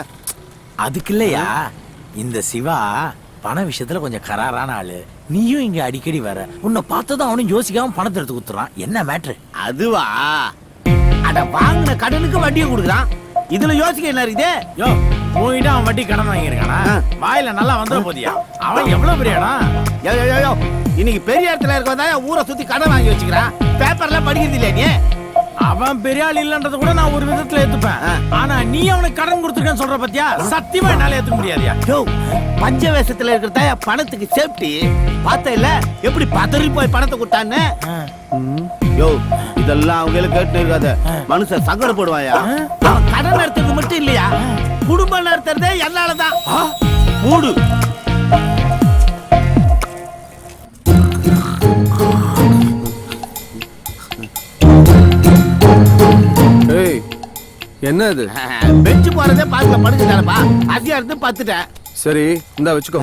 Speaker 6: அதுக்கு இல்லையா இந்த சிவா பண விஷயத்துல கொஞ்சம் கராரான ஆளு. நீயும் இங்க அடிக்கடி வர. உன்னை பார்த்ததும் அவனும் யோசிக்காம பணத்தை எடுத்து குத்துறான். என்ன மேட்ரு?
Speaker 8: அதுவா? அட வாங்கின கடனுக்கு வட்டியை கொடுக்குறான். இதுல யோசிக்க என்ன இருக்குது?
Speaker 6: யோ உங்ககிட்ட அவன் வட்டி கடன் வாங்கியிருக்கானா? வாயில நல்லா வந்துட போதியா? அவன் எவ்வளவு பெரிய இடம்?
Speaker 8: யோ இன்னைக்கு பெரிய இடத்துல இருக்கவன் தான் ஊரை சுத்தி கடன் வாங்கி வச்சுக்கிறான். பேப்பர்ல படிக்கிறது இல்லையா நீ?
Speaker 6: அவன் பெரிய ஆள் இல்லன்றத கூட நான் ஒரு விதத்துல ஏத்துப்பேன். ஆனா நீ அவனுக்கு கடன் கொடுத்துருக்கேன்னு சொல்ற பத்தியா? சத்தியமா என்னால ஏத்துக்க முடியாதியா?
Speaker 8: யோ பஞ்ச வேஷத்துல இருக்கிறத பணத்துக்கு சேஃப்டி பார்த்த இல்ல எப்படி பதறி போய் பணத்தை கொடுத்தான்னு. யோ இதெல்லாம் அவங்களுக்கு கேட்டு இருக்காத. மனுஷன் சங்கடப்படுவாயா? அவன் கடன் நடத்துறது மட்டும் இல்லையா, குடும்பம் நடத்துறதே என்னாலதான். மூடு.
Speaker 4: ஏய் என்ன இது?
Speaker 8: பெஞ்சு போறதே பார்க்கல படுத்துட்டாரப்பா. அதிகம் இருந்து பார்த்துட்டேன்.
Speaker 4: சரி இந்தா வச்சுக்கோ.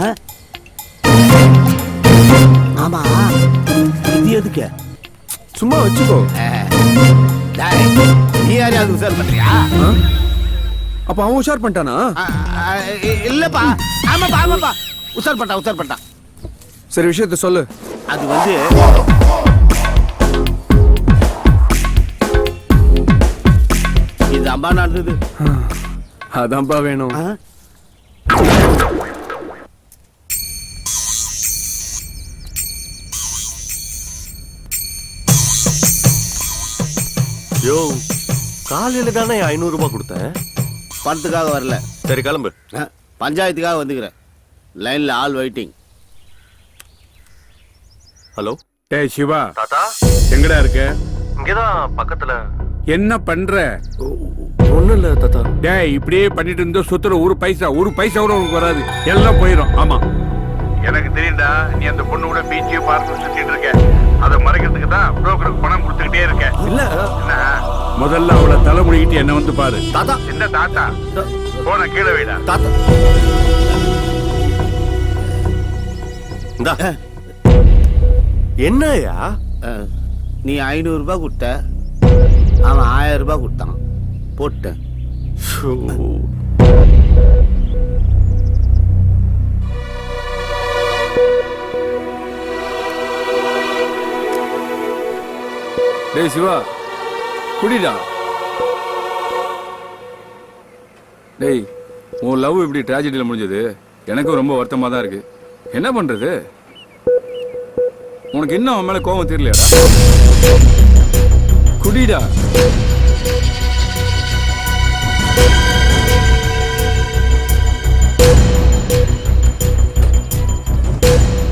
Speaker 8: ஆமா இது எதுக்கு?
Speaker 4: சும்மா வச்சுக்கோ.
Speaker 8: நீ யாரையாவது உஷார் பண்றியா?
Speaker 4: அப்ப அவன் உஷார் பண்ணிட்டானா?
Speaker 8: இல்லப்பா. ஆமாப்பா உஷார் பண்ணிட்டான்.
Speaker 4: சரி விஷயத்த சொல்லு.
Speaker 8: அது வந்து இது அம்பா நடந்தது.
Speaker 4: அதான்பா வேணும்.
Speaker 3: யோ காலையில தானே 500 ரூபாய் கொடுத்தேன்.
Speaker 8: பணத்துக்காக வரல.
Speaker 3: சரி கிளம்பு.
Speaker 8: பஞ்சாயத்துக்காக வந்துக்கிறேன். லைன்ல ஆல் வெயிட்டிங்.
Speaker 3: ஹலோ.
Speaker 7: டேய் சிவா.
Speaker 3: தாத்தா
Speaker 7: எங்கடா இருக்க?
Speaker 3: இங்கதான் பக்கத்துல.
Speaker 7: என்ன பண்ற?
Speaker 3: ஒண்ணும் இல்ல தாத்தா.
Speaker 7: டேய் இப்படியே பண்ணிட்டு இருந்தா சொத்துல ஒரு பைசா கூட உனக்கு வராது. எல்லாம் போயிடும். ஆமா எனக்கு தெரியும்டா. நீ அந்த பொண்ணு கூட பீச்சையும் பார்த்து சுத்திட்டு இருக்க. அதை மறைக்கிறதுக்கு தான் புரோக்கருக்கு பணம் கொடுத்துக்கிட்டே இருக்க.
Speaker 3: இல்ல
Speaker 7: என்ன முதல்ல அவளை தலை முடிக்கிட்டு என்ன வந்து பாரு.
Speaker 3: தாத்தா.
Speaker 7: என்ன தாத்தா? போன கீழே வைடா.
Speaker 3: தாத்தா இந்தா. என்னயா
Speaker 8: நீ 500 ரூபாய் கொடுத்த, அவன் 1000 ரூபாய் கொடுத்தான், போட்டேன்.
Speaker 1: டேய் சிவா, குடிடா. டேய், உன் லவ் இப்படி ட்ராஜடியில் முடிஞ்சது எனக்கும் ரொம்ப வருத்தமாக தான் இருக்கு. என்ன பண்றது? உனக்கு இன்னும் அவன் மேல கோபம் தெரியலையாடா? குடிடா.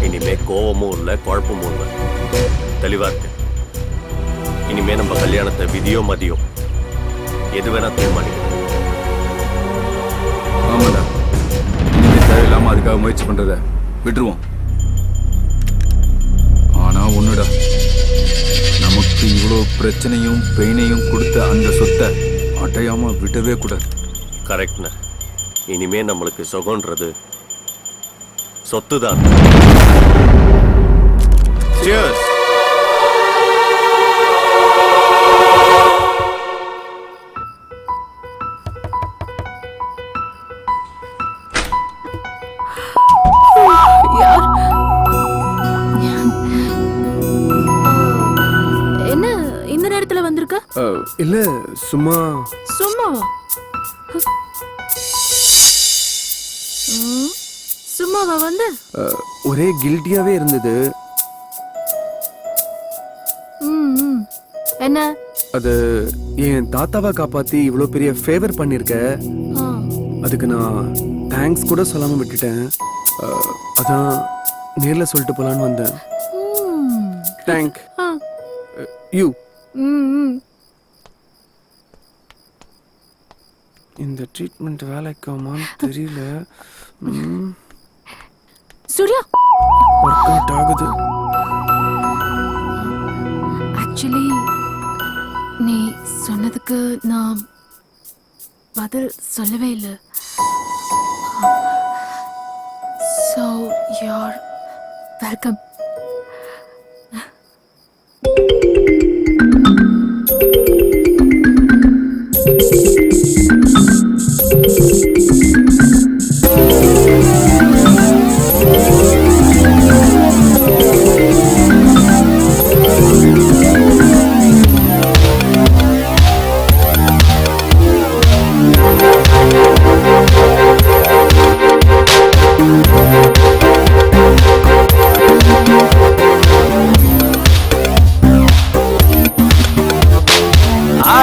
Speaker 3: இனிமே கோபமும் இல்லை, குழப்பமும் இல்லை, தெளிவா இருக்கு. இனிமே நம்ம கல்யாணத்தை விதியோ மதியோ எது வேணா தீர்மானிக்கணும்.
Speaker 1: ஆமாடா, இனிமே தேவையில்லாம அதுக்காக முயற்சி பண்றத விட்டுருவோம். ஆனா ஒண்ணுடா, நமக்கு இவ்வளோ பிரச்சனையும் பெயினையும் கொடுத்த அந்த சொத்தை அடையாம விடவே கூடாது.
Speaker 3: கரெக்ட்ண்ண. இனிமே நம்மளுக்கு சுகம்ன்றது சொத்து தான். Cheers.
Speaker 9: என்ன இந்த நேரத்துல வந்திருக்க?
Speaker 4: இல்ல சும்மா.
Speaker 9: சும்மாவா? சும்மாவா வந்து?
Speaker 4: ஒரே கில்ட்டியாவே இருந்தது.
Speaker 9: என்ன?
Speaker 4: அது என் தாத்தாவை காப்பாத்தி இவ்வளவு பெரிய ஃபேவர் பண்ணிருக்க, அதுக்கு நான் தேங்க்ஸ் கூட சொல்லாம விட்டுட்டேன். அதான் நேர்ல சொல்லிட்டு போலான்னு வந்தேன். Thank you. இந்த ட்ரீட்மெண்ட் வேலைக்காமான்னு தெரியல.
Speaker 9: சூர்யா,
Speaker 4: ஒர்க் அவுட் ஆகுது.
Speaker 9: ஆக்சுவலி நீ சொன்னதுக்கு நான் பதில் சொல்லவே இல்லை. So you're welcome.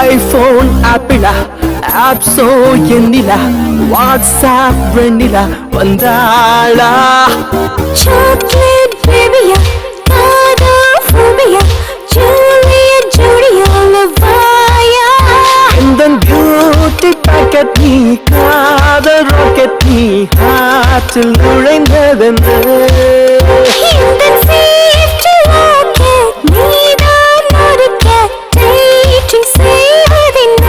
Speaker 2: ஐபோன் ஆப்பிளா, ஆப்ஸோ எண்ணிலா, வாட்ஸ்ஆப் வெண்ணிலா வந்தாளா?
Speaker 9: சாக்லேட் பேபியா, காதா ஃபோபியா, ஜூலியட் ஜூலியா லவாயா.
Speaker 2: இந்த பியூட்டி பாக்கெட் நீ, காதல் ராக்கெட் நீ, ஹார்ட்டில் நுழைந்ததென்ன?
Speaker 9: இந்த சேஃப்டி ராக்கெட் நீதான் நொறுக்க டேட்டிங் செய்வதென்ன?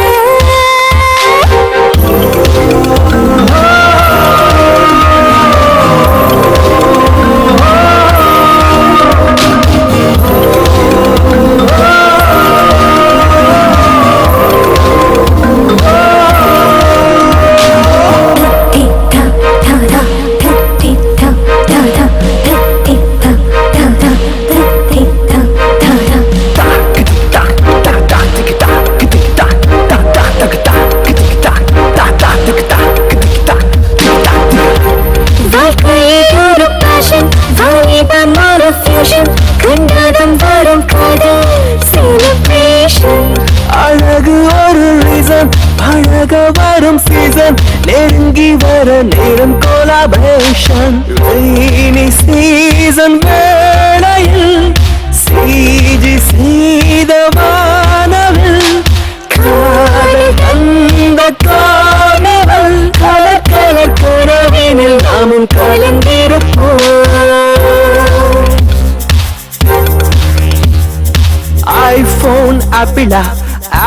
Speaker 2: அழகு ஒரு ரீசன், பழக வரும் சீசன், நெருங்கி வர நேரம் கோலாபரேஷன். ரெய்னி சீசன் வேளையில் சீஜி செய்த வானவில் காதல் தந்த காணவல். கலர் கலர் கனவினில் நாமும் கலந்திருப்போம். ஐபோன் ஆப்பிளா,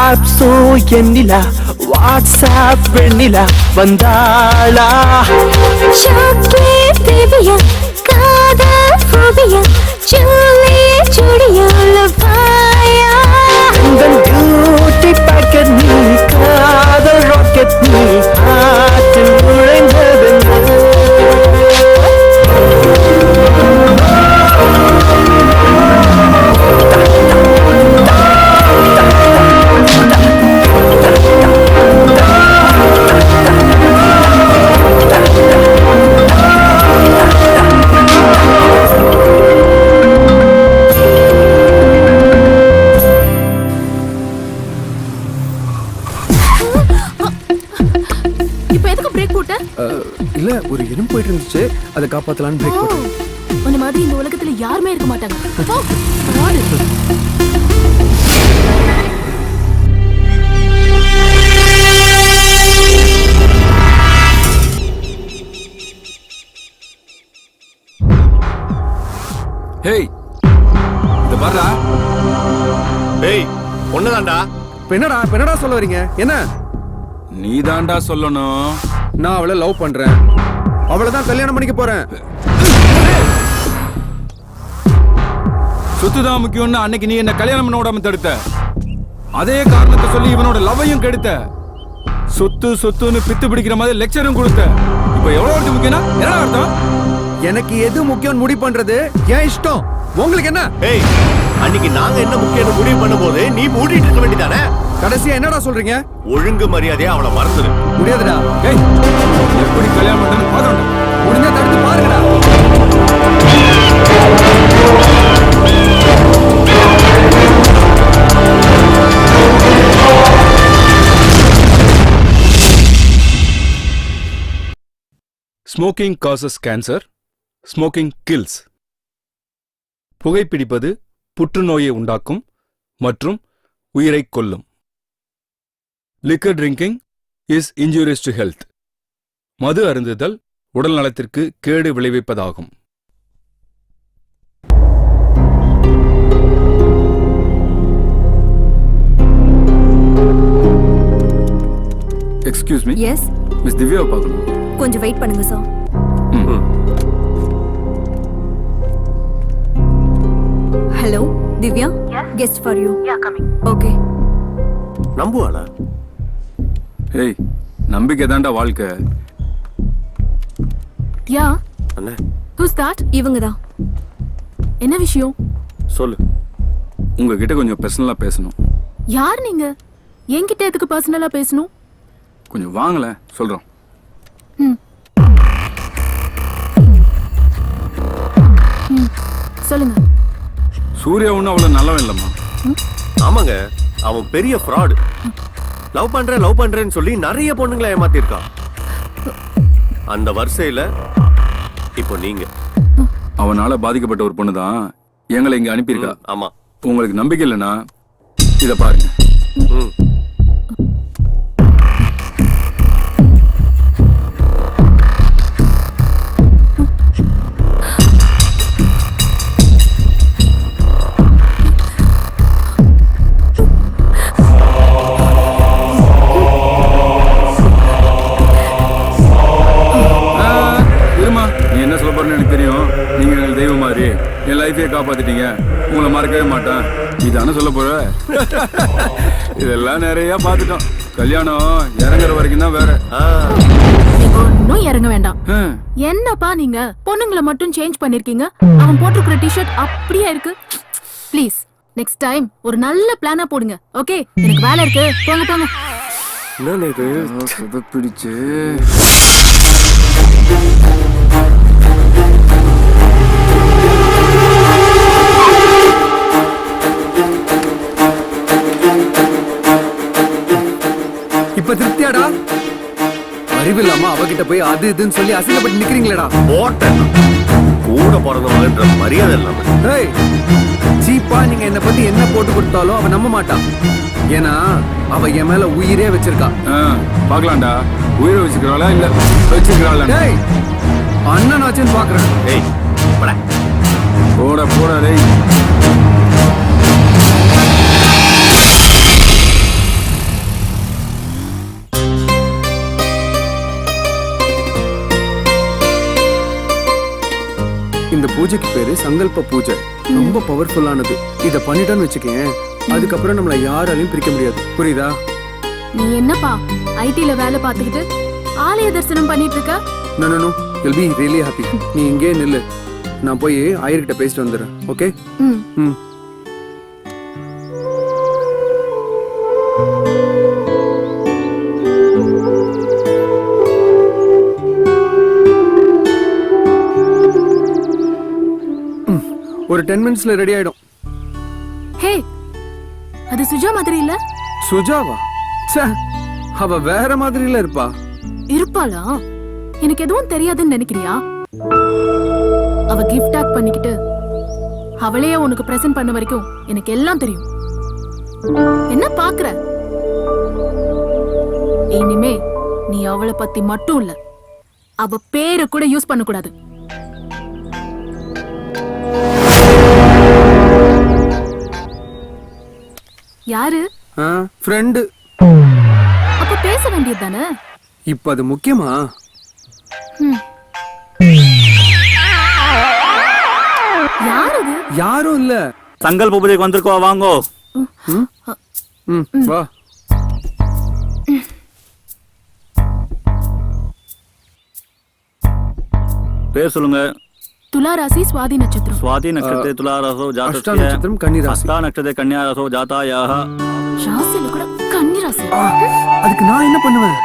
Speaker 2: ஆப்ஸோ எண்ணிலா, வாட்ஸ்ஆப் வெண்ணிலா வந்தாளா?
Speaker 9: சாக்லேட் பேபியா, காதா ஃபோபியா, ஜூலியட் ஜூலியா லவாயா.
Speaker 2: உந்தன் பியூட்டி பாக்கெட் நீ காதல் ராக்கெட் நீ ஆற்றில் நுழைந்தது
Speaker 9: இப்ப எதுக்கு பிரேக் போட்ட?
Speaker 4: இல்ல ஒரு இடம் போயிட்டு இருந்துச்சு அதை காப்பாத்தலான்னு பிரேக் போட்டேன்.
Speaker 9: உன்ன மாதிரி இந்த உலகத்துல யாருமே இருக்க மாட்டாங்க. போ, ஓடு.
Speaker 1: ஹேய், இத பாருடா.
Speaker 3: டேய் ஒண்ணுதான்டா.
Speaker 4: என்னடா சொல்ல வரீங்க? என்ன?
Speaker 1: நீதான்டா சொல்லணும்.
Speaker 4: நான் அவளை லவ் பண்றேன், அவளை தான் கல்யாணம் பண்ணிக்க போறேன்.
Speaker 1: சொத்துதான் முக்கியம்னு அன்னைக்கு நீ என்ன கல்யாணம் பண்ண விடாம தடுத்த. அதே காரணத்தை சொல்லி இவனோட லவ்வையும் கெடுத்த. சொத்து சொத்துன்னு பித்து பிடிக்கிற மாதிரி லெக்சரும் கொடுத்த. இப்ப எவ்வளவு முக்கியம்னா என்ன அர்த்தம்?
Speaker 4: எனக்கு எது முக்கியம் முடிவு பண்றது ஏன் இஷ்டம். உங்களுக்கு என்ன?
Speaker 3: ஏய், அன்னைக்கு நாங்க என்ன முக்கியம் முடிவு பண்ணும்போது நீ மூடிட்டு இருக்க வேண்டியதானே?
Speaker 4: கடைசியா என்னடா சொல்றீங்க?
Speaker 3: ஒழுங்கு மரியாதையா அவளை மறந்துடு.
Speaker 4: முடியாதுடா.
Speaker 1: ஏய், எப்படி கல்யாணம் பண்றேன்னு பாக்கணும்.
Speaker 4: முடிஞ்சா தடுத்து பாருங்கடா.
Speaker 1: Smoking causes cancer, smoking kills. புகைப்பிடிப்பது புற்றுநோயை உண்டாக்கும் மற்றும் உயிரைக் கொல்லும். Liquor drinking is injurious to health. மது அருந்துதல் உடல் நலத்திற்கு கேடு விளைவிப்பதாகும். Excuse me.
Speaker 9: எஸ்,
Speaker 1: மிஸ் திவ்யாவை பார்க்கணும்.
Speaker 9: கொஞ்சம் வெயிட் பண்ணுங்க sir. Hello Divya, guest for you. Yeah, coming. Okay.
Speaker 3: நம்புவாளா?
Speaker 1: ஏய், நம்பிக்கை தாண்டா வாழ்க்கை.
Speaker 9: யா,
Speaker 3: அண்ணே
Speaker 9: ஹூஸ் தட்? இவங்க தான். என்ன விஷயம்?
Speaker 3: சொல்லு.
Speaker 1: உங்ககிட்ட கொஞ்சம் பர்சனலா பேசணும்.
Speaker 9: யார் நீங்க? என்கிட்ட எதுக்கு பர்சனலா பேசணும்?
Speaker 1: கொஞ்சம் வாங்கல, சொல்றோம்.
Speaker 9: சொல்லுங்க.
Speaker 1: சூர்யா ஒன்றும் அவ்வளோ நல்லவன் இல்லைம்மா.
Speaker 3: ஆமாங்க, அவன் பெரிய ஃப்ராடு. லவ் பண்றேன்னு சொல்லி நிறைய பொண்ணுங்களை ஏமாத்திருக்கான். அந்த வரிசையில இப்போ நீங்க.
Speaker 1: அவனால பாதிக்கப்பட்ட ஒரு பொண்ணு தான் எங்களை இங்க அனுப்பியிருக்கா.
Speaker 3: ஆமா.
Speaker 1: உங்களுக்கு நம்பிக்கை இல்லைன்னா இத பாருங்க. எனக்கு தெரியும், நீங்க எனக்கு தெய்வம் மாதிரி என் லைஃபையே காப்பாத்திட்டீங்க, உங்களை மறக்கவே மாட்டேன். இதான சொல்ல போற? இதெல்லாம் நிறைய பாத்துட்டோம். கல்யாணம் இறங்குற வரைக்கும் தான் வேற.
Speaker 9: இன்னும் இறங்க வேண்டாம். என்னப்பா நீங்க பொண்ணுங்களை மட்டும் சேஞ்ச் பண்ணிருக்கீங்க, அவன் போட்டிருக்கிற டிஷர்ட் அப்படியே இருக்கு. ப்ளீஸ் நெக்ஸ்ட் டைம் ஒரு நல்ல பிளானா போடுங்க. ஓகே, எனக்கு வேலை இருக்கு, போங்க போங்க.
Speaker 3: என்ன இது
Speaker 1: பிடிச்சு
Speaker 4: இப்ப திருப்தியாடா? அறிவில்லாம அவகிட்ட போய் அது இதுன்னு சொல்லி அசிங்கப்பட்டு நிக்கிறீங்களேடா.
Speaker 3: போட்டேன் கூட பிறந்தவங்கன்ற மரியாதை இல்லாம.
Speaker 4: ஏய், சீப்பா நீங்க என்ன பத்தி என்ன போட்டு கொடுத்தாலும் அவ நம்ப மாட்டான். ஏன்னா அவ என் மேல உயிரே வச்சிருக்கா.
Speaker 1: பாக்கலாம்டா, உயிரை வச்சுக்கிறாளா இல்ல வச்சுக்கிறாளா?
Speaker 4: டேய், அண்ணன் ஆச்சுன்னு பாக்குறேன்.
Speaker 3: ஏய்,
Speaker 1: போட போட டேய்.
Speaker 4: இந்த பூஜைக்கு பேரு சங்கல்ப பூஜை. ரொம்ப பவர்ஃபுல்லானது. இத பண்ணிட்டோன்னு வச்சுக்கேன், அதுக்கப்புறம் நம்மள யாராலையும் பிரிக்க முடியாது. புரியுதா?
Speaker 9: நீ என்னப்பா ஐடில வேலை பார்த்துக்கிட்டு ஆலய தரிசனம் பண்ணிட்டு இருக்க?
Speaker 4: No no no, you will be really happy. நீ இங்கே நில்லு, நான் போய் ஆயர்கிட்ட பேசிட்டு வந்துடுறேன். ஓகே? ம். ஒரு 10 மினிட்ஸ்ல ரெடி ஆயிடும்.
Speaker 9: ஹே, அது சுஜா மாதிரி இல்ல?
Speaker 4: சுஜாவா? ச்சே, அவ வேற மாதிரில இருப்பா.
Speaker 9: இருப்பாளா? எனக்கு எதுவும் தெரியாதுன்னு நினைக்கிறியா? அவ கிஃப்ட் பேக் பண்ணிக்கிட்டு அவளையே உனக்கு பிரசன்ட் பண்ண வரைக்கும் எனக்கு எல்லாம் தெரியும். என்ன பாக்குற? இனிமே நீ அவளை பத்தி மட்டும் இல்ல, அவ பேரை கூட யூஸ் பண்ண கூடாது. யாரு?
Speaker 4: ஃப்ரெண்டு.
Speaker 9: அப்ப பேச வேண்டியது தானே?
Speaker 4: இப்ப அது முக்கியமா?
Speaker 9: யாரு?
Speaker 4: யாரும் இல்ல.
Speaker 12: சங்கல்ப பூஜைக்கு வந்திருக்கோ, வாங்கோ.
Speaker 4: வா.
Speaker 12: பேர் சொல்லுங்க.
Speaker 9: துலா ராசி சுவாதி நட்சத்திரம்.
Speaker 12: சுவாதி நட்சத்திர துலா ராசோ
Speaker 4: அஷ்டா நட்சத்திரம் கன்னி ராசி.
Speaker 12: அஷ்டா நட்சத்திர கன்யா ராசோ ஜாதாயாஹ.
Speaker 9: ராசில கூட கன்னி ராசி.
Speaker 4: அதுக்கு நான் என்ன பண்ணுவேன்?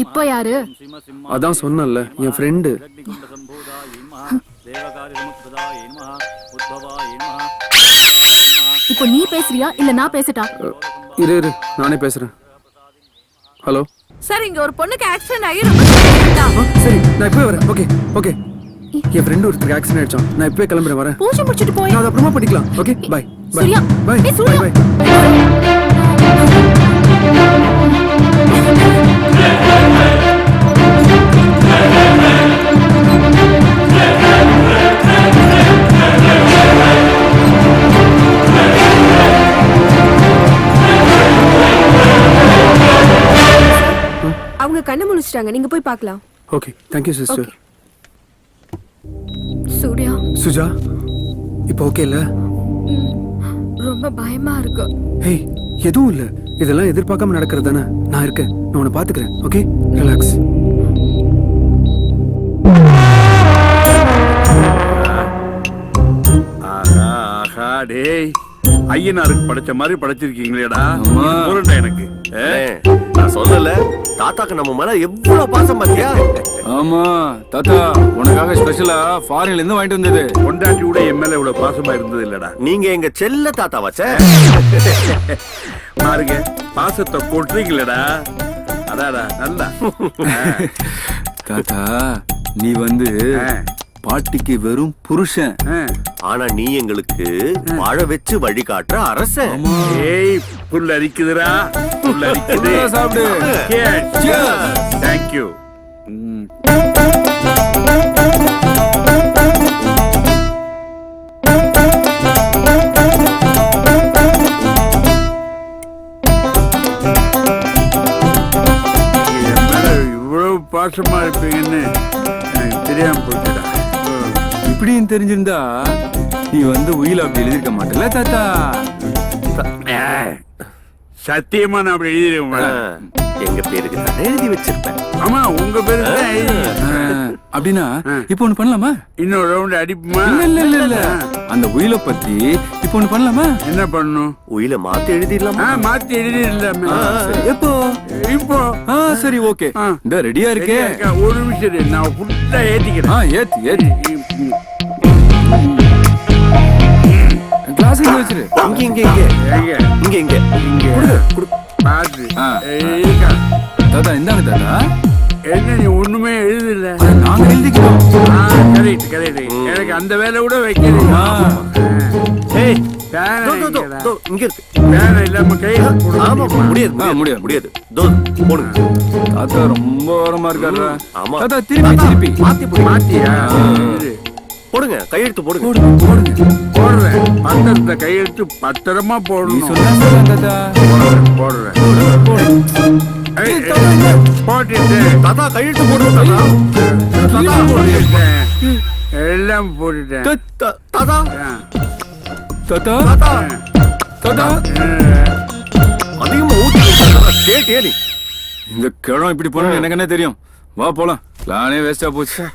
Speaker 9: இப்போ யாரு?
Speaker 4: அதான் சொன்னல, என் ஃப்ரெண்டு.
Speaker 9: இப்போ நீ பேசுறியா இல்ல நான் பேசட்டா?
Speaker 4: இரு இரு, நானே பேசுறேன். ஹலோ
Speaker 5: சார், இங்க ஒரு பொண்ணுக்கு ஆக்சிடென்ட் ஆகி ரொம்ப சீரியஸா.
Speaker 4: சரி, நான் இப்பவே வரேன். Okay okay. என் ஃப்ரெண்ட் ஒருத்தருக்கு ஆக்சிடென்ட் ஆயிடுச்சான். நான் இப்பவே கிளம்புறேன், வரேன்.
Speaker 9: பூஜை முடிச்சிட்டு போய்.
Speaker 4: நான் அது அப்புறமா படிக்கலாம். Okay, bye bye
Speaker 9: Surya,
Speaker 4: bye
Speaker 9: ஏய் சூர்யா.
Speaker 4: பை.
Speaker 14: அவங்க கண்ணு முழிச்சிட்டாங்க, நீங்க போய் பார்க்கலாம்.
Speaker 4: Okay, thank you sister.
Speaker 14: Surya.
Speaker 4: Suja, இப்போ ஓகே இல்ல?
Speaker 14: ரொம்ப பயமா இருக்கு.
Speaker 4: ஹே, எதுவும் இல்ல. இதெல்லாம் எதிர்பார்க்காம நடக்கிறது தானே. நான் இருக்கேன், நான் உன்னை பாத்துக்கிறேன். Okay, relax.
Speaker 7: ஆஹா ஆஹா, டேய் ஐயனாருக்கு படைச்ச மாதிரி படைச்சிருக்கீங்களேடா. பொருண்டா எனக்கு.
Speaker 3: நான் சொல்லல, தாத்தாக்கு நம்ம மேல எவ்வளவு பாசம் பாத்தியா?
Speaker 1: ஆமா தாத்தா, உனக்காக ஸ்பெஷலா ஃபாரின்ல இருந்து வாங்கிட்டு வந்தது.
Speaker 7: பொண்டாட்டி கூட என் மேல இவ்வளவு பாசமா இருந்தது இல்லடா.
Speaker 3: நீங்க எங்க செல்ல தாத்தா வச்ச
Speaker 7: பாருங்க, பாசத்தை கொட்டுறீங்களடா. அடாடா நல்லா.
Speaker 1: தாத்தா, நீ வந்து பாட்டிக்கு வெறும் புருஷன்.
Speaker 3: ஆனா நீ எங்களுக்கு வாழ வச்சு வழி காட்டுற அரசன்.
Speaker 7: ஏய், புல் அரிக்குதுடா, புல் அரிக்குது.
Speaker 1: சாப்பிடு.
Speaker 7: தேங்க்யூ. இவ்வளவு பாசமா இருப்பீங்கன்னு எனக்கு தெரியாம போச்சுடா.
Speaker 1: இப்படியும் தெரிஞ்சிருந்தா நீ வந்து உயில அப்படி எழுதிருக்க மாட்டல தாத்தா.
Speaker 7: சத்தியமா நான் அப்படி எழுதிருக்கேன்.
Speaker 3: எங்க பேருக்கு தான் எழுதி வச்சிருப்பேன்.
Speaker 7: ஆமா, உங்க பேரு
Speaker 1: அப்படின்னா இப்போ ஒண்ணு பண்ணலாமா?
Speaker 7: இன்னொரு ரவுண்ட் அடிப்புமா?
Speaker 1: இல்ல இல்ல இல்ல, அந்த உயில பத்தி இப்போ ஒண்ணு பண்ணலாமா?
Speaker 7: என்ன பண்ணணும்?
Speaker 3: உயில மாத்தி எழுதிடலாமா?
Speaker 7: மாத்தி எழுதிடலாமே.
Speaker 1: எப்போ?
Speaker 7: இப்போ.
Speaker 1: சரி, ஓகே. இந்த ரெடியா இருக்கே.
Speaker 7: ஒரு நிமிஷம், நான் ஃபுல்லா ஏத்திக்கிறேன்.
Speaker 1: ஏத்தி ஏத்தி கிளாஸ் வச்சிரு.
Speaker 3: இங்க இங்க இங்க இங்க இங்க
Speaker 7: இங்க பாத்து.
Speaker 1: தாத்தா இந்தாங்க தாத்தா.
Speaker 7: என்ன நீ ஒண்ணுமே எழுதல?
Speaker 1: நாங்க எழுதிக்கிறோம்.
Speaker 7: Correct correct. எனக்கு அந்த வேலை கூட வைக்கிறீங்க. ஏய்,
Speaker 3: இங்க இருக்கு.
Speaker 7: வேலை இல்லாம கை.
Speaker 3: ஆமா, முடியாது முடியாது முடியாது. தோ போடுங்க.
Speaker 1: தாத்தா ரொம்ப ஓரமா இருக்காரு.
Speaker 3: ஆமா
Speaker 1: தாத்தா, திருப்பி திருப்பி
Speaker 7: மாத்தியா?
Speaker 3: போடுங்க, கையெழுத்து போடுங்க.
Speaker 1: போடுங்க
Speaker 7: போடுறேன். 10 பத்திரத்தை கையெழுத்து பத்திரமா
Speaker 1: நீ
Speaker 7: போடணும்.
Speaker 1: சொன்னா தாத்தா.
Speaker 7: போடுறேன். ஏய், போட்டுட்டு
Speaker 3: தாத்தா கையெழுத்து போடுங்க தாத்தா.
Speaker 7: போட்டுட்டேன். எல்லாம் போட்டுட்டேன்.
Speaker 3: தாத்தா
Speaker 1: தாத்தா
Speaker 3: தாத்தா
Speaker 1: தாத்தா
Speaker 3: அதிகமா ஊத்தி கேட்டியே நீ.
Speaker 1: இந்த கிழம் இப்படி போறோம் எனக்கு என்ன தெரியும். வா போலாம். பிளானே வேஸ்டா போச்சு.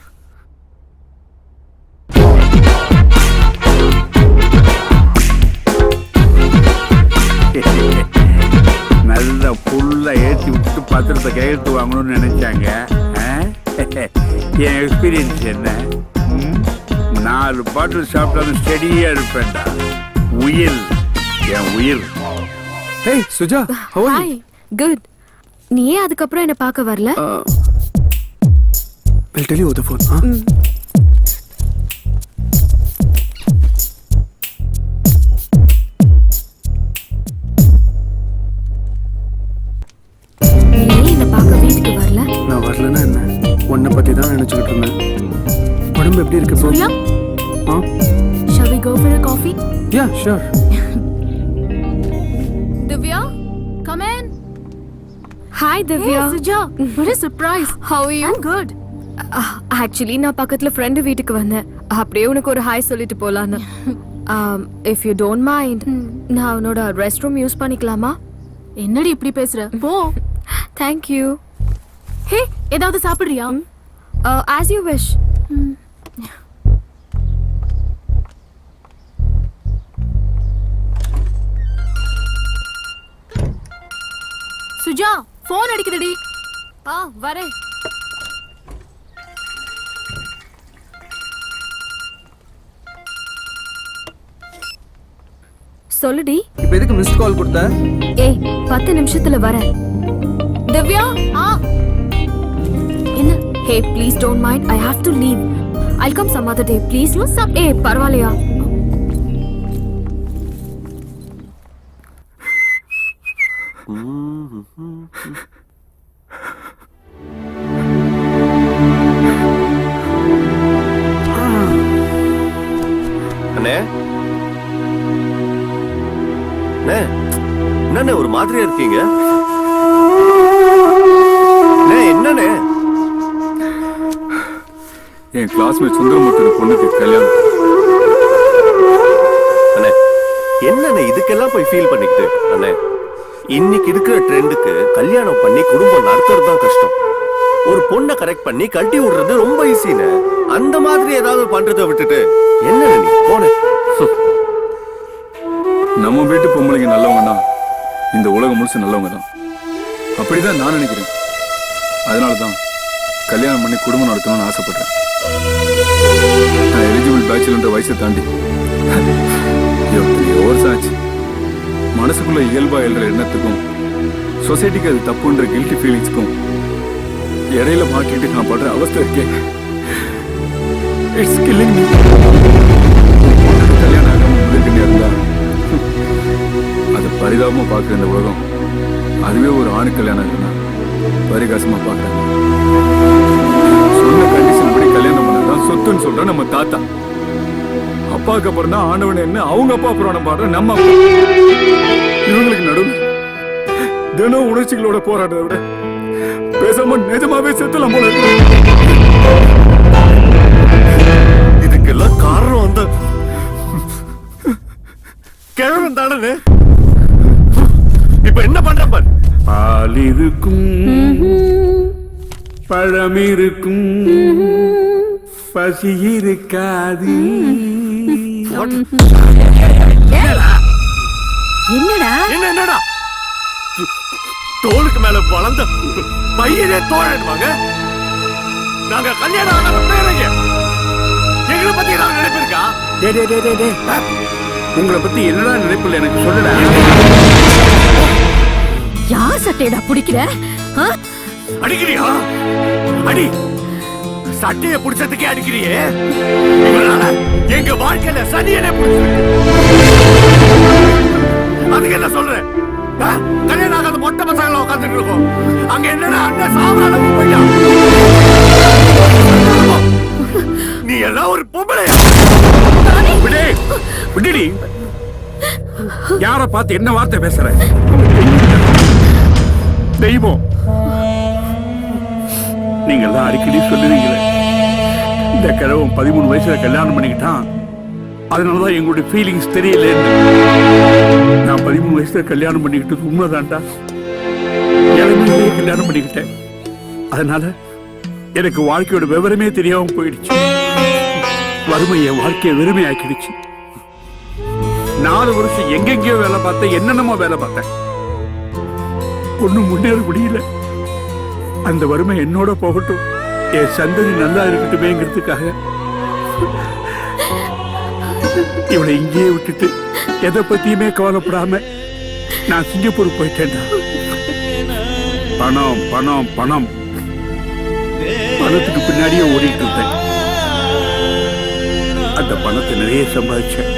Speaker 7: நல்ல புல்ல ஏற்றி விட்டு பத்திரத்தை கையெழுத்து வாங்கணும்னு நினைச்சாங்க. என் எக்ஸ்பீரியன்ஸ் என்ன? 4 பாட்டில் சாப்பிட்டாலும் ஸ்டெடியா இருப்பேன்டா. உயிர் என் உயிர்.
Speaker 4: Hey Suja, how are you?
Speaker 14: Hi good. நீ ஏன் அதுக்கப்புறம் என்ன பார்க்க வரல?
Speaker 4: I'll tell you over the phone.
Speaker 14: நீ ஏன் என்ன பார்க்க வீட்டுக்கு வரல?
Speaker 4: நான் வரலன்னா என்ன? உன்னை பத்தி தான் நினைச்சுக்கிட்டு இருந்தேன். உடம்பு எப்படி இருக்கு இப்போ?
Speaker 14: Surya, shall we go for a coffee?
Speaker 4: Yeah, sure.
Speaker 9: Divya, come in.
Speaker 14: Hi Divya.
Speaker 9: Hey, Suja, what a surprise.
Speaker 14: How are you?
Speaker 9: I'm good.
Speaker 14: Actually நான் பக்கத்துல ஃப்ரெண்டு வீட்டுக்கு வந்தேன். அப்படியே உனக்கு ஒரு ஹாய் சொல்லிட்டு போலான்னு. இஃப் யூ டோன்ட் மைண்ட், நான் உன்னோட ரெஸ்ட் ரூம் யூஸ் பண்ணிக்கலாமா?
Speaker 9: என்னடி இப்படி பேசுற? போ.
Speaker 14: Thank you.
Speaker 9: ஹே, ஏதாவது சாப்பிடுறியா?
Speaker 14: As you wish.
Speaker 9: Suja, phone அடிக்குதுடி.
Speaker 14: வரேன். சொல்லுடி.
Speaker 4: இப்போ எதுக்கு மிஸ்ட் கால் கொடுத்த?
Speaker 14: ஏய் 10 நிமிஷத்துல வரேன். திவ்யா. என்ன? Hey please don't mind, I have to leave. I come some other day please. ஏய் பரவாயில்லையா?
Speaker 3: அண்ணே அண்ணே, என்னண்ணே ஒரு மாதிரியா இருக்கீங்க? அண்ணே, என்னண்ணே?
Speaker 1: என் கிளாஸ்மேட் சுந்தரமூர்த்தி பொண்ணுக்கு கல்யாணம்.
Speaker 3: அண்ணே, என்னண்ணே இதுக்கெல்லாம் போய் ஃபீல் பண்ணிக்கிட்டு? அண்ணே, இன்னைக்கு இருக்கிற ட்ரெண்டுக்கு கல்யாணம் பண்ணி குடும்பம் நடத்துறது தான் கஷ்டம். ஒரு பொண்ணை கரெக்ட் பண்ணி கட்டி விடுறது ரொம்ப ஈஸின்னு. அந்த மாதிரி ஏதாவது பண்றதை விட்டுட்டு என்ன நீ போன?
Speaker 1: நம்ம வீட்டு பொம்பளைங்க நல்லவங்க தான், இந்த உலகம் முழுசு நல்லவங்க தான். அப்படிதான் நான் நினைக்கிறேன். அதனால தான் கல்யாணம் பண்ணி குடும்பம் நடத்தணும்னு ஆசைப்படுறேன். நான் எலிஜிபிள் பேச்சுலன்ற வயசை தாண்டி எத்தனையோ வருஷம் ஆச்சு. மனசுக்குள்ள இயல்பா எழுற எண்ணத்துக்கும் சொசைட்டிக்கு அது தப்புன்ற கில்ட்டி ஃபீலிங்ஸ்க்கும் இடையில மாட்டிட்டு நான் படுற அவஸ்தை இருக்கேன். It's killing me. கல்யாணம் ஆகாம முடிக்கிட்டே இருந்தா அதை பரிதாபமா பார்க்குற இந்த உலகம் அதுவே ஒரு ஆணு கல்யாணம் ஆகுதுன்னா பரிகாசமா பார்க்கறாங்க. சொன்ன கண்டிஷன் படி கல்யாணம் பண்ணதான் சொத்துன்னு சொல்ற நம்ம தாத்தா. அப்பாவுக்கு அப்புறம் தான் ஆண்டவன் என்ன அவங்க அப்பா புராணம் பாடுற நம்ம அப்பா. இவங்களுக்கு நடுவு தினம் உணர்ச்சிகளோட போராடுறத விட பேசாம நிஜமாவே செத்துலாம் போல இருக்கு.
Speaker 3: இதுக்கெல்லாம் காரணம் அந்த கிழவன் தானே. இப்ப என்ன பண்ற பாரு.
Speaker 7: பால் இருக்கும், பழம் இருக்கும், பசி இருக்காது.
Speaker 13: என்னடா
Speaker 3: என்னடா தோளுக்கு மேல வளர்ந்த பையனே தோழன்வாங்க. நாங்க கல்யாணம் ஆகாத பேரைங்க எங்களை பத்தி ஏதாவது நினைப்பு இருக்கா?
Speaker 7: உங்களை பத்தி என்னடா நினைப்பில்லை எனக்கு சொல்லுடா.
Speaker 13: யார் சட்டையடா பிடிக்கிற?
Speaker 3: அடிக்கிறியா? அடி. சட்டைய புடிச்சதுக்கே அடிக்கிறியே. இவனால எங்க வாழ்க்கையில சனியனே புடிச்சிருக்கு. அதுக்கு என்ன சொல்றேன்? கல்யாணம் ஆகாத மொட்டை பசங்களை உட்காந்துட்டு இருக்கோம். அங்க என்னடா அண்ணன் சாவரான போயிட்டான். நீ எல்லாம் ஒரு பொம்பளை. விடுடி.
Speaker 7: யார பார்த்து என்ன வார்த்தை பேசுற? தெய்வம், நீங்க எல்லாம் அடிக்கடி சொல்லுவீங்களே, இந்த கிழவன் 13 வயசுல கல்யாணம் பண்ணிக்கிட்டான், அதனாலதான் எங்களுடைய ஃபீலிங்ஸ் தெரியல. நான் 13 வயசுல கல்யாணம் பண்ணிக்கிட்டது உண்மைதான்டா. இளமையிலேயே கல்யாணம் பண்ணிக்கிட்டேன். அதனால எனக்கு வாழ்க்கையோட விவரமே தெரியாம போயிடுச்சு. வறுமை என் வாழ்க்கையை வெறுமையாக்கிடுச்சு. 4 வருஷம் எங்கெங்கயோ வேலை பார்த்தேன், என்னென்னமோ வேலை பார்த்தேன், ஒண்ணும் முன்னேற முடியல. அந்த வறுமை என்னோட போகட்டும், என் சந்ததி நல்லா இருக்கட்டுமேங்கிறதுக்காக இவளை இங்கேயே விட்டுட்டு எதை பத்தியுமே கவலைப்படாம நான் சிங்கப்பூர் போயிட்டேன்டா. பணம் பணம் பணம், பணத்துக்கு பின்னாடியே ஓடிட்டு இருந்தேன். அந்த பணத்தை நிறைய சம்பாதிச்சேன்,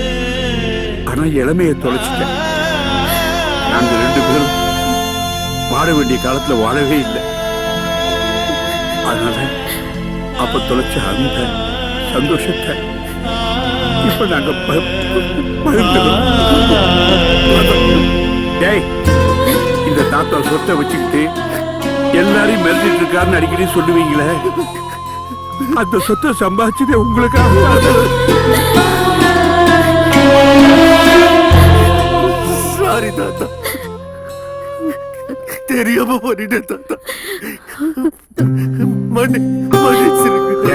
Speaker 7: ஆனா இளமையை தொலைச்சிட்டேன். நாங்க 2 பேரும் வாழ வேண்டிய காலத்துல வாழவே இல்லை. அதனால அப்ப தொலைச்ச அந்த சந்தோஷத்தை இப்ப நாங்க பகிர்ந்துக்கிறோம். டேய், இந்த தாத்தா சொத்தை வச்சுக்கிட்டு எல்லாரையும் மெரிச்சிட்டு இருக்காருன்னு அடிக்கடி சொல்லுவீங்களே, அந்த சொத்தை சம்பாதிச்சதே உங்களுக்காக.
Speaker 3: சாரி தாத்தா, தெரியாம பண்ணிட்டேன் தாத்தா.
Speaker 7: மன்னிச்சிருங்க.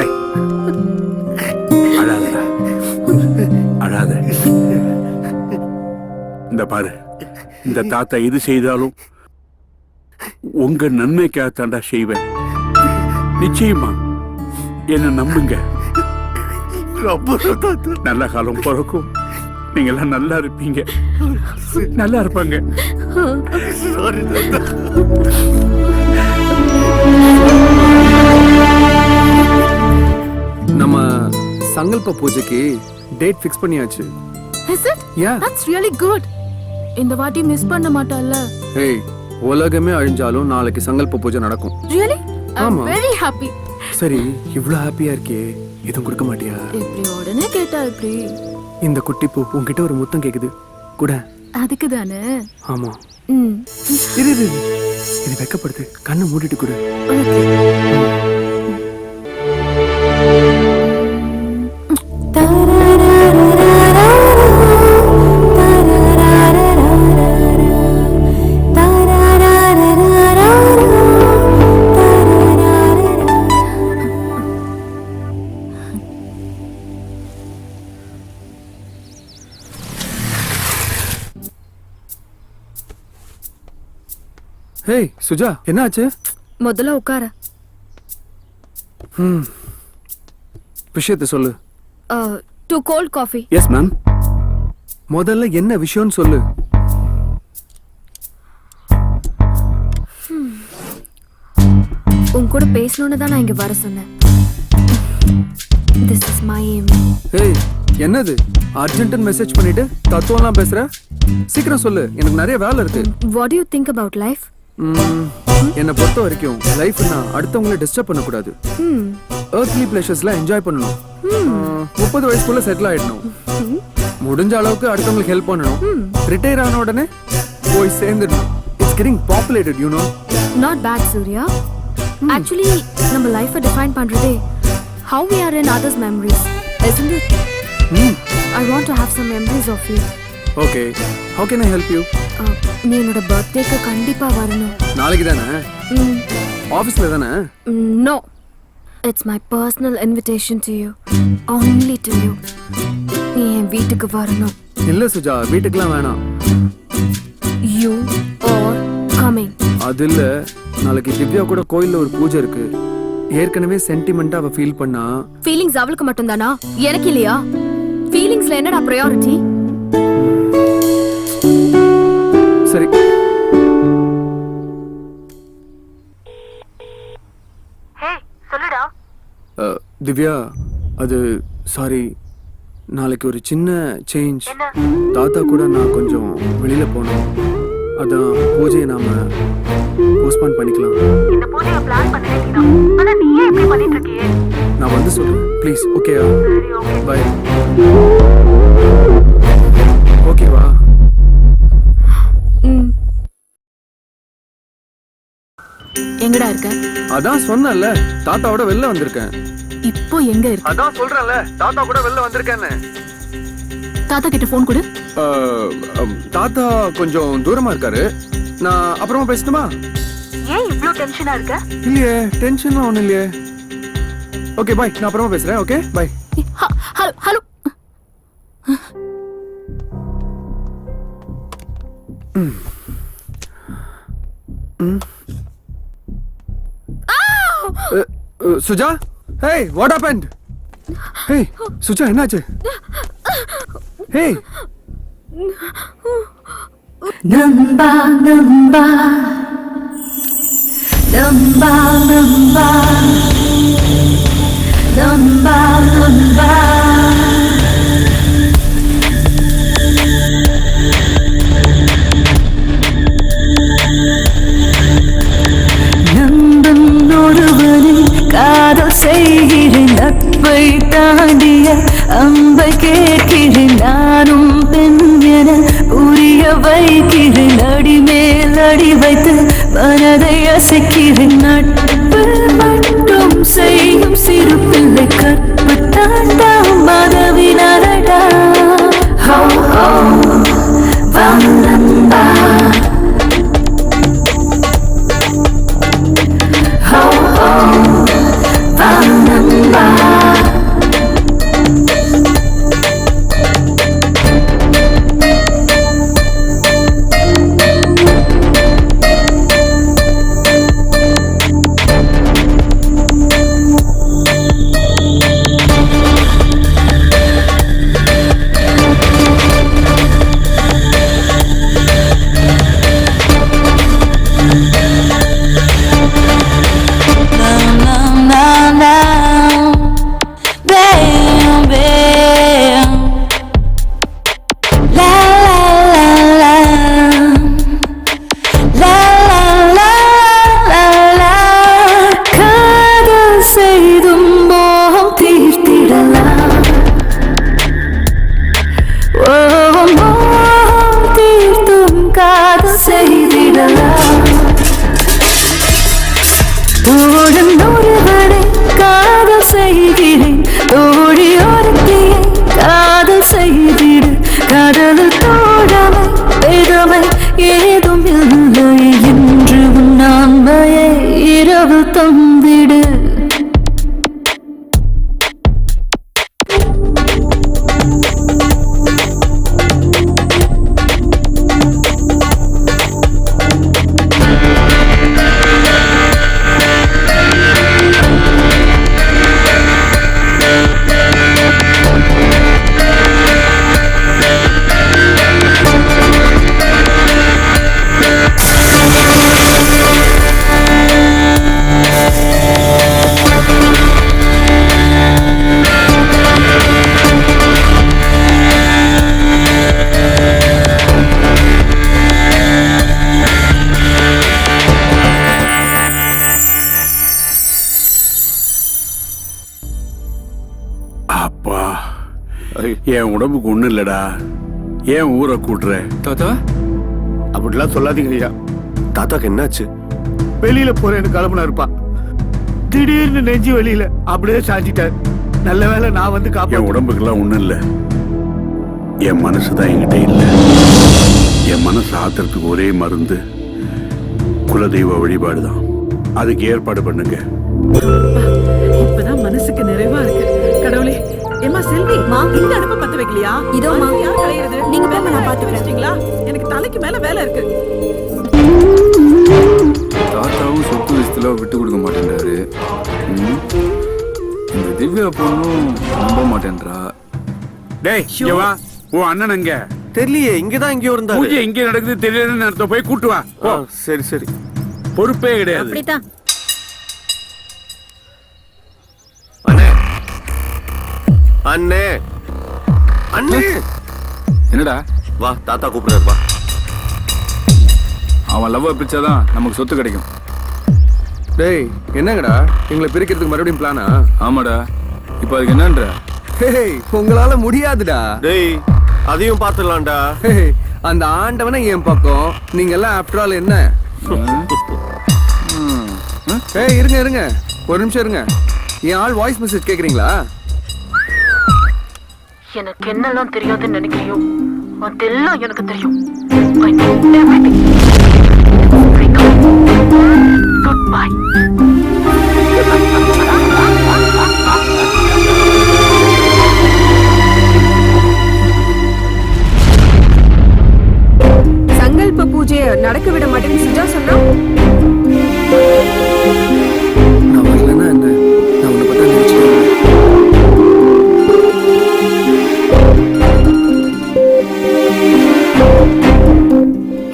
Speaker 7: அழாதடா, அழாத. இந்த பாரு, இந்த தாத்தா எது செய்தாலும் உங்க நன்மைக்காகத்தாண்டா செய்வேன். நிச்சயமா என்ன நம்புங்க. நல்ல காலம் பிறக்கும், நீங்க எல்லாம் நல்லா இருப்பீங்க, நல்லா இருப்பாங்க.
Speaker 4: நம்ம சங்கல்ப பூஜைக்கு டேட் ஃபிக்ஸ் பண்ணியாச்சு.
Speaker 5: Is it?
Speaker 4: Yeah.
Speaker 5: That's really good. இந்த வாட்டி மிஸ் பண்ண மாட்டல்ல?
Speaker 4: ஏய், உலகமே அழிஞ்சாலும் நாளைக்கு சங்கல்ப பூஜை நடக்கும்.
Speaker 5: Really? I'm
Speaker 4: ஆமா.
Speaker 5: very happy.
Speaker 4: சரி, இவ்ளோ ஹாப்பியா இருக்கே, எதுவும் கொடுக்க மாட்டியா?
Speaker 5: இப்படி உடனே கேட்டா எப்படி?
Speaker 4: இந்த குட்டி பூ உன்கிட்ட ஒரு முத்தம் கேக்குது கூட.
Speaker 5: அதுக்கு தானே?
Speaker 4: ஆமா.
Speaker 5: ம்.
Speaker 4: இரு இரு இரு. இது வெக்கப்படுது, கண்ணை மூடிட்டு கூட. ஹேய் சுஜா, என்னாச்சு?
Speaker 14: முதல்ல உட்கார.
Speaker 4: விஷயத்தை சொல்லு.
Speaker 14: 2 cold coffee.
Speaker 4: Yes ma'am. முதல்ல என்ன விஷயம்னு சொல்லு.
Speaker 14: உன் கூட பேசணும்னு தான் நான் இங்க வர சொன்னேன். This is my aim.
Speaker 4: Hey, என்னது அர்ஜென்ட் மெசேஜ் பண்ணிட்டு தத்துவம்லாம் பேசுற? சீக்கிரம் சொல்லு, எனக்கு நிறைய வேலை இருக்கு.
Speaker 14: What do you think about life?
Speaker 4: என்னை பொறுத்த வரைக்கும் லைஃப்னா அடுத்தவங்களை டிஸ்டர்ப் பண்ணக்கூடாது. earthly pleasuresலாம் என்ஜாய் பண்ணணும். 30 வயசுக்குள்ள செட்டில் ஆயிடணும். முடிஞ்ச அளவுக்கு அடுத்தவங்களுக்கு ஹெல்ப் பண்ணணும். ரிட்டையர் ஆன உடனே போய் சேர்ந்துடணும். It's getting populated, you know.
Speaker 14: Not bad, Surya. Actually, நம்ம லைஃபை டிஃபைன் பண்றதே how we are in others' memories, isn't it? I want to have some memories of you.
Speaker 4: Okay, how can I help you?
Speaker 14: நீ என்னோட பர்த்டேக்கு கண்டிப்பா வரணும்.
Speaker 4: நாளைக்கு தானே? ஆபீஸ்ல தானே?
Speaker 14: No, it's my personal invitation to you, only to you. நீ என் வீட்டுக்கு வரணும்.
Speaker 4: இல்ல சுஜா, வீட்டுக்குலாம் வேணாம்.
Speaker 14: You are coming.
Speaker 4: அது இல்ல, நாளைக்கு திவ்யா கூட கோயில்ல ஒரு பூஜை இருக்கு. ஏற்கனவே சென்டிமெண்டா அவ ஃபீல் பண்ணா.
Speaker 14: ஃபீலிங்ஸ் அவளுக்கு மட்டும் தானா, எனக்கு இல்லையா? ஃபீலிங்ஸ்ல என்னடா பிரையாரிட்டி?
Speaker 4: சரி.
Speaker 5: ஹே, சொல்லுடா.
Speaker 4: திவ்யா, அது சாரி, நாளைக்கு ஒரு சின்ன சேஞ்ச். தாத்தா கூட நான் கொஞ்சம் வெளியில போனோம். அதான் பூஜையை நாம போஸ்ட்போன் பண்ணிக்கலாம்.
Speaker 5: இந்த பூஜையை பிளான் பண்ணிட்டீங்க. ஆனா நீ ஏன் இப்படி பண்ணிட்டு இருக்கியே?
Speaker 4: நான் வந்து சொல்றேன் ப்ளீஸ். ஓகேயா?
Speaker 5: சரி, ஓகே.
Speaker 4: பை. ஓகேவா?
Speaker 9: இருக்க?
Speaker 4: அதான் சொன்னேன்ல, தாத்தாவோட வெளில வந்திருக்கேன்.
Speaker 9: இப்போ எங்க இருக்க?
Speaker 4: அதான் சொல்றேன்ல, தாத்தா கூட வெளில வந்திருக்கேன்னு.
Speaker 9: தாத்தா கிட்ட போன் கொடு.
Speaker 4: தாத்தா கொஞ்சம் தூரமா இருக்காரு. நான் அப்புறமா பேசணுமா?
Speaker 5: ஏன் இவ்ளோ டென்ஷனா இருக்க?
Speaker 4: இல்லையே, டென்ஷன்லாம் ஒண்ணும் இல்லையே. ஓகே பாய், நான் அப்புறமா பேசுறேன். Okay bye.
Speaker 9: Hello.
Speaker 4: Suja, hey, what happened? Hey, Suja, என்னாச்சு? Hey.
Speaker 2: நம்பா நம்பா நம்பா நம்பா நம்பா நம்பா நம்பும் ஒருவனில் காதல் செய்கிறேன், நட்பை தாண்டிய அம்பை கேட்கிறேன், நானும் பெண் என புரிய வைக்கிறேன், அடி மேல் அடி வைத்து மனதை அசைக்கிறேன், நட்பு மட்டும் செய்யும் சிறு பிள்ளை கற்பு தாண்டா மதவினரடா. ஹோ ஹோ வந்தம்பா ஹோ ஹோ வந்தம்பா.
Speaker 7: என் உடம்புக்கு ஒண்ணு இல்லடா, ஏன் ஊரை கூட்டுற?
Speaker 4: தாத்தா
Speaker 8: அப்படிலாம் சொல்லாதீங்க ஐயா.
Speaker 3: தாத்தாக்கு என்னாச்சு?
Speaker 8: வெளியில போறேன்னு கிளம்புனா இருப்பா, திடீர்னு நெஞ்சு வெளியில அப்படியே சாஞ்சிட்டார். நல்ல வேளை நான் வந்து
Speaker 7: என்
Speaker 8: காப்பேன்.
Speaker 7: உடம்புக்கெல்லாம் ஒண்ணும் இல்ல, என் மனசுதான் என்கிட்ட இல்ல. என் மனசு ஆத்துறதுக்கு ஒரே மருந்து குலதெய்வ வழிபாடுதான். அதுக்கு ஏற்பாடு பண்ணுங்க.
Speaker 10: இப்பதான் மனசுக்கு நிறைவா இருக்கு. கடவுளே, ஏமா செல்வி, இந்த அடுப்பை பத்த வைக்கலையா?
Speaker 9: இதோமா.
Speaker 10: யார் கலையிறது?
Speaker 9: நீங்க போங்க, நான் பாத்துக்கிறேன்.
Speaker 10: எனக்கு தலைக்கு மேல வேலை இருக்கு.
Speaker 4: தாத்தாவும் சொத்து விஷயத்துல விட்டு கொடுக்க மாட்டேன்றாரு. இந்த திவ்யா பொண்ணும் நம்ப மாட்டேன்றா.
Speaker 7: டேய், இங்க வா. உன் அண்ணன் எங்க?
Speaker 3: தெரியலையே, இங்கதான் எங்கேயோ இருந்தாரு.
Speaker 7: பூஜை எங்க நடக்குது தெரியலன்னு நேரத்தை போய் கூட்டு வா. போ.
Speaker 3: சரி சரி.
Speaker 7: பொறுப்பே கிடையாது.
Speaker 9: அப்படித்தான்.
Speaker 3: அண்ணே அண்ணே அண்ணே,
Speaker 4: என்னடா?
Speaker 3: வா, தாத்தா கூப்பிடுறாரு, வா.
Speaker 4: அவன் லவ் பிரிச்சாதான் நமக்கு சொத்து கிடைக்கும். டேய், என்னங்கடா எங்களை பிரிக்கிறதுக்கு மறுபடியும் பிளானா? ஆமாடா. இப்போ அதுக்கு என்னன்ற? உங்களால முடியாதுடா.
Speaker 3: டேய், அதையும் பாத்துடலாம்டா.
Speaker 4: அந்த ஆண்டவனை என் பக்கம், நீங்க எல்லாம் ஆஃப்டர் ஆல் என்ன? ஏய் இருங்க இருங்க, ஒரு நிமிஷம் இருங்க. என் ஆள் வாய்ஸ் மெசேஜ் கேக்குறீங்களா?
Speaker 5: எனக்கு என்னெல்லாம் தெரியாதுன்னு நினைக்கிறியோ அதெல்லாம் எனக்கு தெரியும். Good bye.
Speaker 14: சங்கல்ப பூஜையை நடக்க விட மாட்டேன்னு சுஜா சொன்னா
Speaker 4: நான் வரலன்னா என்ன? நான் உன்னை பத்தி நினைச்சிட்டேன்.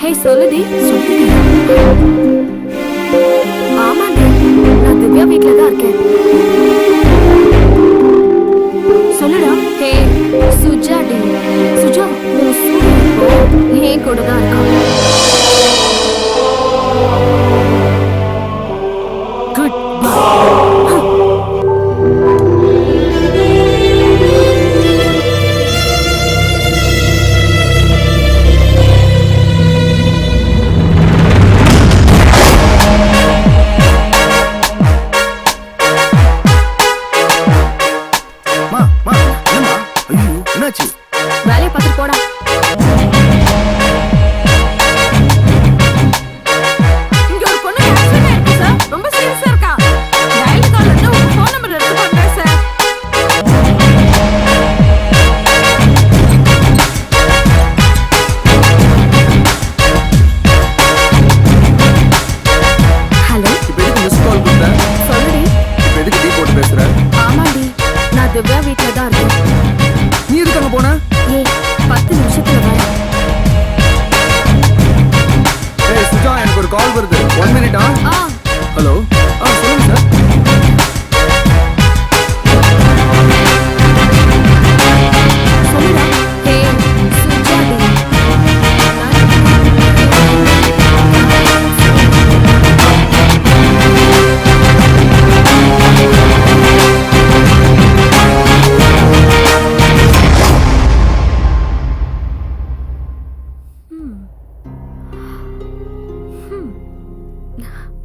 Speaker 9: ஹே சொல்லுடி. ஆமாங்க, நான் திவ்யா வீட்ல தான் இருக்கேன். சொல்லுடா. Hey Suja D. சுஜா உன் சூரிய இப்போ ஏன் கூட தான் இருக்கான். Good bye.
Speaker 4: என்னாச்சு?
Speaker 9: வேலையை பார்த்துட்டு போடா.
Speaker 5: இங்க ஒரு பொண்ணு ஆக்சிடென்ட் ஆயிருக்கு சார். ரொம்ப சீரியஸா இருக்கா. டயல் கால்ல இருந்து உங்க ஃபோன் நம்பர் எடுத்து பண்றேன் சார்.
Speaker 9: ஹலோ
Speaker 4: இப்போ எதுக்கு மிஸ் கால் கொடுத்த?
Speaker 9: சொல்லுடி.
Speaker 4: இப்போ எதுக்கு டீ போட்டு பேசுற?
Speaker 9: ஆமாடி, நான் திவ்யா வீட்ல தான் இருக்கேன்.
Speaker 4: நீ எதுக்கு அங்க போன?
Speaker 9: ஏய் 10 நிமிஷத்துல வரேன்.
Speaker 4: ஏய் சுஜா, எனக்கு ஒரு கால் வருது. 1 மினிட்டா? ஹலோ. சொல்லுங்க சார்.
Speaker 9: சொல்லுடா. ஹே சுஜா டி.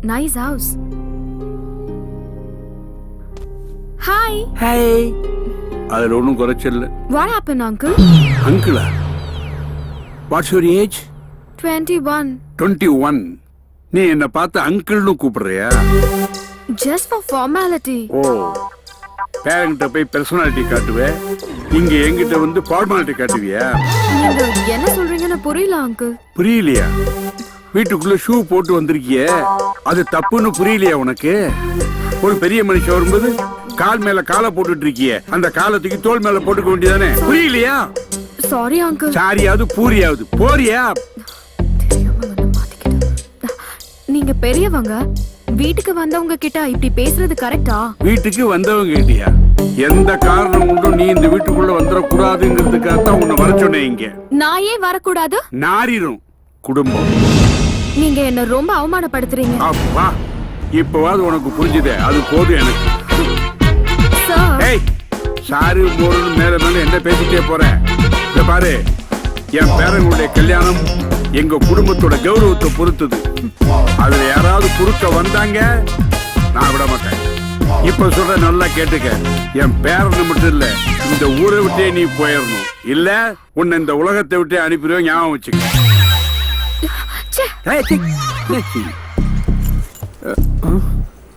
Speaker 9: Nice house. Hi.
Speaker 7: ஹே, அதுல ஒன்றும் குறைச்சல்.
Speaker 9: What happened, uncle?
Speaker 7: அங்கிளா? What's your age?
Speaker 9: 21.
Speaker 7: 21. நீ என்ன பார்த்து அங்கிள்னு கூப்பிடுறியா?
Speaker 9: Just for formality.
Speaker 7: ஓ, பேரங்கிட்ட போய் பர்சனாலிட்டி காட்டுவே, இங்க எங்கிட்ட வந்து ஃபார்மாலிட்டி காட்டுவியா?
Speaker 9: நீங்க என்ன சொல்றீங்கன்னு புரியல uncle.
Speaker 7: புரியலையா? வீட்டுக்குள்ள ஷூ போட்டு வந்திருக்கிய, அது தப்புன்னு புரியலையா உனக்கு? ஒரு பெரிய மனுஷன் வரும்போது கால் மேல காலை போட்டுட்டு இருக்கிய, அந்த காலத்துக்கு தோல் மேல போட்டுக்க வேண்டியதானே? புரியலையா?
Speaker 9: Sorry uncle.
Speaker 7: சாரியாவது பூரியாவது போறியா?
Speaker 9: தெரியாம வந்து மாட்டிக்கிட்டேன். நீங்க பெரியவங்க, வீட்டுக்கு வந்தவங்க கிட்ட இப்படி பேசுறது கரெக்டா?
Speaker 7: வீட்டுக்கு வந்தவங்க கிட்டியா? எந்த காரணம் கொண்டும் நீ இந்த வீட்டுக்குள்ள வந்துடக்கூடாதுங்கிறதுக்காக தான் உன்னை வர சொன்னேன். இங்க
Speaker 9: நான் ஏன் வரக்கூடாது?
Speaker 7: நாரிரும் குடும்பம்.
Speaker 9: நீங்க என்ன ரொம்ப அவமானப்படுத்துறீங்க.
Speaker 7: அப்பா, இப்பவாது உனக்கு புரிஞ்சுதே, அது போதும் எனக்கு.
Speaker 9: சார்.
Speaker 7: ஏய், சாரு போறது மேல மேல என்ன பேசிட்டே போறேன்? இத பாரு, என் பேரனுடைய கல்யாணம் எங்க குடும்பத்தோட கௌரவத்தை பொறுத்தது. அதுல யாராவது குறுக்க வந்தாங்க நான் விட மாட்டேன். இப்ப சொல்ற நல்லா கேட்டுக்க, என் பேரனை மட்டும் இல்ல, இந்த ஊரை விட்டே நீ போயிடணும். இல்ல உன்னை இந்த உலகத்தை விட்டே அனுப்பிடுவேன், ஞாபகம் வச்சுக்க.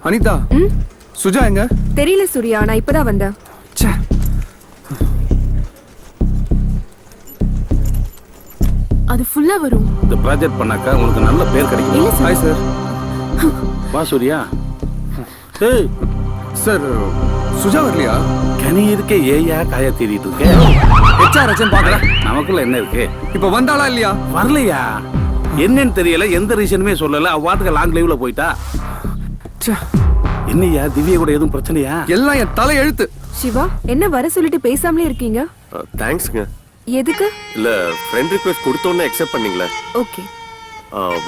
Speaker 4: அனிதா, சுஜா எங்க?
Speaker 14: தெரியல சூர்யா, நான் இப்பதான் வந்தேன்.
Speaker 9: அது ஃபுல்லா வரும்.
Speaker 6: இந்த ப்ராஜெக்ட் பண்ணாக்கா உனக்கு நல்ல பேர் கிடைக்கும்.
Speaker 4: Hi sir.
Speaker 6: வா சூர்யா. ஏய்
Speaker 4: சார், சுஜா வரலையா?
Speaker 6: கனி இருக்க ஏயா காய தேடிட்டு இருக்க?
Speaker 4: ஹெச்ஆர் பாக்குறேன்.
Speaker 6: நமக்குள்ள என்ன இருக்கு?
Speaker 4: இப்ப வந்தாளா இல்லையா?
Speaker 6: வரலையா? என்னன்னு தெரியல, எந்த ரீசனுமே சொல்லல. அவ்வாட்டுக்கு லாங் லைவ்ல போயிட்டா. என்னையா திவ்யா கூட எதுவும் பிரச்சனையா?
Speaker 4: எல்லாம் என் தலை எழுத்து.
Speaker 14: சிவா, என்ன வர சொல்லிட்டு பேசாமலே இருக்கீங்க?
Speaker 3: தேங்க்ஸ்ங்க.
Speaker 14: எதுக்கு?
Speaker 3: இல்ல ஃப்ரெண்ட் ரிக்வெஸ்ட் கொடுத்தோன்னே அக்செப்ட் பண்ணீங்களே.
Speaker 14: ஓகே.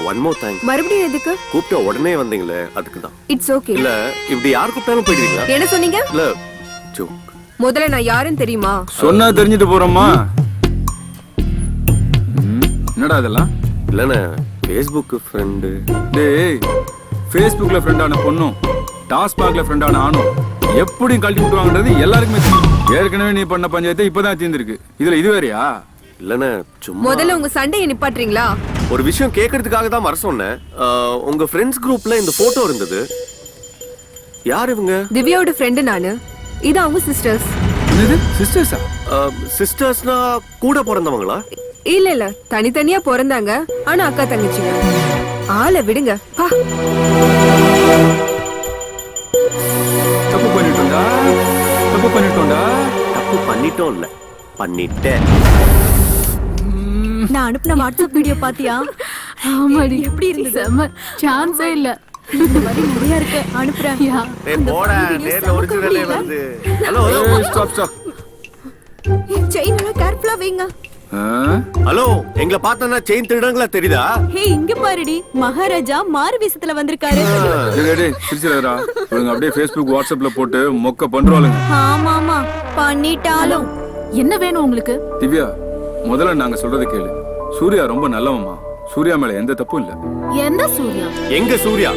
Speaker 3: One more thanks.
Speaker 14: மறுபடியும் எதுக்கு?
Speaker 3: கூப்பிட்ட உடனே வந்தீங்களே, அதுக்கு தான்.
Speaker 14: It's okay.
Speaker 3: இல்ல இப்படி யார் கூப்பிட்டாலும் போயிடுவீங்களா?
Speaker 14: என்ன சொன்னீங்க?
Speaker 3: இல்ல ஜோக்.
Speaker 14: முதல்ல நான் யாருன்னு தெரியுமா?
Speaker 1: சொன்னா தெரிஞ்சுட்டு போறோமா? என்னடா இதெல்லாம்?
Speaker 3: இல்லண்ணே, ஃபேஸ்புக் ஃப்ரெண்டு.
Speaker 1: டேய், ஃபேஸ்புக்ல ஃப்ரெண்டான பொண்ணும் டாஸ்மாக்ல ஃப்ரெண்டான ஆணும் எப்படியும் கழட்டி விட்டுவாங்கன்றது எல்லாருக்குமே தெரியும். ஏற்கனவே நீ பண்ண பஞ்சாயத்து இப்பதான் தீர்ந்திருக்கு. இதுல இது வேறையா?
Speaker 3: இல்லண்ணே சும்மா
Speaker 14: முதல்ல உங்க சண்டையை நிப்பாட்டுறீங்களா?
Speaker 3: ஒரு விஷயம் கேட்கறதுக்காக தான் வர சொன்னேன். உங்க ஃப்ரெண்ட்ஸ் குரூப்ல இந்த போட்டோ இருந்தது. யார் இவங்க?
Speaker 14: திவ்யாவோட ஃப்ரெண்டு நானு. இது அவங்க சிஸ்டர்ஸ்.
Speaker 1: என்னது சிஸ்டர்ஸா?
Speaker 3: சிஸ்டர்ஸ்னா கூட பிறந்தவங்களா?
Speaker 14: இல்ல தனித்தனியா பிறந்தாங்க. ஆனா அக்கா தங்கச்சிங்க. ஆளை விடுங்க.
Speaker 1: தப்பு பண்ணிட்டோம்டா.
Speaker 3: தப்பு பண்ணிட்டோம் இல்ல, பண்ணிட்டேன்.
Speaker 9: நான் அனுப்பின வாட்ஸ்அப் வீடியோ பாத்தியா?
Speaker 5: ஆமாடி.
Speaker 9: எப்படி இருந்தது?
Speaker 5: செம சான்ஸே இல்ல.
Speaker 9: இந்த மாதிரி நிறைய இருக்கு, அனுப்புறேன்.
Speaker 3: டேய் போடா, நேர்ல ஒரிஜினலே வருது. Hello
Speaker 1: stop.
Speaker 9: செயின் எல்லாம் கேர்ஃபுல்லா வைங்க.
Speaker 3: ஹலோ, எங்களை பார்த்தா செயின் திருடங்களா தெரியுதா?
Speaker 9: ஹே, இங்க பாருடி, மகாராஜா மாறு வேஷத்துல வந்திருக்காரு.
Speaker 1: டேய் சிரிச்சலடா. இவங்க அப்படியே ஃபேஸ்புக் வாட்ஸ்அப்ல போட்டு மொக்க பண்றாளுங்க.
Speaker 9: ஆமாமா பண்ணிட்டாலும்.
Speaker 5: என்ன வேணும் உங்களுக்கு?
Speaker 1: திவ்யா, முதல்ல நாங்க சொல்றது கேளு. சூர்யா ரொம்ப நல்லவம்மா. சூர்யா மேல எந்த தப்பும் இல்ல.
Speaker 5: எந்த சூர்யா?
Speaker 3: எங்க சூர்யா?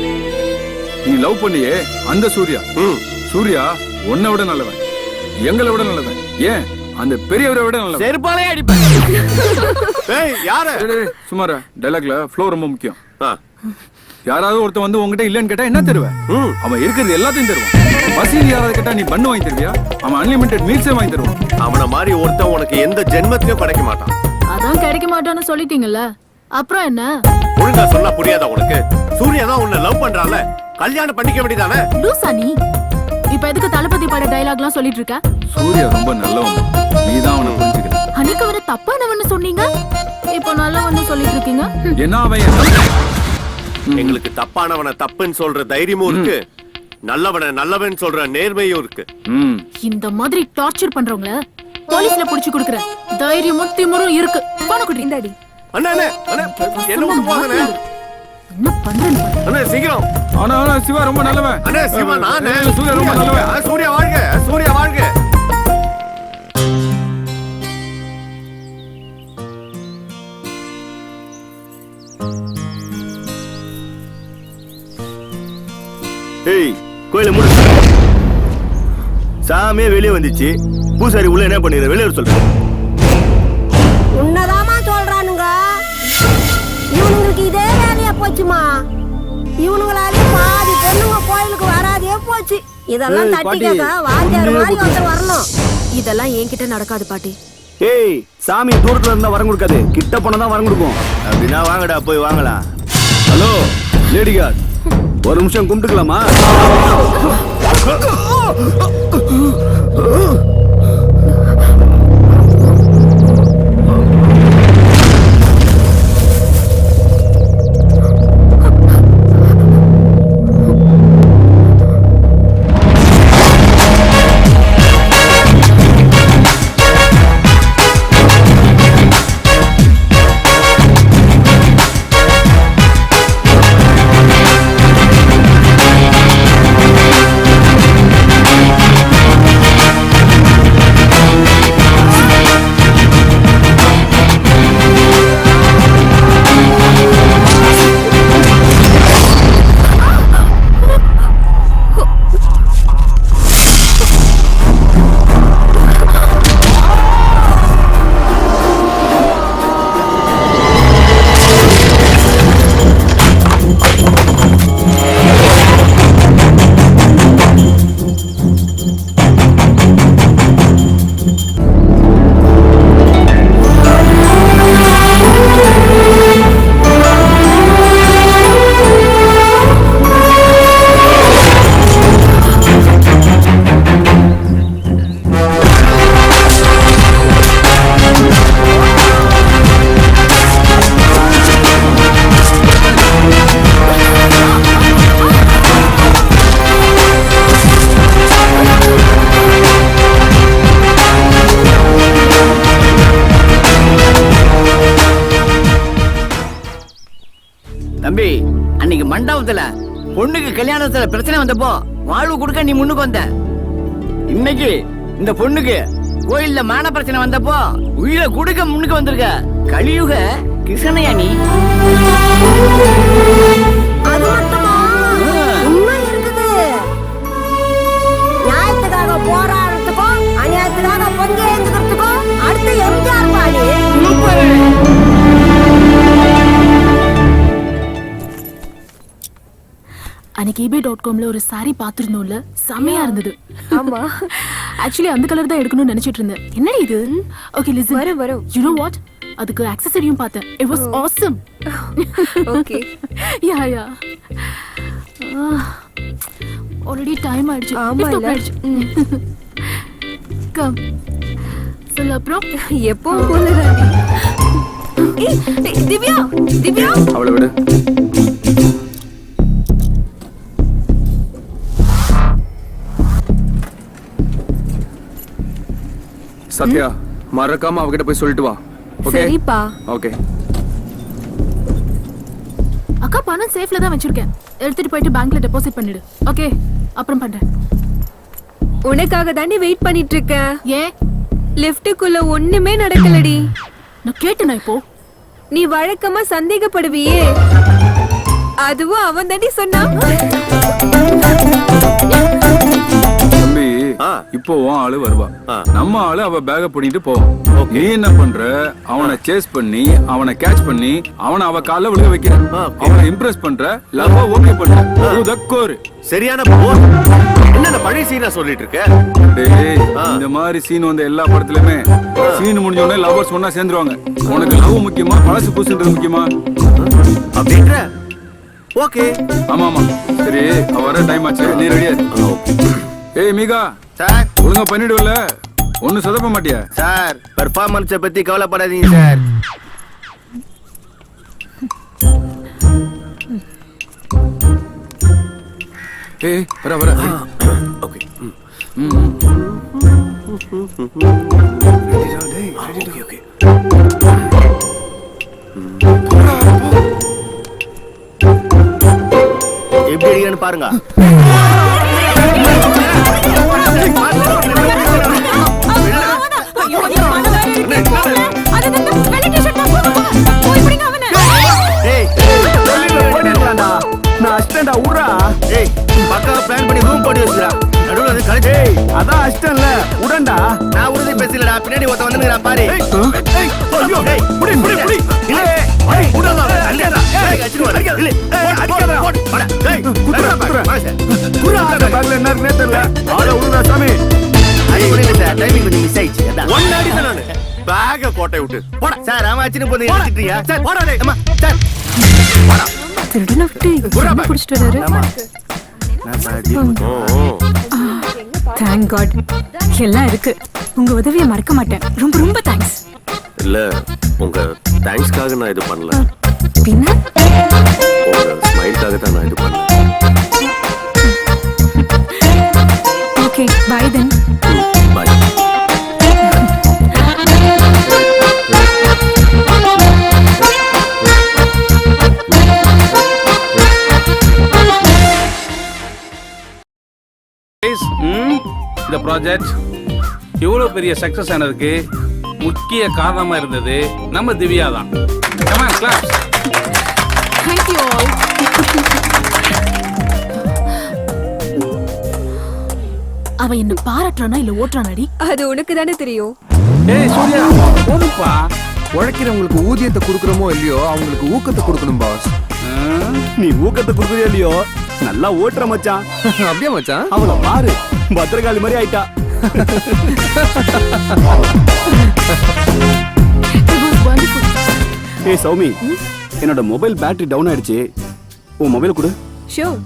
Speaker 1: நீ லவ் பண்ணியே அந்த சூர்யா. சூர்யா உன்னை விட நல்லவன், எங்களை விட நல்லவன், ஏன் அந்த பெரியவரை விட நல்லவன்.
Speaker 8: செருப்பாலே அடிப்பேன்.
Speaker 3: ஏய் யாரு?
Speaker 1: சுமாரா டைலாக்ல ஃப்ளோ ரொம்ப முக்கியம். யாராவது ஒருத்தன் வந்து உங்ககிட்ட இல்லன்னு கேட்டா என்ன தருவேன்? அவன் இருக்கிறது எல்லாத்தையும் தருவான். பசியில் யாராவது கேட்டா நீ பண்ணு வாங்கி தருவியா? அவன் அன்லிமிட்டெட் மீல்ஸே வாங்கி தருவான்.
Speaker 3: அவன மாதிரி ஒருத்தன் உனக்கு எந்த ஜென்மத்திலயும் கிடைக்க மாட்டான்.
Speaker 5: அதான் கிடைக்க மாட்டான்னு சொல்லிட்டீங்கல்ல, அப்புறம் என்ன?
Speaker 3: ஒழுங்கா சொன்னா புரியாதா உனக்கு? சூர்யா தான் உன்னை லவ் பண்றான்ல, கல்யாணம் பண்ணிக்க வேண்டியதானே?
Speaker 5: லூசா நீ? இப்ப எதுக்கு தளபதி பட டயலாக்லாம் சொல்லிட்டு இருக்க?
Speaker 1: சூர்யா ரொம்ப நல்லவன், நீதான் அவனை புரிஞ்சுக்கல.
Speaker 5: அன்னைக்கு அவரை தப்பானவன்னு சொன்னீங்க, இப்போ நல்லவன்னு சொல்லிட்டு இருக்கீங்க.
Speaker 3: என்ன அவன்? எங்களுக்கு தப்பானவனை தப்புன்னு சொல்ற தைரியமும் இருக்கு, நல்லவனை நல்லவன் சொல்ற நேர்மையும் இருக்கு.
Speaker 5: இந்த மாதிரி டார்ச்சர் பண்றவங்கள போலீஸ்ல புடிச்சு கொடுக்கற தைரியமும் திமிரும் இருக்கு. போன குடி இந்தாடி.
Speaker 3: அண்ணா அண்ணா என்ன ஒண்ணு போங்கண்ணே.
Speaker 5: என்ன பண்றேன்னு
Speaker 3: அண்ணா சீக்கிரம்.
Speaker 1: ஆனா சிவா ரொம்ப நல்லவன்.
Speaker 3: அண்ணா சிவா நானே.
Speaker 1: சூர்யா ரொம்ப நல்லவன்.
Speaker 3: சூர்யா வாழ்க, சூர்யா வாழ்க.
Speaker 15: ஏய் கோயில மூடு. சாமியே வெளியே வந்துச்சு, பூசாரி உள்ள என்ன பண்ணிடுற? வெளியே சொல்ற.
Speaker 13: உன்னதாமா சொல்றானுங்க. இவனுங்களுக்கு இதே வேலையா போச்சுமா. இவனுங்களாலே பாதி பொண்ணுங்க கோயிலுக்கு வராதே போச்சு. இதெல்லாம் தட்டி கேட்க வாத்தியார் மாதிரி ஒருத்தர் வரணும்.
Speaker 9: இதெல்லாம் என்கிட்ட நடக்காது பாட்டி.
Speaker 15: ஏய் சாமி தூரத்துல இருந்தா வரம் கொடுக்காது, கிட்ட போனா தான் வரம் கொடுக்கும். அப்படின்னா வாங்கடா போய் வாங்கலாம். ஹலோ லேடி கார்டு, ஒரு நிமிஷம் கும்பிட்டுக்கலாமா?
Speaker 8: தம்பி, அன்னைக்கு மண்டபத்துல பொண்ணுக்கு கல்யாணத்துல பிரச்சனை வந்தப்போ வாழ்வு கொடுக்க நீ முன்னுக்கு வந்த. இன்னைக்கு இந்த பொண்ணுக்கு கோயில்ல மான பிரச்சனை வந்தப்போ உயிரை கொடுக்க முன்னுக்கு வந்திருக்க. கலியுக கிருஷ்ணயா நீ.
Speaker 13: அது மட்டுமா
Speaker 9: அன்னைக்கு eBay.comல ஒரு சாரி பார்த்திருந்தோம்ல, செமையா இருந்தது.
Speaker 14: ஆமா.
Speaker 9: ஆக்சுவலி அந்த கலர் தான் எடுக்கணும்னு நினைச்சிட்டு இருந்தேன். என்ன இது? Okay listen.
Speaker 14: வரும்.
Speaker 9: You know what? அதுக்கு ஆக்சஸரியும் பார்த்தேன். It was awesome.
Speaker 14: Okay.
Speaker 9: Yeah. Already time ஆயிடுச்சு.
Speaker 14: ஆமா இல்ல.
Speaker 9: கம். சொல்ல அப்புறம்
Speaker 14: எப்பவும் போலதான். ஏய் திவ்யா, திவ்யா.
Speaker 4: அவளை விடு. சத்யா, மறக்காம அவகிட்ட போய் சொல்லிட்டு வா. ஓகே?
Speaker 14: சரிப்பா.
Speaker 4: ஓகே.
Speaker 9: அக்கா பணம் சேஃப்ல தான் வச்சிருக்கேன். எடுத்துட்டு போயிட்டு பேங்க்ல டெபாசிட் பண்ணிடு. ஓகே? அப்புறம் பண்றேன்.
Speaker 14: உனக்காக தாண்டி வெயிட் பண்ணிட்டு இருக்கேன்.
Speaker 9: ஏன்?
Speaker 14: லிஃப்ட்டுக்குள்ள ஒண்ணுமே நடக்கலடி.
Speaker 9: நான் கேட்டேனா இப்போ?
Speaker 14: நீ வழக்கமா சந்தேகப்படுவியே, அதுவும் அவன் தாண்டி சொன்னான்.
Speaker 1: தம்பி, இப்போ உன் ஆளு வருவா. நம்ம ஆளு அவ பேக பண்ணிட்டு போவோம். நீ என்ன பண்ற? அவனை சேஸ் பண்ணி, அவனை கேட்ச் பண்ணி, அவனை அவ கால்ல விழுக வைக்கிற. அவனை இம்ப்ரெஸ் பண்ற, லவ் ஓகே பண்ற. உதக்கோரு
Speaker 3: சரியான போர். என்ன பழைய சீனா சொல்லிட்டு இருக்க?
Speaker 1: டேய், இந்த மாதிரி சீன் வந்த எல்லா படத்துலயுமே சீன் முடிஞ்ச உடனே லவ்வர்ஸ் ஒண்ணா சேர்ந்துருவாங்க. உனக்கு லவ் முக்கியமா, பழசு புதுசுன்றது முக்கியமா?
Speaker 3: அப்படின்ற ஓகே.
Speaker 1: ஆமா. சரி, அவ வர டைம் ஆச்சு. நீ ரெடியா? ஏய் மீகா
Speaker 15: சார்,
Speaker 1: ஒழுங்கா பண்ணிடுவல? ஒன்னும் சொதப்ப மாட்டியா?
Speaker 15: சார் பெர்ஃபார்மன்ஸை பத்தி கவலைப்படாதீங்க சார்.
Speaker 1: ஏய் வர.
Speaker 3: ஓகே. ஓகே.
Speaker 15: எப்படி அடிக்கன்னு பாருங்க. நான் அஸ்டண்டா ஊரா. ஏய் பக்காவா பிளான் பண்ணி ரூம் போட்டு வச்சுடா. நடுவுல வந்து கலெக்ட். ஏய் அதான் அஸ்டன்ல உடண்டா. நான் உறுதி பேசலடா. பின்னாடி ஒருத்த வந்துங்கடா பாரு. ஏய் ஐயோ ஏய் புடி. இல்ல ஏய் உடடா. அல்லடா. ஏய் அடிச்சு வர. இல்ல அடிக்கடா. போடா. ஏய் குறா பேக்ல என்ன இருக்குனே தெரியல. ஆள உடுடா சாமி. அடி புரியல சார். டைமிங் கொஞ்சம் மிஸ் ஆயிடுச்சு. அதான்
Speaker 3: ஒண்ணு அடிதான் நானு. பேக கோட்டை விட்டு போடா.
Speaker 15: சார் அவன் அடிச்சு போய் எடுத்துட்டீங்க. சார் போடா டேய். அம்மா சார் போடா.
Speaker 14: திருடன விட்டு புடிச்சிட்டு வராரு.
Speaker 15: ஆமா. நான் சாதி.
Speaker 14: Thank God. எல்லாம் இருக்கு. உங்க உதவியை மறக்க மாட்டேன். ரொம்ப தேங்க்ஸ்.
Speaker 3: இல்ல உங்க தேங்க்ஸ்க்காக நான் இது பண்ணல.
Speaker 14: பின்ன
Speaker 3: உங்க ஸ்மைல்காக தான் நான் இது பண்ணேன்.
Speaker 14: Okay bye then.
Speaker 3: பை.
Speaker 7: இந்த ப்ராஜெக்ட் இவ்வளவு பெரிய சக்சஸ் ஆனதுக்கு முக்கிய காரணமா இருந்தது நம்ம திவ்யா தான். Come on, claps.
Speaker 9: Thank you all. அவ என்ன பாராட்டுறானா இல்ல ஓட்டுறானாடி?
Speaker 14: அது உனக்கு தானே தெரியும்.
Speaker 7: ஏய் சூர்யா, போடுப்பா.
Speaker 4: உழைக்கிறவங்களுக்கு ஊதியத்தை கொடுக்குறோமோ இல்லையோ, அவங்களுக்கு ஊக்கத்தை கொடுக்கணும் பாஸ்.
Speaker 15: நீ ஊக்கத்தை கொடுக்குறியோ இல்லையோ, நல்லா ஓட்டுற மச்சான்.
Speaker 4: அப்படியே மச்சான்.
Speaker 15: அவளை பாரு, பத்திரகாளி மாதிரி ஆயிட்டா.
Speaker 9: It was wonderful.
Speaker 15: ஏய் சௌமி, என்னோட மொபைல் பேட்டரி டவுன் ஆயிடுச்சு. உன் மொபைல் கொடு.
Speaker 14: Sure.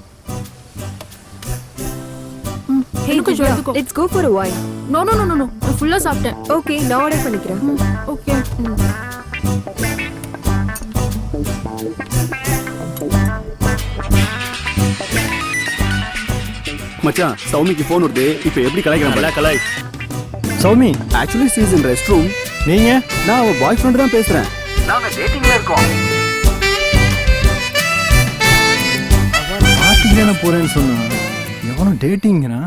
Speaker 14: Hey
Speaker 9: கொஞ்சம்
Speaker 14: Divya,
Speaker 9: எடுத்துக்கோ.
Speaker 14: let's go for a while.
Speaker 9: No. நான் ஃபுல்லா சாப்பிட்டேன்.
Speaker 14: Okay, நான் ஆர்டர் பண்ணிக்கிறேன்.
Speaker 9: ஓகே.
Speaker 15: மச்சான், சௌமிக்கு ஃபோன் வருது. இப்போ எப்படி கலாய்க்கிறான்? கலாய்.
Speaker 11: Soumi,
Speaker 15: actually she is in rest room.
Speaker 11: நீங்க?
Speaker 15: நான் அவ பாய் ஃப்ரெண்ட் தான் பேசுறேன்.
Speaker 2: நாங்க டேட்டிங்ல இருக்கோம்.
Speaker 11: பார்ட்டிக்கு தானே போறேன்னு சொன்னா, எவனும் டேட்டிங்கிறா?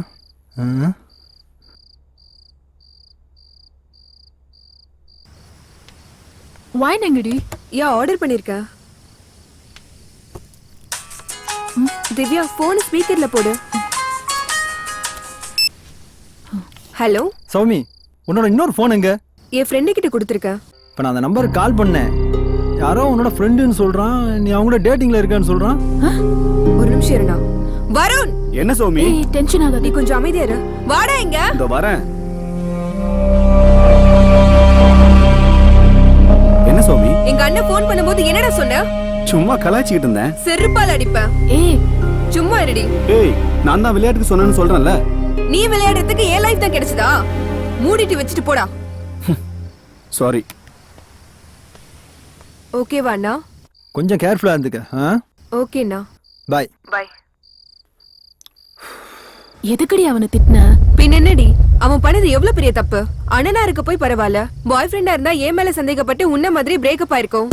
Speaker 9: வைன் எங்கடி?
Speaker 14: யா ஆர்டர் பண்ணிருக்கேன். திவ்யா போன் ஸ்பீக்கர்ல போடு. ஹலோ
Speaker 11: சௌமி, உன்னோட இன்னொரு போன் எங்க?
Speaker 14: என் ஃப்ரெண்டு கிட்ட கொடுத்துருக்கேன்.
Speaker 6: இப்போ நான் அந்த நம்பருக்கு கால் பண்ணேன். யாரோ உன்னோட ஃப்ரெண்டுன்னு சொல்றான், நீ அவங்களோட டேட்டிங்ல இருக்கான்னு சொல்றான்.
Speaker 14: ஒரு நிமிஷம் இருடா. வருண்,
Speaker 15: என்ன சௌமி?
Speaker 14: டென்ஷன் ஆகாத, நீ கொஞ்சம் அமைதியா இரு. வாடா இங்க.
Speaker 15: இதோ வரேன். என்ன சௌமி?
Speaker 14: எங்க அண்ணன் ஃபோன் பண்ணும்போது என்னடா சொன்ன?
Speaker 15: சும்மா கலாய்ச்சிக்கிட்டு இருந்தேன்.
Speaker 14: செருப்பால் அடிப்பேன். ஏய் சும்மா இருடி.
Speaker 15: ஏய், நான் தான் விளையாட்டுக்கு சொன்னேன்னு சொல்றேன்ல.
Speaker 14: நீ விளையாடுறதுக்கு ஏன் லைஃப் தான் கிடைச்சதா? மூடிட்டு வச்சுட்டு போடா.
Speaker 15: சாரி.
Speaker 14: ஓகேவா அண்ணா?
Speaker 6: கொஞ்சம் கேர்ஃபுல்லா இருந்துக்க.
Speaker 14: ஓகேண்ணா.
Speaker 6: பை.
Speaker 14: பை.
Speaker 9: எதுக்கடி அவனை திட்டின?
Speaker 14: பின் என்னடி, அவன் பண்ணது எவ்வளவு பெரிய தப்பு. அண்ணனா இருக்க போய் பரவாயில்ல, பாய் ஃப்ரெண்டா இருந்தா ஏன் மேல சந்தேகப்பட்டு உன்ன மாதிரி பிரேக்கப் ஆயிருக்கும்.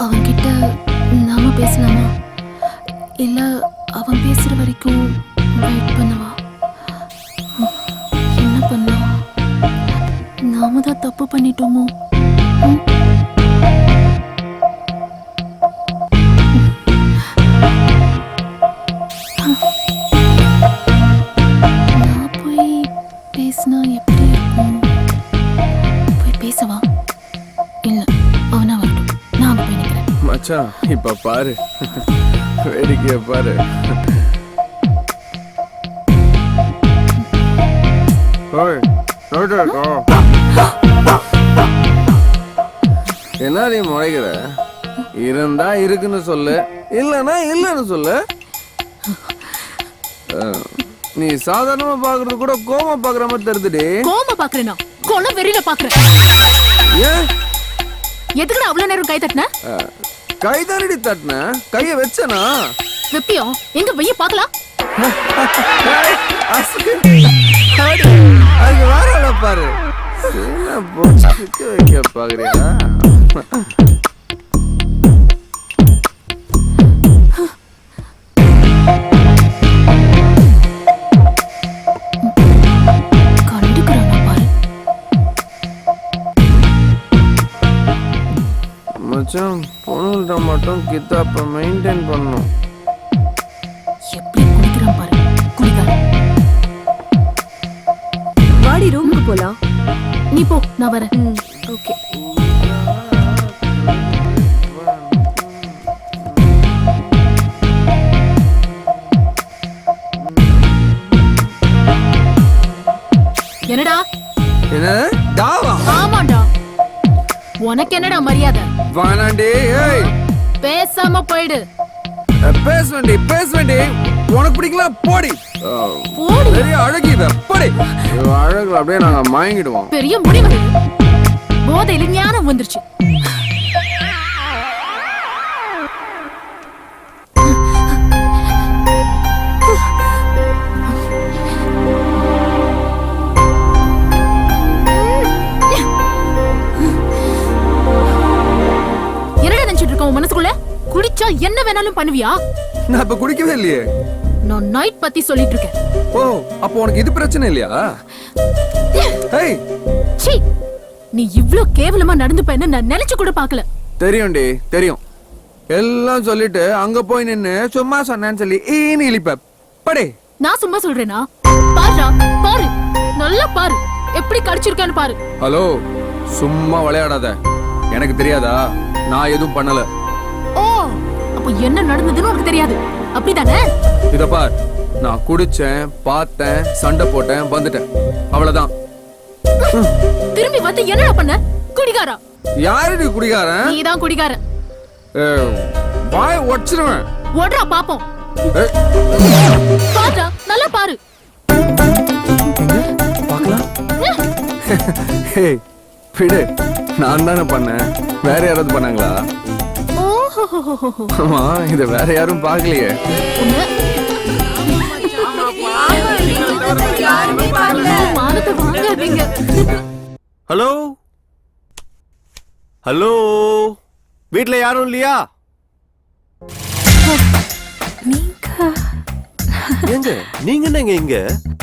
Speaker 9: அவன்கிட்ட நாம பேசலாமா, இல்ல அவன் பேசுற வரைக்கும் வெயிட் பண்ணவா? என்ன பண்ணலாம்? நாம தான் தப்பு பண்ணிட்டோமோ? நான் போய் பேசினா எப்படி இருக்கும்? போய் பேசவா? இல்ல, அவனா வரட்டும், நான் போய் நிக்கிறேன்.
Speaker 4: மச்சான் இப்ப பாரு, வேடிக்கைய பாரு. என்ன நீ முறைகிற? இருந்தா இருக்குன்னு சொல்லு, இல்லன்னா இல்லன்னு சொல்லு. நீ சாதாரணமா பாக்குறது கூட கோமா பாக்குற மாதிரி தெரியுதுடி.
Speaker 9: கோமா பாக்குறேனா? கொலை வெறியில பாக்குறேன்.
Speaker 4: ஏன்
Speaker 9: எதுக்குடா அவ்வளவு நேரம் கை தட்டின?
Speaker 4: கை தானடி தட்டின, கைய வச்சனா?
Speaker 9: வெப்பியோ எங்க வெய்ய பாக்கலாம்.
Speaker 4: அதுக்கு வேற பாரு, வைக்க பாக்குறியா? மச்சான், பொண்ணுகிட்ட மட்டும் கித்தாப்ப மெயின்டைன் பண்ணணும்.
Speaker 9: எப்படி குடிக்கிறான் பாரு, குடிக்காரன்.
Speaker 14: வாடி ரூமுக்கு போலாம்.
Speaker 9: நீ போ, நான் வரேன்.
Speaker 14: ஓகே.
Speaker 9: என்னடா?
Speaker 4: என்ன டாவா?
Speaker 9: ஆமாடா. உனக்கு என்னடா மரியாதை?
Speaker 4: வானாண்டி, ஏய்
Speaker 9: பேசாம போயிடு.
Speaker 4: பேசுவேண்டி பேசுவேண்டி, உனக்கு பிடிக்கலாம் போடி.
Speaker 9: போடி.
Speaker 4: பெரிய அழகி இவ, போடி. அழகு அப்படியே நாங்க மயங்கிடுவோம்.
Speaker 9: பெரிய முடி வருது, போதையில ஞானம் வந்துருச்சு. மனசுக்குள்ள குடிச்சா என்ன வேணாலும் பண்ணுவியா?
Speaker 4: நான் இப்ப குடிக்கவே இல்லையே.
Speaker 9: நான் நைட் பத்தி சொல்லிட்டு இருக்கேன்.
Speaker 4: ஓ, அப்போ உனக்கு இது பிரச்சனை இல்லையா? ஏய்
Speaker 9: சீ, நீ இவ்ளோ கேவலமா நடந்துப்பேன்னு நான் நினைச்சு கூட பார்க்கல.
Speaker 4: தெரியும்டி, தெரியும். எல்லாம் சொல்லிட்டு அங்க போய் நின்னு சும்மா சொன்னேன்னு சொல்லி ஈனி இழிப்ப படே.
Speaker 9: நான் சும்மா சொல்றேனா? பாருடா, பாரு, நல்லா பாரு, எப்படி கடிச்சிருக்கான்னு பாரு.
Speaker 4: ஹலோ, சும்மா விளையாடாத. எனக்கு தெரியாதா? நான் எதுவும் பண்ணல.
Speaker 9: ஓ, அப்ப என்ன நடந்ததுன்னு உனக்கு தெரியாது, அப்படிதானே?
Speaker 4: இத பார், நான் குடிச்சேன், பார்த்தேன், சண்டை போட்டேன், வந்துட்டேன், அவ்வளவுதான்.
Speaker 9: திரும்பி வந்து என்னடா பண்ண? குடிகாரா?
Speaker 4: யாருடி குடிகாரன்?
Speaker 9: நீதான் குடிகாரன்.
Speaker 4: வாய் உடைச்சிருவேன்.
Speaker 9: ஓடுறா பாப்போம். பாருடா, நல்லா பாரு.
Speaker 4: பார்க்கலாம். ஹே, விடு, நான் தானே பண்ணேன், வேற யாராவது பண்ணாங்களா? ஆமா, இத வேற யாரும் பார்க்கலையே.
Speaker 3: ஹலோ ஹலோ, வீட்ல யாரும் இல்லையா? ஏங்க நீங்க என்னங்க இங்க?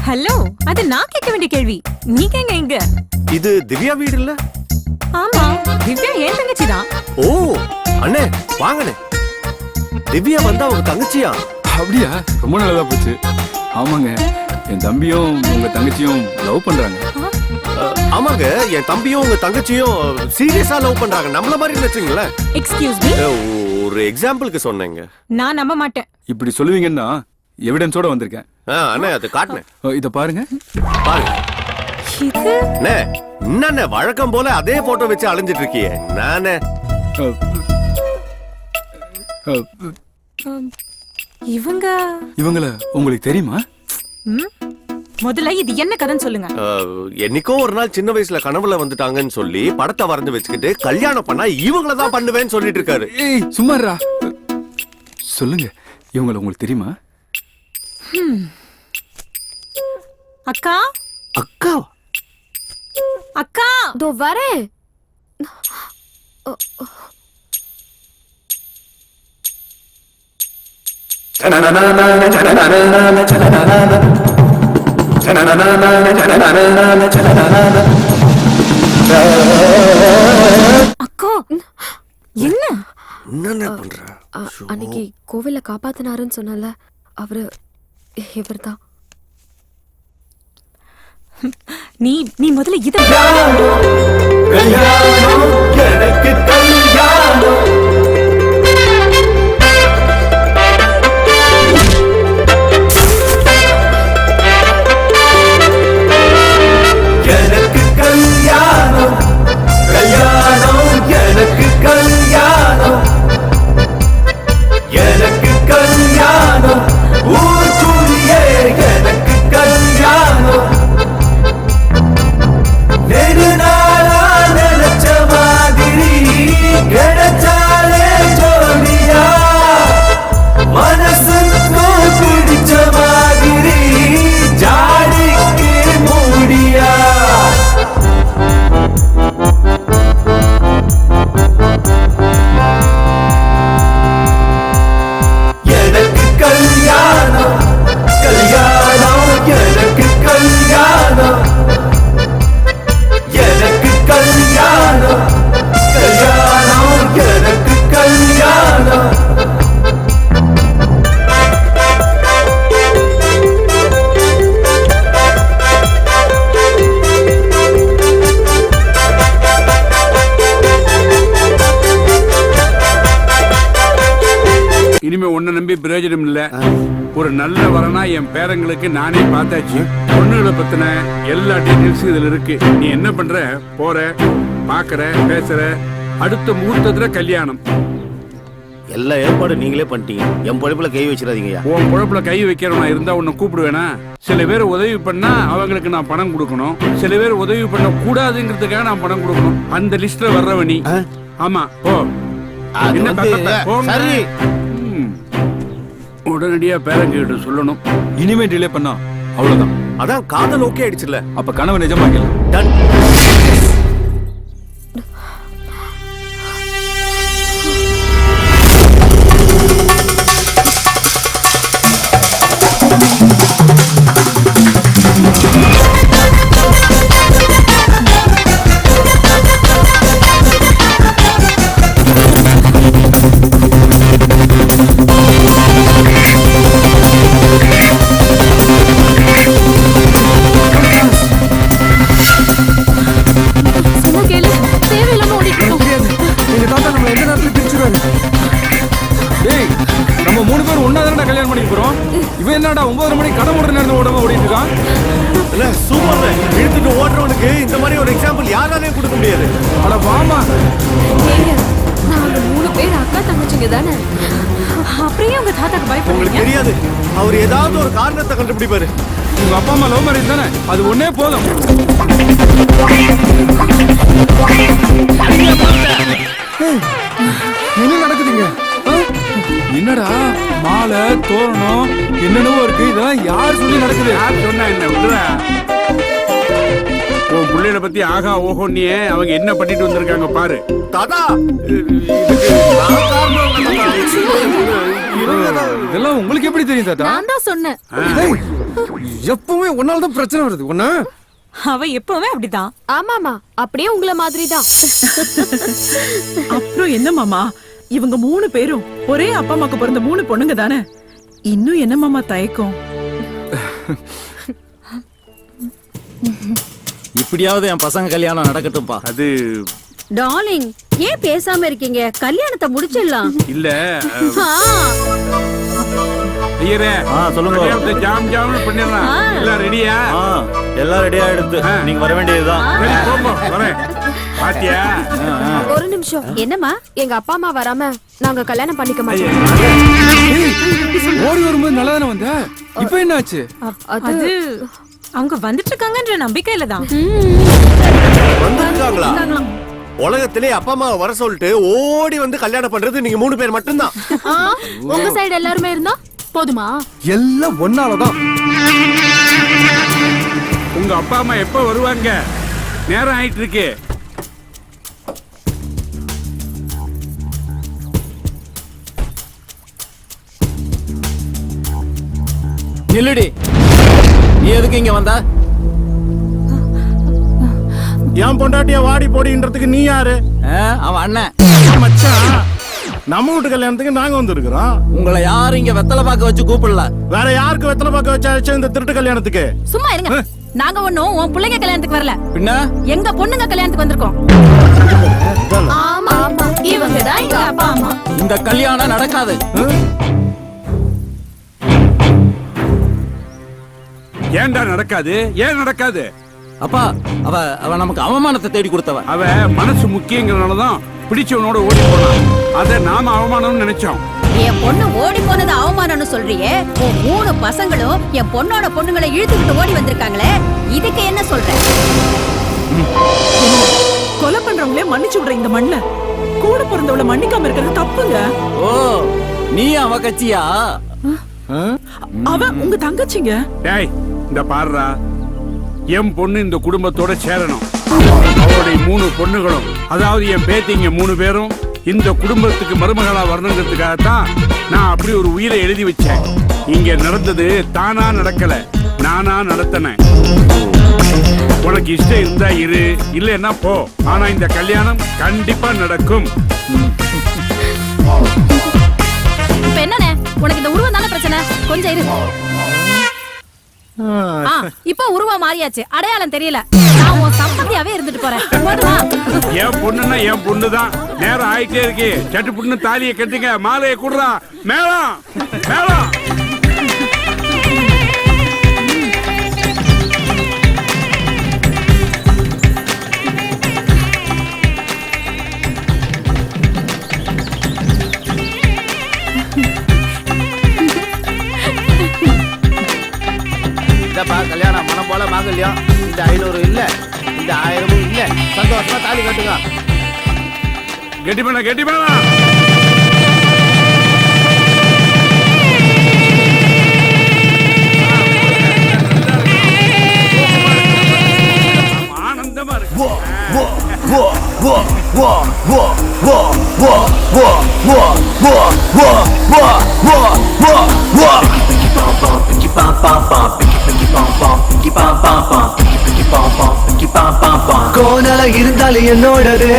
Speaker 9: ஹலோ, அது நான் கேட்க வேண்டிய கேள்வி. நீங்க எங்க இங்க?
Speaker 3: இது திவ்யா வீடு இல்ல?
Speaker 9: ஆமா, திவ்யா ஏன் தங்கச்சி தான்.
Speaker 3: ஓ அண்ணே வாங்கண்ணே. திவ்யா வந்தா உங்க தங்கச்சியா?
Speaker 1: அப்படியா? ரொம்ப நல்லதா போச்சு. ஆமாங்க, என் தம்பியும் உங்க தங்கச்சியும் லவ் பண்றாங்க.
Speaker 3: ஆமாங்க, என் தம்பியும் உங்க தங்கச்சியும் சீரியஸா லவ் பண்றாங்க. நம்மள மாதிரி நினைச்சீங்களே.
Speaker 9: Excuse me.
Speaker 3: ஒரு எக்ஸாம்பிளுக்கு சொன்னேங்க.
Speaker 9: நான் நம்ப மாட்டேன்.
Speaker 1: இப்படி சொல்லுவீங்கன்னா எவிடன்ஸோட வந்திருக்கேன்.
Speaker 3: அண்ணே அது காட்டுனேன்.
Speaker 1: இத பாருங்க.
Speaker 3: பாருங்க.
Speaker 9: இது
Speaker 3: என்ன வழக்கம் போல அதே போட்டோ வச்சு அலைஞ்சிட்டு இருக்கியே. நானே
Speaker 1: இவங்கள உங்களுக்கு தெரியுமா?
Speaker 9: முதல்ல இது என்ன கதைன்னு சொல்லுங்க.
Speaker 3: என்னைக்கோ ஒரு நாள் சின்ன வயசுல கனவுல வந்துட்டாங்கன்னு சொல்லி படத்தை வரைஞ்சு வச்சுக்கிட்டு கல்யாணம் பண்ணா இவங்கள தான் பண்ணுவேன்னு சொல்லிட்டு இருக்காரு.
Speaker 1: ஏய் சும்மாரா. சொல்லுங்க, இவங்கள உங்களுக்கு தெரியுமா?
Speaker 9: அக்கா
Speaker 3: அக்கா
Speaker 9: அக்கா
Speaker 14: தோ வரேன்.
Speaker 9: அக்கா என்ன
Speaker 3: என்ன பண்ற?
Speaker 14: அன்னைக்கு கோவில்ல காப்பாத்தினாருன்னு சொன்னல அவரு இவர்தான்.
Speaker 9: நீ முதல்ல இத
Speaker 2: எனக்கு கல்யாணம் எனக்கு கல்யாணம் கல்யாணம் எனக்கு கல்யாணம் எனக்கு கல்யாணம் ஊருக்குள்ளே எனக்கு கல்யாணம் நெடுநாளா நினைச்ச மாதிரி கிடைச்சாலே ஜோடியா மனசுக்கும் பிடிச்ச மாதிரி ஜாடிக்கு மூடியா எனக்கு கல்யாணம் கல்யாணம் எனக்கு கல்யாணம் எனக்கு கல்யாணம் கல்யாணம் எனக்கு கல்யாணம்
Speaker 7: இனிமே உன்னை நம்பி பிரயோஜனம் இல்ல. ஒரு நல்ல வரனா என் பேரங்களுக்கு நானே பார்த்தாச்சு. பொண்ணுகளை பத்தின எல்லா டீடைல்ஸும் இதுல இருக்கு. நீ என்ன பண்ற, போற, பாக்குற, பேசுற, அடுத்த முகூர்த்தத்துல கல்யாணம்.
Speaker 8: எல்லா ஏற்பாடும் நீங்களே பண்ணிட்டீங்க. என் பொழப்புல கை வச்சிடாதீங்கய்யா.
Speaker 7: உன் பொழப்புல கை வைக்கிறவனா இருந்தா உன்னை கூப்பிடுவேனா? சில பேர் உதவி பண்ணா அவங்களுக்கு நான் பணம் கொடுக்கணும். சில பேர் உதவி பண்ண கூடாதுங்கிறதுக்காக நான் பணம் கொடுக்கணும். அந்த லிஸ்ட்ல வர்றவனி. ஆமா போ. என்ன போங்க. உடனடியா பேரங்கிட்ட சொல்லணும்.
Speaker 1: இனிமே டிலே பண்ணா அவ்வளவுதான்.
Speaker 3: அதான் காதல் ஓகே ஆயிடுச்சுல.
Speaker 1: அப்ப கனவு நிஜமாக்கல.
Speaker 3: டன்.
Speaker 1: என்னடா 9:30 மணிக்கு கடை மூடுற நேரத்துல ஓடாம ஓடிட்டு இருக்கான்?
Speaker 3: இல்ல சூப்பர். இழுத்துட்டு ஓடுறவனுக்கு இந்த மாதிரி ஒரு எக்ஸாம்பிள் யாராலையும் கொடுக்க முடியாது.
Speaker 1: அட வாமா.
Speaker 14: நாங்க 3 பேர் அக்கா தங்கச்சிங்க தானே.
Speaker 9: அப்படியே உங்க தாத்தாக்கு பயப்படுறீங்க?
Speaker 3: உங்களுக்கு தெரியாது, அவர் ஏதாவது ஒரு காரணத்தை கண்டுபிடிப்பாரு.
Speaker 1: உங்க அப்பா அம்மா லவ் மேரேஜ் தானே, அது ஒன்னே போதும்.
Speaker 4: என்ன நடக்குதுங்க?
Speaker 1: என்னடா மாலை தோரணம் என்னென்னவோ இருக்கு. இதெல்லாம் யார் சொல்லி நடக்குது?
Speaker 7: யார் சொன்னா என்ன? விடுறா. உன் பிள்ளைகளை பத்தி ஆகா ஓஹோ நீ அவங்க என்ன பண்ணிட்டு வந்திருக்காங்க பாரு.
Speaker 3: தாத்தா
Speaker 1: இதெல்லாம் உங்களுக்கு எப்படி தெரியும் தாத்தா?
Speaker 9: நான் தான் சொன்னேன்.
Speaker 4: எப்பவுமே உன்னால தான் பிரச்சனை வருது. ஒண்ணா
Speaker 9: அவ எப்பவுமே அப்படிதான்.
Speaker 14: ஆமாமா, அப்படியே உங்கள மாதிரி தான்.
Speaker 10: அப்புறம் என்ன மாமா, இவங்க 3 பேரும் ஒரே அப்பா அம்மாக்கு பிறந்த 3 பொண்ணுங்க தானே. இன்னும் என்ன மாமா தயக்கம்?
Speaker 6: இப்படியாவது என் பசங்க கல்யாணம் நடக்கட்டும்பா.
Speaker 7: அது
Speaker 13: டார்லிங், ஏன் பேசாம இருக்கீங்க? கல்யாணத்தை முடிச்சிடலாம்.
Speaker 7: இல்ல
Speaker 13: ஆ,
Speaker 7: ஐயரே,
Speaker 6: சொல்லுங்க.
Speaker 7: கல்யாணத்தை ஜாம் ஜாம்னு பண்ணிடலாம். எல்லாம் ரெடியா?
Speaker 6: எல்லாம் ரெடியா எடுத்து நீங்க வர வேண்டியதுதான்.
Speaker 7: சரி, போங்க, வரேன். பாத்தியா?
Speaker 14: ஒரு நிமிஷம்.
Speaker 13: என்னம்மா?
Speaker 14: எங்க அப்பா அம்மா வராம நாங்க கல்யாணம் பண்ணிக்க மாட்டோம்.
Speaker 1: ஓடி வரும்போது நல்லா தானே வந்த, இப்ப என்ன ஆச்சு?
Speaker 9: அது அவங்க வந்துட்டு இருக்காங்கன்ற நம்பிக்கையில தான்.
Speaker 3: வந்துருக்காங்களா? உலகத்திலே அப்பா அம்மா வர சொல்லிட்டு ஓடி வந்து கல்யாணம் பண்றது நீங்க 3 பேர் மட்டும்தான்.
Speaker 14: உங்க சைடு எல்லாருமே இருந்தா போதுமா?
Speaker 4: எல்லாம் ஒன்னாலதான்.
Speaker 7: உங்க அப்பா அம்மா எப்ப வருவாங்க? நேரம் ஆயிட்டு இருக்கு.
Speaker 6: நில்லுடி, நீ எதுக்கு இங்க வந்தா?
Speaker 11: என் பொண்டாட்டிய வாடி போடின்றதுக்கு நீ யாரு?
Speaker 6: அவன் அண்ணன்.
Speaker 11: மச்சான், நம்ம வீட்டு கல்யாணத்துக்கு நாங்க வந்திருக்கிறோம்.
Speaker 6: உங்களை யாரும் இங்க வெத்தலை பாக்க வச்சு கூப்பிடல.
Speaker 11: வேற யாருக்கு வெத்தலை பாக்க வச்சாச்சு இந்த திருட்டு கல்யாணத்துக்கு?
Speaker 9: சும்மா இருங்க. நாங்க ஒண்ணும் உன் பிள்ளைங்க கல்யாணத்துக்கு வரல.
Speaker 6: பின்ன
Speaker 9: எங்க பொண்ணுங்க கல்யாணத்துக்கு வந்திருக்கோம்.
Speaker 14: ஆமா ஆமா,
Speaker 9: இவங்க தான் எங்க அப்பா அம்மா.
Speaker 6: இந்த கல்யாணம் நடக்காது.
Speaker 7: ஏன்டா நடக்காது? ஏன் நடக்காது?
Speaker 6: அப்பா, அவ நமக்கு அவமானத்தை தேடி கொடுத்தவ.
Speaker 7: அவ மனசு முக்கியங்கிறனாலதான் பிடிச்சவனோட ஓடி போனான். அத நாம அவமானம்னு நினைச்சோம்.
Speaker 9: என் பொண்ணு ஓடி போனது அவமானம்னு சொல்றியே. உன் 3 பசங்களும் என் பொண்ணோட பொண்ணுங்களை இழுத்துக்கிட்டு ஓடி வந்திருக்காங்களே, இதுக்கு என்ன சொல்ற?
Speaker 10: கொலை பண்றவங்களே மன்னிச்சு விடுற இந்த மண்ண கூட பிறந்தவள மன்னிக்காம இருக்கிறது தப்புங்க.
Speaker 6: ஓ, நீ அவ கட்சியா?
Speaker 10: அவ உங்க தங்கச்சிங்க.
Speaker 7: டேய், இந்த பாருடா, என் பொண்ணு இந்த குடும்பத்தோட சேரணும். அவருடைய 3 பொண்ணுகளும், அதாவது என் பேத்திங்க 3 பேரும் இந்த குடும்பத்துக்கு மருமகளா வரணுங்கிறதுக்காகத்தான் நான் அப்படி ஒரு உயிரை எழுதி வச்சேன். இங்க நடந்தது தானா நடக்கல, நானா நடத்தினேன். உனக்கு இஷ்டம் இருந்தா இரு, இல்லைன்னா போ. ஆனா இந்த கல்யாணம் கண்டிப்பா நடக்கும்.
Speaker 9: இப்ப என்னண்ணே, உனக்கு இந்த உருவம் தானே பிரச்சனை? கொஞ்சம் இரு. இப்ப உருவம் மாறியாச்சு, அடையாளம் தெரியல. நான் உன் சம்பந்தியாவே இருந்துட்டு போறேன். போதுமா?
Speaker 7: என் பொண்ணுன்னா என் பொண்ணுதான். நேரம் ஆயிட்டே இருக்கு. சட்டு புண்ணு தாலியை கட்டுங்க, மாலையை குடுறா. மேளம் மேளம்.
Speaker 8: கல்யாணம் மனம் போல மாங்கல்யம். இந்த 500 இல்ல, இந்த 1000 இல்ல. சந்தோஷமா தாலி கட்டுங்க.
Speaker 7: கெட்டி பண்ண கெட்டி பண்ண. ஆனந்தமா இருக்கு.
Speaker 2: கோணல இருந்தாலும் என்னோடது,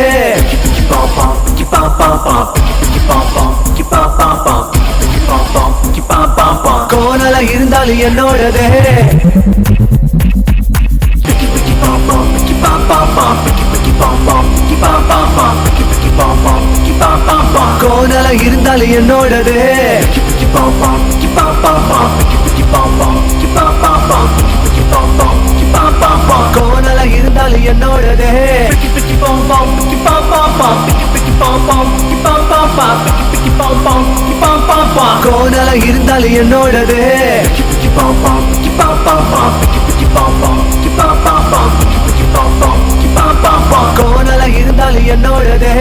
Speaker 2: கோணல இருந்தாலும் என்னோடது, கோணல இருந்தாலும் என்னோடது, கோணல இருந்தாலும் என்னோடது, கோணல இருந்தாலும் என்னோடது, கோணல இருந்தாலும் என்னோடது.